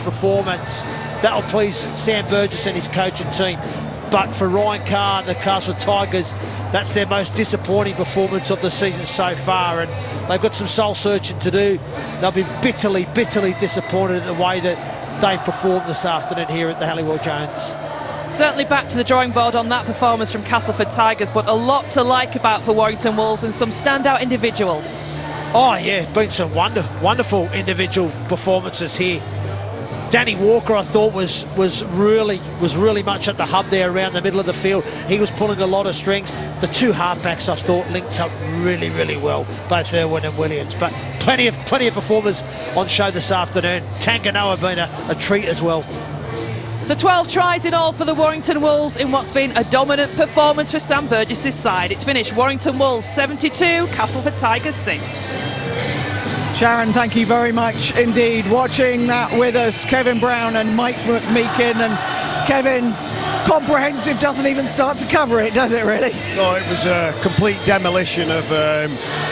performance. That'll please Sam Burgess and his coaching team. But for Ryan Carr and the Castleford Tigers, that's their most disappointing performance of the season so far, and they've got some soul searching to do. They'll be bitterly disappointed in the way that they've performed this afternoon here at the Halliwell Jones. Certainly back to the drawing board on that performance from Castleford Tigers, but a lot to like about for Warrington Wolves and some standout individuals. Oh yeah, been some wonderful individual performances here. Danny Walker, I thought, was really much at the hub there around the middle of the field. He was pulling a lot of strings. The two halfbacks, I thought, linked up really well, both Irwin and Williams. But plenty of performers on show this afternoon. Tanganoa been a treat as well. So 12 tries in all for the Warrington Wolves in what's been a dominant performance for Sam Burgess' side. It's finished Warrington Wolves 72, Castleford Tigers 6. Sharon, thank you very much indeed. Watching that with us, Kevin Brown and Mike McMeekin. And Kevin, comprehensive doesn't even start to cover it, does it really? No, it was a complete demolition of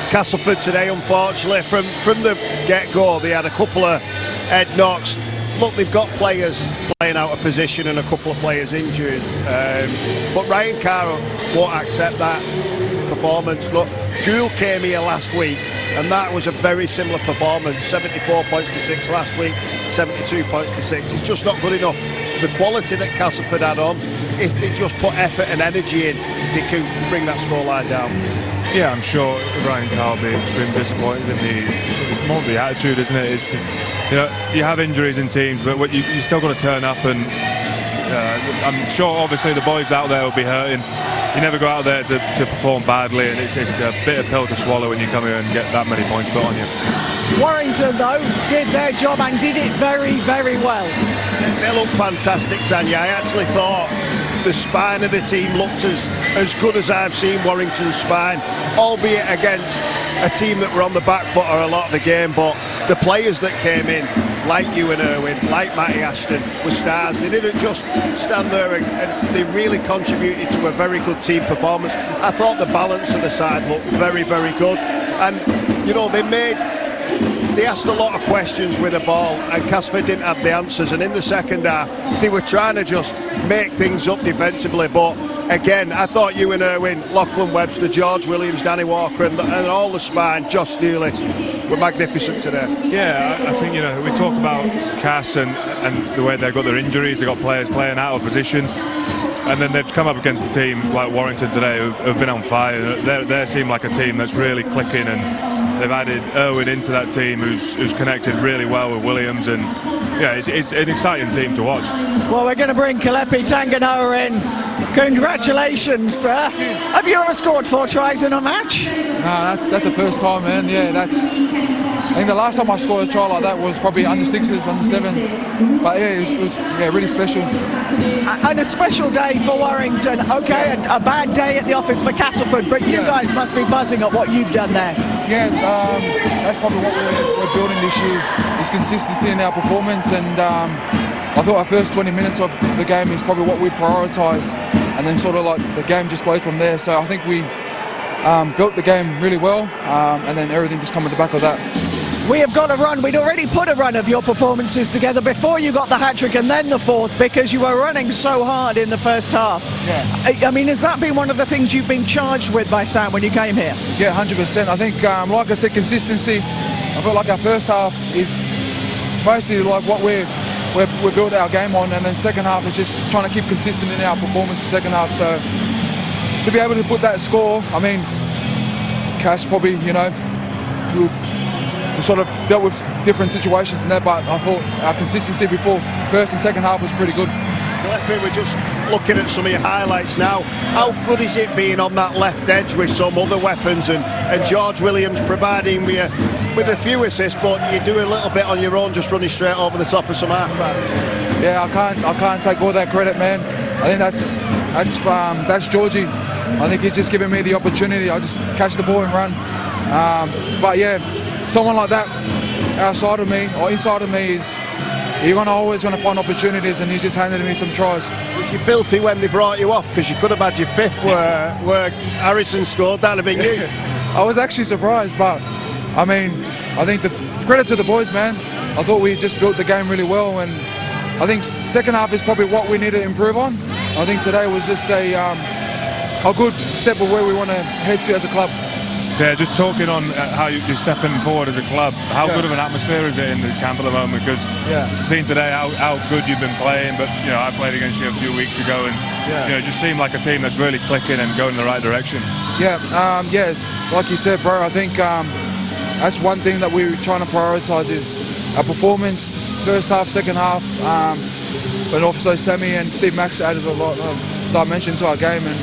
Castleford today, unfortunately. From the get-go, they had a couple of head knocks. Look, they've got players playing out of position and a couple of players injured. But Ryan Carr won't accept that performance. Look, Gould came here last week, and that was a very similar performance. 74 points to 6 last week, 72 points to 6. It's just not good enough. The quality that Castleford had on, if they just put effort and energy in, they can bring that scoreline down. Yeah, I'm sure Ryan Carr will be extremely disappointed in more of the attitude, isn't it? It's, you know, you have injuries in teams, but you still got to turn up, and I'm sure obviously the boys out there will be hurting. You never go out there to perform badly, and it's a bitter pill to swallow when you come here and get that many points put on you. Warrington, though, did their job and did it very, very well. They look fantastic, Tanya. I actually thought the spine of the team looked as good as I've seen Warrington's spine, albeit against a team that were on the back foot a lot of the game, but the players that came in, like Ewan Irwin, like Matty Ashton, were stars. They didn't just stand there and they really contributed to a very good team performance. I thought the balance of the side looked very, very good, and you know, they asked a lot of questions with the ball, and Castleford didn't have the answers, and in the second half they were trying to just make things up defensively, but again I thought Ewan Irwin, Lachlan Webster, George Williams, Danny Walker and all the spine, Josh Newley, were magnificent today. Yeah, I think, you know, we talk about Cass and the way they've got their injuries, they've got players playing out of position, and then they've come up against a team like Warrington today who've been on fire. They seem like a team that's really clicking, and they've added Irwin into that team who's connected really well with Williams, and yeah, it's an exciting team to watch. Well, we're going to bring Kalepi Tanganoa in. Congratulations, sir. Have you ever scored 4 tries in a match? No, that's the first time, man. Yeah, I think the last time I scored a try like that was probably under 6s, under 7s. But yeah, it was really special. And a special day for Warrington. Okay, a bad day at the office for Castleford, but you guys must be buzzing at what you've done there. Yeah, that's probably what we're building this year, is consistency in our performance, and I thought our first 20 minutes of the game is probably what we prioritise, and then sort of like the game just flowed from there. So I think we built the game really well, and then everything just come at the back of that. We have got a run. We'd already put a run of your performances together before you got the hat-trick and then the 4th, because you were running so hard in the first half. Yeah. I mean, has that been one of the things you've been charged with by Sam when you came here? Yeah, 100%. I think, like I said, consistency. I feel like our first half is mostly like what we built our game on, and then second half is just trying to keep consistent in our performance in the second half. So to be able to put that score, I mean, Cass probably, you know, we sort of dealt with different situations in there, but I thought our consistency before first and second half was pretty good. We're just looking at some of your highlights now. How good is it being on that left edge with some other weapons, and George Williams providing with a few assists, but you do a little bit on your own, just running straight over the top of some halfbacks? Yeah, I can't take all that credit, man. I think that's Georgie. I think he's just giving me the opportunity. I just catch the ball and run. But yeah, someone like that outside of me or inside of me is, you're always going to find opportunities, and he's just handed me some tries. Was you filthy when they brought you off? Because you could have had your 5th where Harrison scored. That'd have been you. I was actually surprised, but I mean, I think the credit to the boys, man. I thought we just built the game really well, and I think second half is probably what we need to improve on. I think today was just a good step of where we want to head to as a club. Yeah, just talking on how you're stepping forward as a club. How good of an atmosphere is it in the camp at the moment? Because seeing today how good you've been playing, but you know, I played against you a few weeks ago, and you know, it just seemed like a team that's really clicking and going in the right direction. Yeah, like you said, bro. I think that's one thing that we're trying to prioritise is our performance, first half, second half. But also Sammy and Steve Max added a lot of dimension to our game, and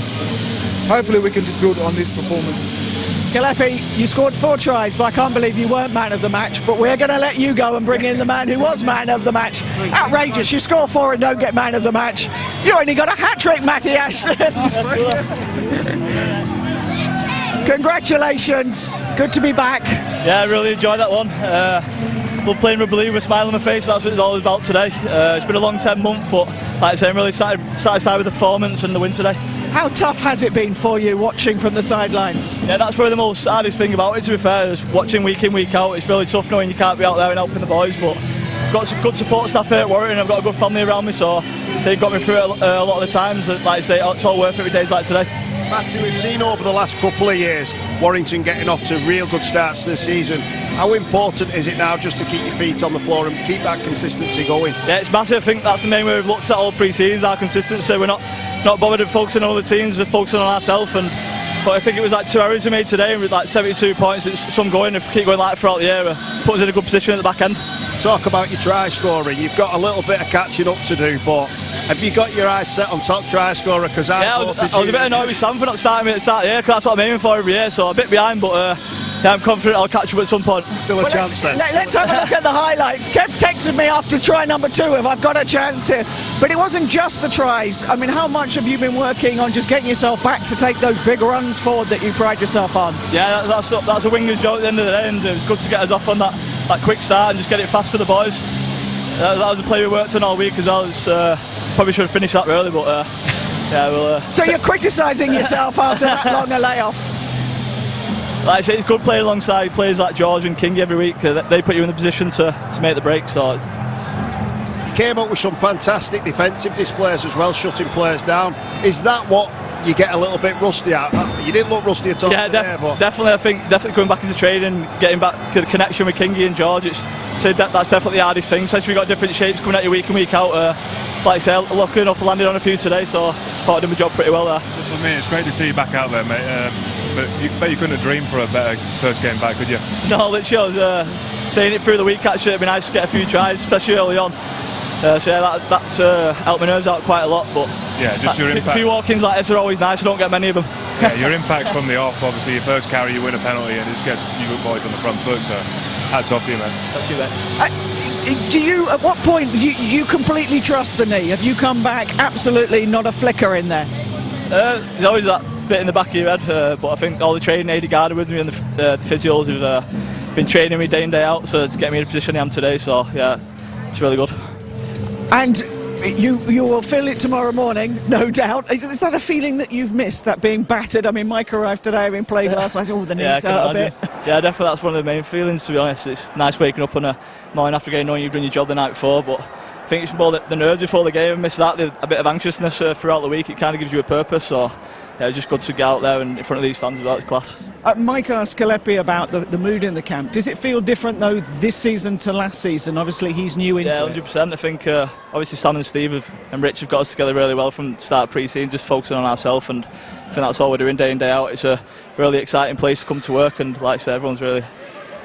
hopefully we can just build on this performance. Kalepi, you scored 4 tries, but I can't believe you weren't man of the match, but we're going to let you go and bring in the man who was man of the match. Outrageous, you score 4 and don't get man of the match. You only got a hat-trick, Matty Ashton. Congratulations, good to be back. Yeah, I really enjoyed that one. Love playing rugby league with a smile on my face, that's what it's all about today. It's been a long 10 months, but like I say, I'm really satisfied with the performance and the win today. How tough has it been for you watching from the sidelines? Yeah, that's probably the most hardest thing about it, to be fair, is watching week in, week out. It's really tough knowing you can't be out there and helping the boys, but I've got some good support staff here at Warrington. I've got a good family around me, so they've got me through it a lot of the times. Like I say, it's all worth it with days like today. Matty, we've seen over the last couple of years Warrington getting off to real good starts this season. How important is it now just to keep your feet on the floor and keep that consistency going? Yeah, it's massive. I think that's the main way we've looked at all pre-season, our consistency. We're not not bothered focusing on other teams, just focusing on ourselves. But I think it was like 2 errors we made today with like 72 points. It's some going. If we keep going like that throughout the year, put us in a good position at the back end. Talk about your try scoring. You've got a little bit of catching up to do, but have you got your eyes set on top try scorer? Because I was a bit annoyed with Sam for not starting me at the start of the year, because that's what I'm aiming for every year. So a bit behind, but yeah, I'm confident I'll catch up at some point. Still a chance then. Let's have a look at the highlights. Kev texted me after try number 2 if I've got a chance here. But it wasn't just the tries. I mean, how much have you been working on just getting yourself back to take those big runs forward that you pride yourself on? Yeah, that's a winger's job at the end of the day, and it was good to get us off on that quick start and just get it fast for the boys. That was a play we worked on all week as well. Probably should have finished that early, but yeah, we'll... So you're criticising yourself after that longer layoff? Like I say, it's good playing alongside players like George and Kingy every week. They put you in the position to make the break. So you came up with some fantastic defensive displays as well, shutting players down. Is that what you get a little bit rusty at? You didn't look rusty at all today, but... definitely. I think going back into training, getting back to the connection with Kingy and George, that's definitely the hardest thing. Especially we've got different shapes coming at you week in, week out. Like I say, lucky enough, landed on a few today, so I thought I did my job pretty well there. Just for me, it's great to see you back out there, mate. But you couldn't have dreamed for a better first game back, could you? No, literally, I was saying it through the week. Actually, it'd be nice to get a few tries, especially early on. So yeah, that's helped my nerves out quite a lot. But yeah, just your impact. A few walk-ins like this are always nice. I don't get many of them. Yeah, your impacts from the off. Obviously, your first carry, you win a penalty, and it just gets you good boys on the front foot. So hats off to you, man. Thank you, mate. Do you, at what point, you completely trust the knee? Have you come back absolutely not a flicker in there? There's always that bit in the back of your head, but I think all the training Aidy Gardner with me and the physios have been training me day in, day out, so to get me in the position I am today, so yeah, it's really good. And you will feel it tomorrow morning, no doubt. Is that a feeling that you've missed, that being battered? I mean, Mike arrived today, having played last night, the knees out a bit. Yeah, definitely that's one of the main feelings, to be honest. It's nice waking up on a morning after game knowing you've done your job the night before, but I think it's more the nerves before the game. I missed that, a bit of anxiousness throughout the week. It kind of gives you a purpose, so yeah, it's just good to get out there and in front of these fans about its class. Mike asked Kalepi about the mood in the camp. Does it feel different though this season to last season? Obviously he's new into it. Yeah, 100%. I think obviously Sam and Steve and Rich have got us together really well from the start of pre-season, just focusing on ourselves, and I think that's all we're doing day in, day out. It's a really exciting place to come to work, and like I said, everyone's really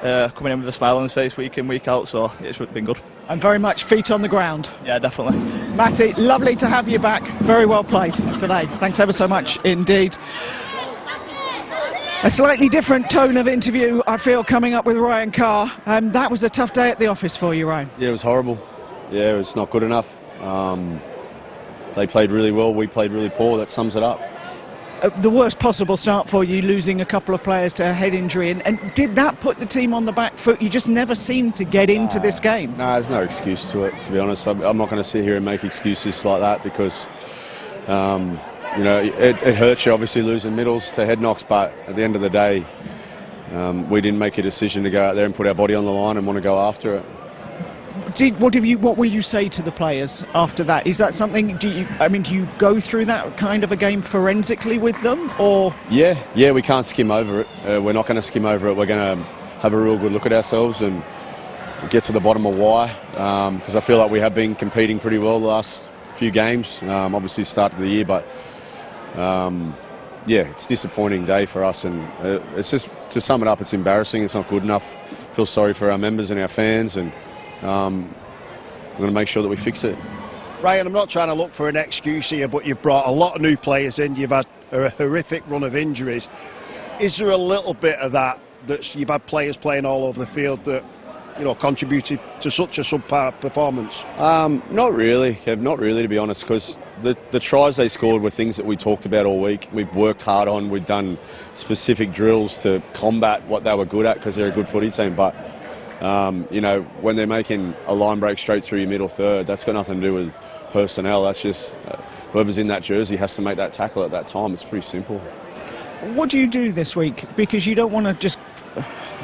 coming in with a smile on his face week in, week out, so it's been good. And very much feet on the ground. Yeah, definitely. Matty, lovely to have you back. Very well played today. Thanks ever so much indeed. A slightly different tone of interview, I feel, coming up with Ryan Carr. That was a tough day at the office for you, Ryan. Yeah, it was horrible. Yeah, it was not good enough. They played really well, we played really poor. That sums it up. The worst possible start for you, losing a couple of players to a head injury, and did that put the team on the back foot? You just never seemed to get into this game. No, there's no excuse to it, to be honest. I'm not going to sit here and make excuses like that, because you know, it hurts you obviously losing middles to head knocks, but at the end of the day, we didn't make a decision to go out there and put our body on the line and want to go after it. What will you say to the players after that? Is that something? Do you go through that kind of a game forensically with them, or? Yeah, we can't skim over it. We're not going to skim over it. We're going to have a real good look at ourselves and get to the bottom of why. Because I feel like we have been competing pretty well the last few games. Obviously, start of the year, but yeah, it's a disappointing day for us, and it's just, to sum it up, it's embarrassing. It's not good enough. I feel sorry for our members and our fans, and I'm going to make sure that we fix it. Ryan, I'm not trying to look for an excuse here, but you've brought a lot of new players in. You've had a horrific run of injuries. Is there a little bit of that you've had players playing all over the field that, you know, contributed to such a subpar performance? Not really, Kev, not really, to be honest, because the tries they scored were things that we talked about all week. We've worked hard on. We've done specific drills to combat what they were good at, because they're a good footy team. But you know, when they're making a line break straight through your middle third, that's got nothing to do with personnel. That's just whoever's in that jersey has to make that tackle at that time. It's pretty simple. What do you do this week? Because you don't want to just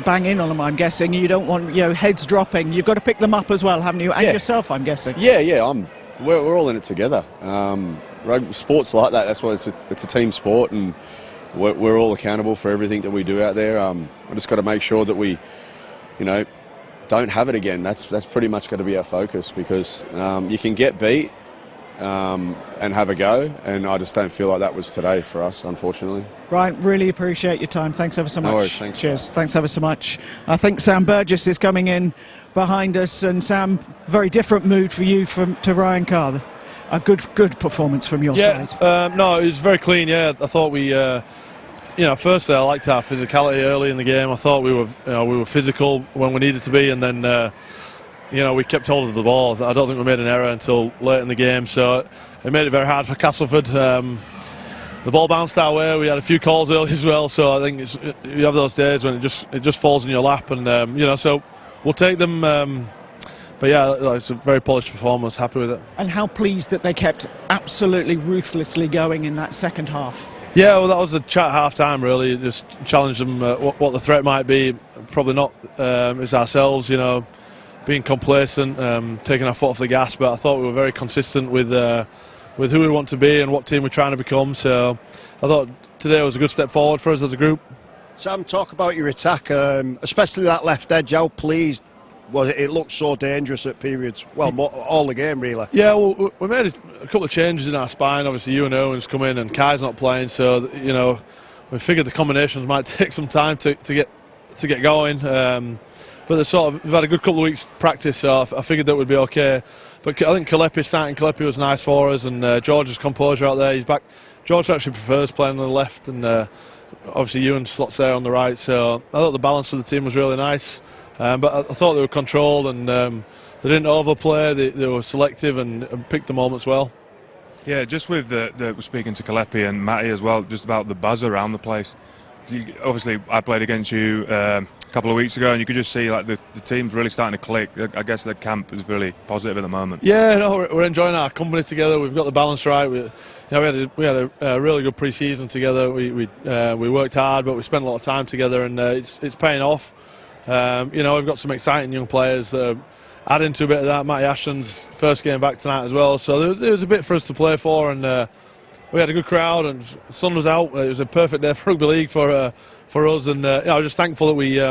bang in on them, I'm guessing. You don't want, you know, heads dropping. You've got to pick them up as well, haven't you? And yourself, I'm guessing. Yeah. We're all in it together. Sports like that. That's why it's a team sport, and we're all accountable for everything that we do out there. I just got to make sure that we, you know, don't have it again. That's pretty much got to be our focus, because you can get beat and have a go, and I just don't feel like that was today for us, unfortunately. Ryan, really appreciate your time. Thanks ever so much. No worries, thanks. Cheers. Thanks ever so much. I think Sam Burgess is coming in behind us, and Sam, very different mood for you to Ryan Carr. A good performance from your side. No, it was very clean. Yeah, I thought we, firstly I liked our physicality early in the game. I thought we were physical when we needed to be, and then we kept hold of the ball. I don't think we made an error until late in the game, so it made it very hard for Castleford. The ball bounced our way. We had a few calls early as well, so I think you have those days when it just falls in your lap, and so we'll take them. But yeah, it's a very polished performance. Happy with it. And how pleased that they kept absolutely ruthlessly going in that second half. Yeah, well, that was a chat at half-time, really. Just challenge them what the threat might be. Probably not as ourselves, being complacent, taking our foot off the gas. But I thought we were very consistent with who we want to be and what team we're trying to become. So I thought today was a good step forward for us as a group. Sam, talk about your attack, especially that left edge. How pleased was it? It looked so dangerous at periods. Well, all the game, really. Yeah, well, we made a couple of changes in our spine. Obviously, Ewan Owen's come in and Kai's not playing, so we figured the combinations might take some time to get going. But we've had a good couple of weeks practice, so I figured that would be okay. But I think starting Kalepi was nice for us, and George's composure out there. He's back. George actually prefers playing on the left, and obviously Ewan slots there on the right. So I thought the balance of the team was really nice. But I thought they were controlled, and they didn't overplay. They were selective and picked the moments well. Yeah, just with speaking to Kalepi and Matty as well, just about the buzz around the place. Obviously, I played against you a couple of weeks ago, and you could just see like the team's really starting to click. I guess the camp is really positive at the moment. Yeah, no, we're enjoying our company together. We've got the balance right. We had a really good pre-season together. We worked hard, but we spent a lot of time together, and it's paying off. We've got some exciting young players that are adding to a bit of that. Matty Ashton's first game back tonight as well, so there was a bit for us to play for, and we had a good crowd, and the sun was out. It was a perfect day for rugby league for us, and I was just thankful that we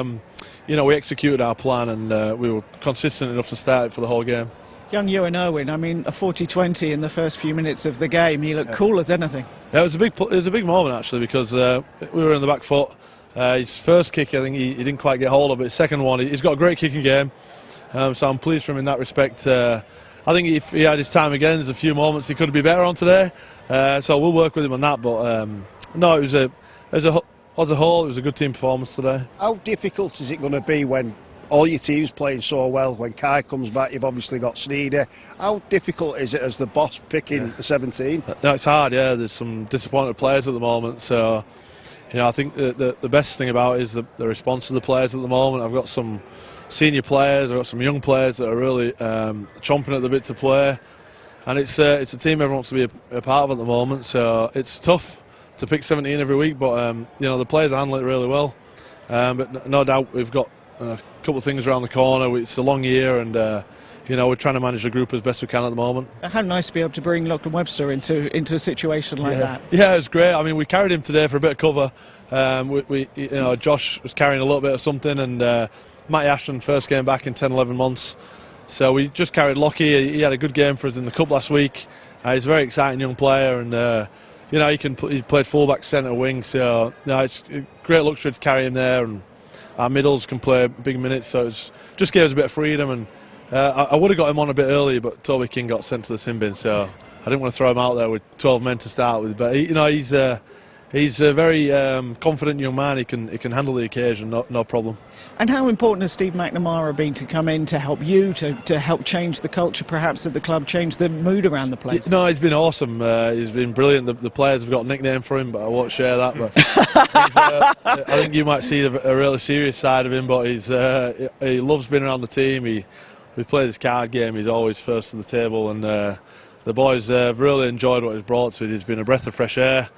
executed our plan, and we were consistent enough to start it for the whole game. Young Ewan Owen, I mean, a 40-20 in the first few minutes of the game. He looked cool as anything. Yeah, it was a big moment actually, because we were in the back foot. His first kick, I think he didn't quite get hold of it. His second one, he's got a great kicking game, so I'm pleased for him in that respect. I think if he had his time again, there's a few moments he could be better on today. So we'll work with him on that. But no, as a whole, it was a good team performance today. How difficult is it going to be when all your team's playing so well? When Kai comes back, you've obviously got Sneeder. How difficult is it as the boss picking the 17? No, it's hard. Yeah, there's some disappointed players at the moment. So. I think the best thing about it is the response to the players at the moment. I've got some senior players, I've got some young players that are really chomping at the bit to play, and it's a team everyone wants to be a part of at the moment. So it's tough to pick 17 every week, but the players handle it really well. But no doubt we've got a couple of things around the corner. It's a long year, and we're trying to manage the group as best we can at the moment. How nice to be able to bring Lachlan Webster into a situation like that. Yeah, it was great. I mean, we carried him today for a bit of cover. Josh was carrying a little bit of something, and Matty Ashton first came back in 10-11 months. So we just carried Lockie. He had a good game for us in the cup last week. He's a very exciting young player, and he played fullback, centre, wing. So it's a great luxury to carry him there, and our middles can play big minutes. So it just gave us a bit of freedom, and I would have got him on a bit early, but Toby King got sent to the sin bin, so I didn't want to throw him out there with 12 men to start with. But he's a very confident young man. He can handle the occasion, no problem. And how important has Steve McNamara been to come in to help you, to help change the culture perhaps at the club, change the mood around the place? No, he's been awesome. He's been brilliant. The players have got a nickname for him, but I won't share that. But I think you might see a really serious side of him, but he loves being around the team. We play this card game, he's always first to the table, and the boys have really enjoyed what he's brought to it. He's been a breath of fresh air,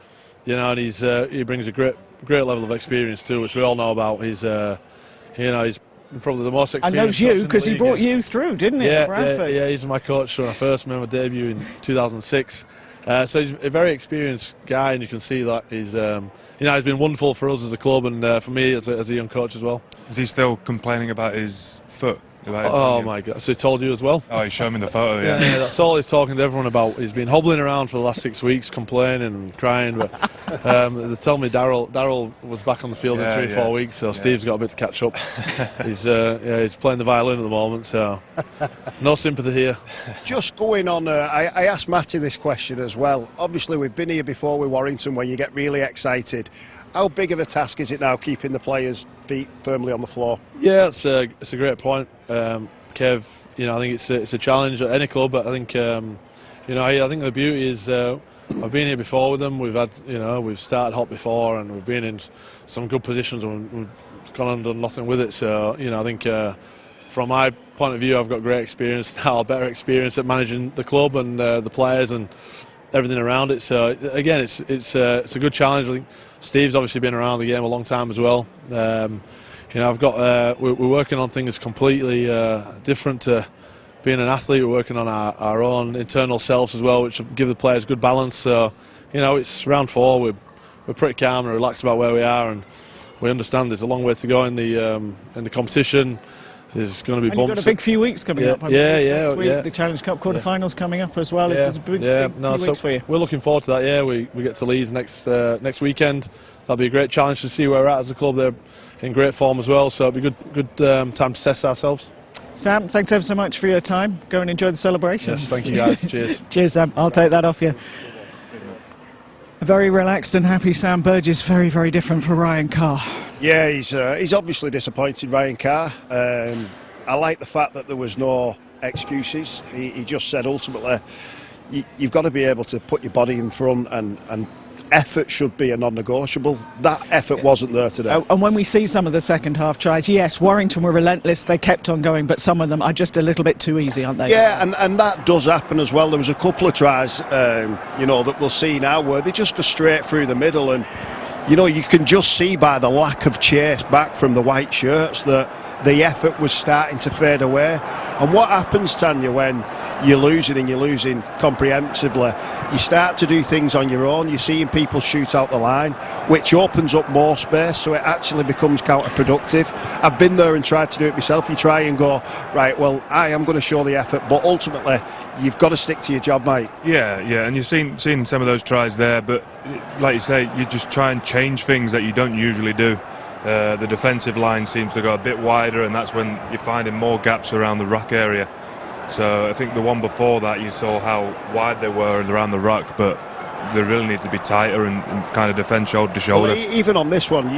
and he brings a great level of experience too, which we all know about. He's probably the most experienced. I knows you because he brought you through, didn't he? Yeah, he's my coach when I first made my debut in 2006. So he's a very experienced guy, and you can see that he's been wonderful for us as a club, and for me as a young coach as well. Is he still complaining about his foot? Oh my God! So he told you as well? Oh, he showed me the photo. Yeah. Yeah, that's all he's talking to everyone about. He's been hobbling around for the last 6 weeks, complaining and crying. But they told me Daryl was back on the field in 3 or 4 weeks, so Steve's got a bit to catch up. He's playing the violin at the moment, so no sympathy here. Just going on, I asked Matty this question as well. Obviously, we've been here before with Warrington, where you get really excited. How big of a task is it now keeping the players' feet firmly on the floor? Yeah, it's a great point, Kev. I think it's a challenge at any club. But I think I think the beauty is I've been here before with them. We've started hot before, and we've been in some good positions, and we've gone and done nothing with it. So I think from my point of view, I've got great experience now, better experience at managing the club and the players and everything around it. So again, it's a good challenge. I think Steve's obviously been around the game a long time as well. I've got we're working on things completely different to being an athlete. We're working on our own internal selves as well, which give the players good balance. So it's round 4. We're pretty calm and relaxed about where we are, and we understand there's a long way to go in the competition. There's going to be bumps. You've got a big few weeks coming up. Next week. The Challenge Cup quarterfinals coming up as well. This is a big few weeks for you. We're looking forward to that. Yeah, we get to Leeds next weekend. That'll be a great challenge to see where we're at as a club. They're in great form as well, so it'll be good time to test ourselves. Sam, thanks ever so much for your time. Go and enjoy the celebrations. Yes, thank you guys. Cheers. Cheers, Sam. I'll take that off you. A very relaxed and happy Sam Burgess, very, very different for Ryan Carr. Yeah, he's obviously disappointed, Ryan Carr. I like the fact that there was no excuses. He just said ultimately you've got to be able to put your body in front, and effort should be a non-negotiable. That effort wasn't there today. And when we see some of the second half tries, yes, Warrington were relentless, they kept on going, but some of them are just a little bit too easy, aren't they? Yeah, and that does happen as well. There was a couple of tries that we'll see now where they just go straight through the middle, and you can just see by the lack of chase back from the white shirts that the effort was starting to fade away. And what happens, Tanya, when you're losing comprehensively, you start to do things on your own. You're seeing people shoot out the line, which opens up more space, so it actually becomes counterproductive. I've been there and tried to do it myself. You try and go, right, well, I am going to show the effort, but ultimately you've got to stick to your job, mate. Yeah, and you've seen some of those tries there, but like you say, you just try and change things that you don't usually do. The defensive line seems to go a bit wider, and that's when you're finding more gaps around the ruck area. So I think the one before that, you saw how wide they were around the ruck, but they really need to be tighter and kind of defend shoulder to shoulder. Well, even on this one,